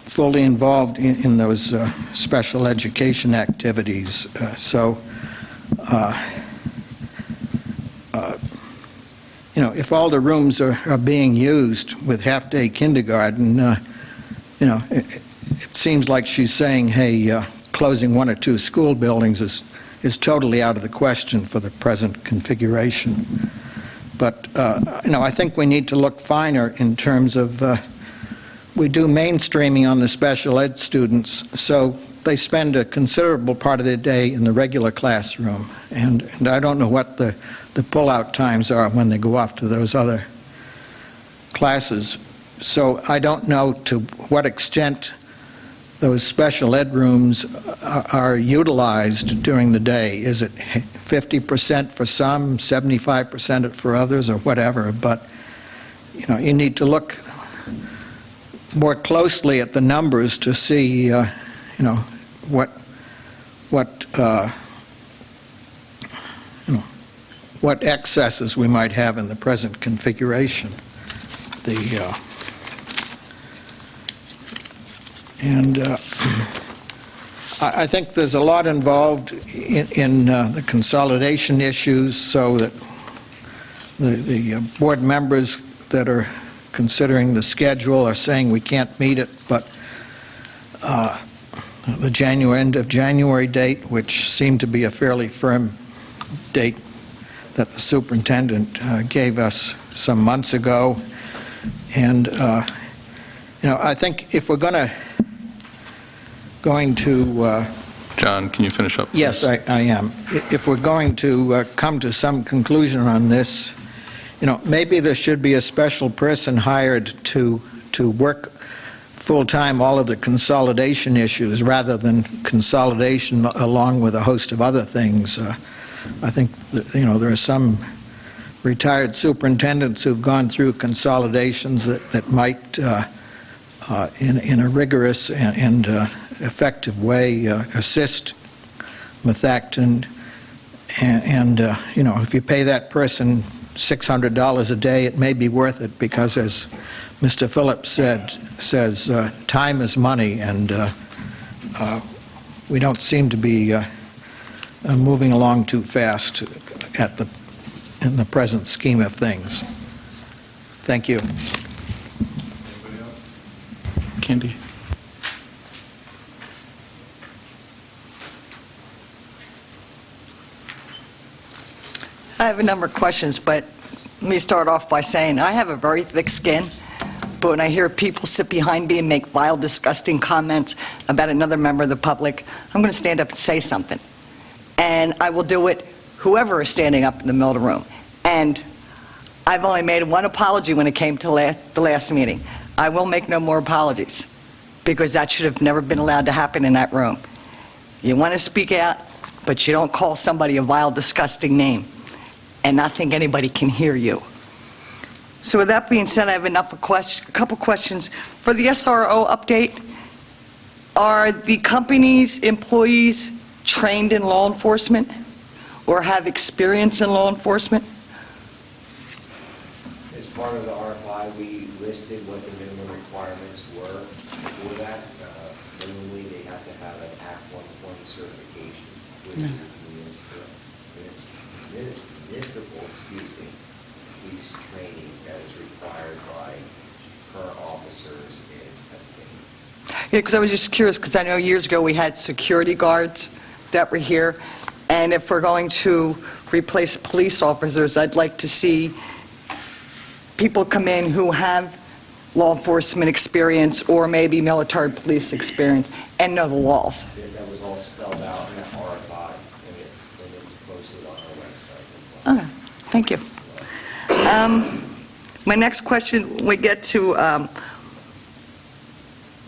U: fully involved in those special education activities. If all the rooms are being used with half-day kindergarten, it seems like she's saying, hey, closing one or two school buildings is totally out of the question for the present configuration. But, I think we need to look finer in terms of, we do mainstreaming on the special ed students, so they spend a considerable part of their day in the regular classroom. And I don't know what the pull-out times are when they go off to those other classes. So I don't know to what extent those special ed rooms are utilized during the day. Is it 50% for some, 75% for others, or whatever? But, you need to look more closely at the numbers to see, what excesses we might have in the present configuration. I think there's a lot involved in the consolidation issues, so that the board members that are considering the schedule are saying we can't meet it, but the end of January date, which seemed to be a fairly firm date that the superintendent gave us some months ago. And, I think if we're going to...
A: John, can you finish up, please?
U: Yes, I am. If we're going to come to some conclusion on this, maybe there should be a special person hired to work full-time all of the consolidation issues rather than consolidation along with a host of other things. I think, there are some retired superintendents who've gone through consolidations that might, in a rigorous and effective way, assist Methacton. And if you pay that person $600 a day, it may be worth it, because, as Mr. Phillips says time is money, and we don't seem to be moving along too fast in the present scheme of things. Thank you.
A: Candy?
I: I have a number of questions, but let me start off by saying I have a very thick skin, but when I hear people sit behind me and make vile, disgusting comments about another member of the public, I'm going to stand up and say something. And I will do it whoever is standing up in the middle of the room. And I've only made one apology when it came to the last meeting. I will make no more apologies, because that should have never been allowed to happen in that room. You want to speak out, but you don't call somebody a vile, disgusting name and not think anybody can hear you. So with that being said, I have a couple questions. For the SRO update, are the company's employees trained in law enforcement or have experience in law enforcement?
J: As part of the RFI, we listed what the minimum requirements were for that. Minimally, they have to have an Act 120 certification, which is municipal police training that is required by current officers in Pennsylvania.
I: Yeah, because I was just curious, because I know years ago we had security guards that were here, and if we're going to replace police officers, I'd like to see people come in who have law enforcement experience or maybe military police experience and know the laws.
J: That was all spelled out in the RFI, and it's posted on our website.
I: Okay, thank you. My next question, we get to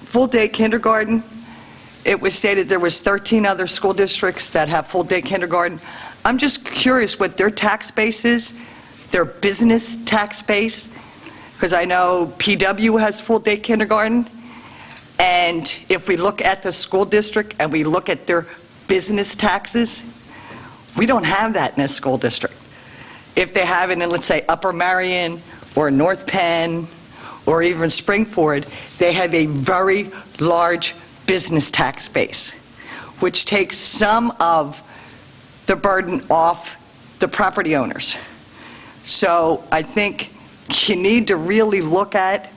I: full-day kindergarten. It was stated there was 13 other school districts that have full-day kindergarten. I'm just curious what their tax base is, their business tax base, because I know PW has full-day kindergarten, and if we look at the school district and we look at their business taxes, we don't have that in a school district. If they have it in, let's say, Upper Marion or North Penn or even Springford, they have a very large business tax base, which takes some of the burden off the property owners. So I think you need to really look at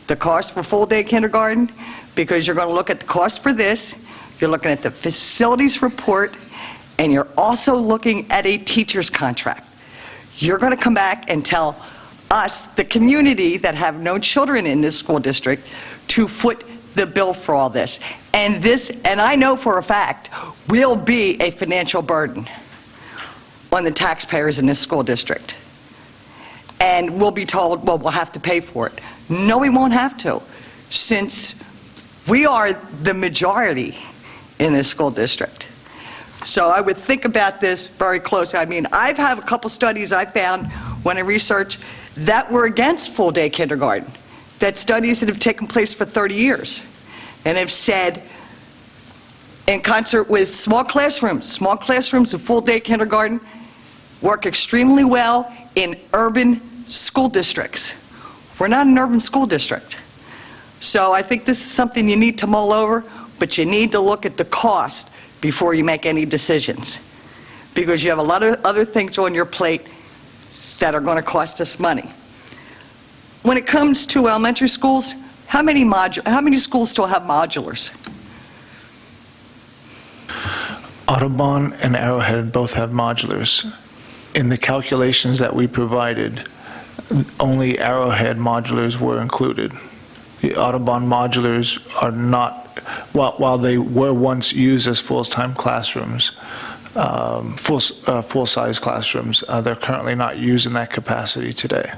I: the cost for full-day kindergarten, because you're going to look at the cost for this, you're looking at the facilities report, and you're also looking at a teacher's contract. You're going to come back and tell us, the community that have no children in this school district, to foot the bill for all this. And this, and I know for a fact, will be a financial burden on the taxpayers in this school district. And we'll be told, well, we'll have to pay for it. No, we won't have to, since we are the majority in this school district. So I would think about this very closely. I mean, I've had a couple studies I found when I researched that were against full-day kindergarten, that studies that have taken place for 30 years, and have said, in concert with small classrooms of full-day kindergarten work extremely well in urban school districts. We're not an urban school district. So I think this is something you need to mull over, but you need to look at the cost before you make any decisions, because you have a lot of other things on your plate that are going to cost us money. When it comes to elementary schools, how many schools still have modulars?
B: Audubon and Arrowhead both have modulars. In the calculations that we provided, only Arrowhead modulars were included. The Audubon modulars are not, while they were once used as full-time classrooms, full-size classrooms, they're currently not used in that capacity today,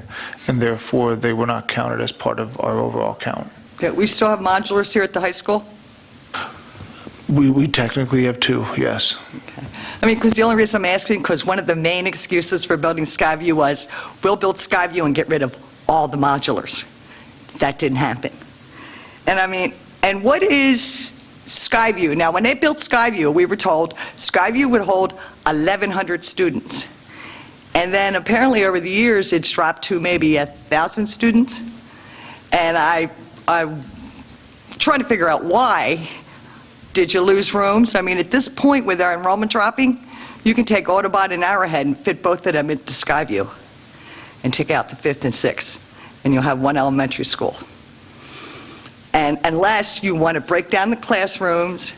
B: and therefore they were not counted as part of our overall count.
I: Yeah, we still have modulars here at the high school?
B: We technically have two, yes.
I: Okay. I mean, because the only reason I'm asking, because one of the main excuses for building Skyview was, we'll build Skyview and get rid of all the modulars. That didn't happen. And I mean, and what is Skyview? Now, when they built Skyview, we were told Skyview would hold 1,100 students. And then apparently over the years, it's dropped to maybe 1,000 students. And I'm trying to figure out why. Did you lose rooms? I mean, at this point with our enrollment dropping, you can take Audubon and Arrowhead and fit both of them into Skyview and take out the 5th and 6th, and you'll have one elementary school. And unless you want to break down the classrooms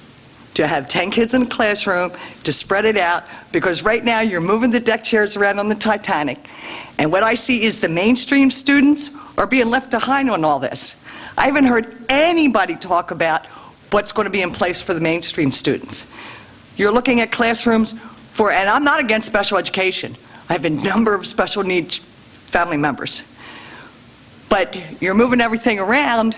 I: to have 10 kids in a classroom, to spread it out, because right now you're moving the deck chairs around on the Titanic, and what I see is the mainstream students are being left behind on all this. I haven't heard anybody talk about what's going to be in place for the mainstream students. You're looking at classrooms for, and I'm not against special education. I have a number of special needs family members. But you're moving everything around,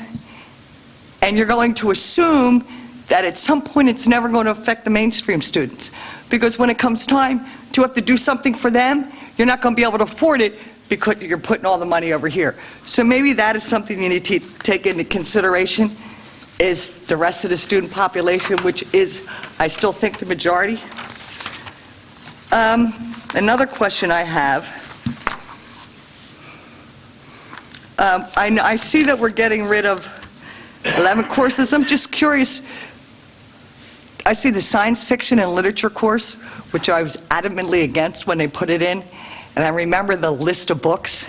I: and you're going to assume that at some point it's never going to affect the mainstream students. Because when it comes time to have to do something for them, you're not going to be able to afford it because you're putting all the money over here. So maybe that is something you need to take into consideration, is the rest of the student population, which is, I still think, the majority. Another question I have, I see that we're getting rid of 11 courses. I'm just curious, I see the science fiction and literature course, which I was adamantly against when they put it in, and I remember the list of books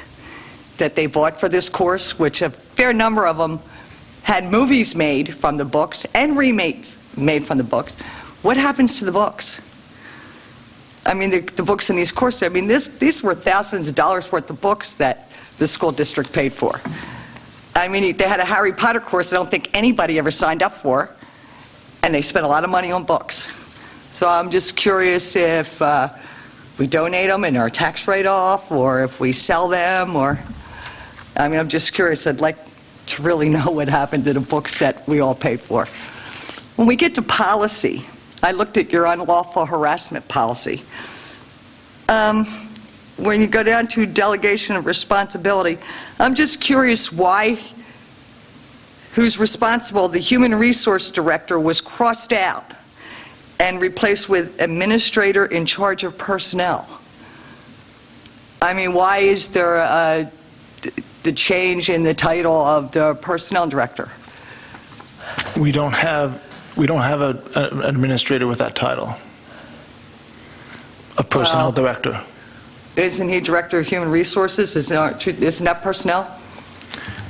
I: that they bought for this course, which a fair number of them had movies made from the books and remakes made from the books. What happens to the books? I mean, the books in these courses, I mean, these were thousands of dollars worth of books that the school district paid for. I mean, they had a Harry Potter course I don't think anybody ever signed up for, and they spent a lot of money on books. So I'm just curious if we donate them and our tax write-off, or if we sell them, or, I mean, I'm just curious. I'd like to really know what happened to the books that we all paid for. When we get to policy, I looked at your unlawful harassment policy. When you go down to delegation of responsibility, I'm just curious why, who's responsible, the human resource director was crossed out and replaced with administrator in charge of personnel. I mean, why is there the change in the title of the personnel director?
B: We don't have an administrator with that title, a personnel
I: Well-
B: director.
I: Isn't he director of human resources? Isn't that personnel?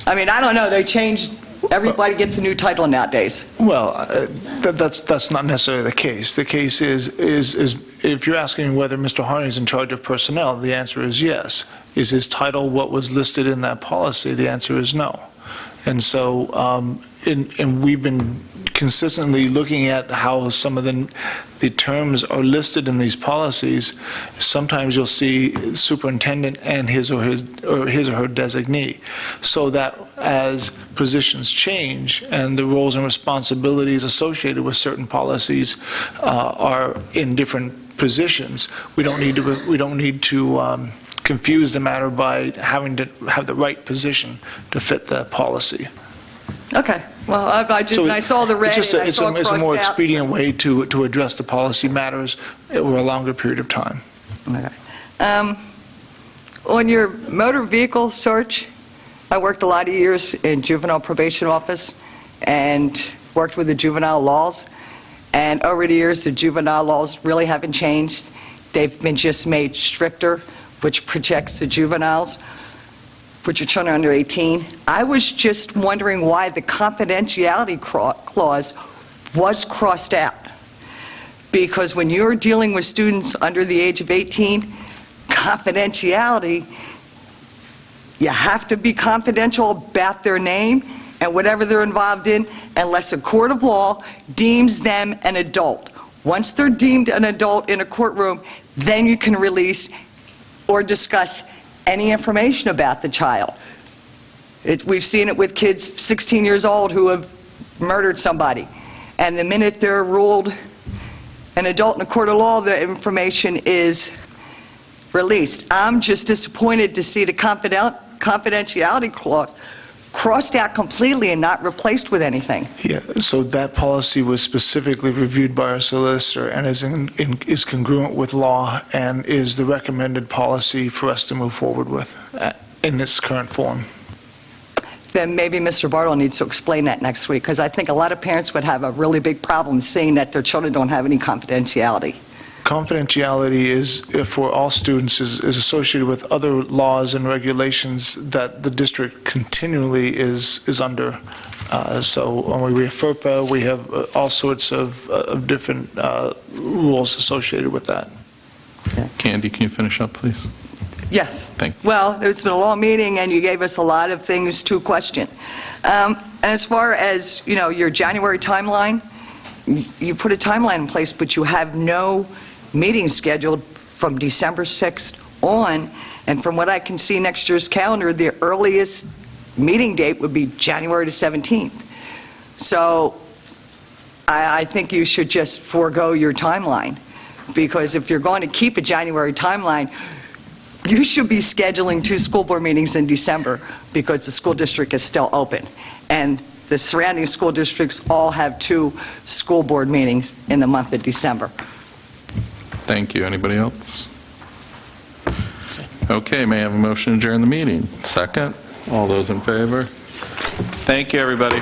I: I mean, I don't know, they changed, everybody gets a new title nowadays.
B: Well, that's not necessarily the case. The case is if you're asking whether Mr. Harney is in charge of personnel, the answer is yes. Is his title what was listed in that policy? The answer is no. And so, and we've been consistently looking at how some of the terms are listed in these policies. Sometimes you'll see superintendent and his or her designee, so that as positions change and the roles and responsibilities associated with certain policies are in different positions, we don't need to confuse the matter by having to have the right position to fit the policy.
I: Okay, well, I saw the red, and I saw it
B: It's a more
I: crossed out.
B: expedient way to address the policy matters over a longer period of time.
I: Okay. On your motor vehicle search, I worked a lot of years in juvenile probation office and worked with the juvenile laws. And over the years, the juvenile laws really haven't changed. They've been just made stricter, which protects the juveniles, which are children under 18. I was just wondering why the confidentiality clause was crossed out. Because when you're dealing with students under the age of 18, confidentiality, you have to be confidential about their name and whatever they're involved in, unless a court of law deems them an adult. Once they're deemed an adult in a courtroom, then you can release or discuss any information about the child. We've seen it with kids 16 years old who have murdered somebody. And the minute they're ruled an adult in a court of law, the information is released. I'm just disappointed to see the confidentiality clause crossed out completely and not replaced with anything.
B: Yeah, so that policy was specifically reviewed by our solicitor and is congruent with law and is the recommended policy for us to move forward with in its current form.
I: Then maybe Mr. Bartle needs to explain that next week, because I think a lot of parents would have a really big problem seeing that their children don't have any confidentiality.
B: Confidentiality is, for all students, is associated with other laws and regulations that the district continually is under. So when we have FERPA, we have all sorts of different rules associated with that.
A: Candy, can you finish up, please?
I: Yes.
A: Thank you.
I: Well, it's been a long meeting, and you gave us a lot of things to question. And as far as, your January timeline, you put a timeline in place, but you have no meeting scheduled from December 6th on, and from what I can see next year's calendar, the earliest meeting date would be January the 17th. So I think you should just forego your timeline, because if you're going to keep a January timeline, you should be scheduling 2 school board meetings in December, because the school district is still open. And the surrounding school districts all have 2 school board meetings in the month of December.
A: Thank you. Anybody else? Okay, may I have a motion to adjourn the meeting? Second? All those in favor? Thank you, everybody.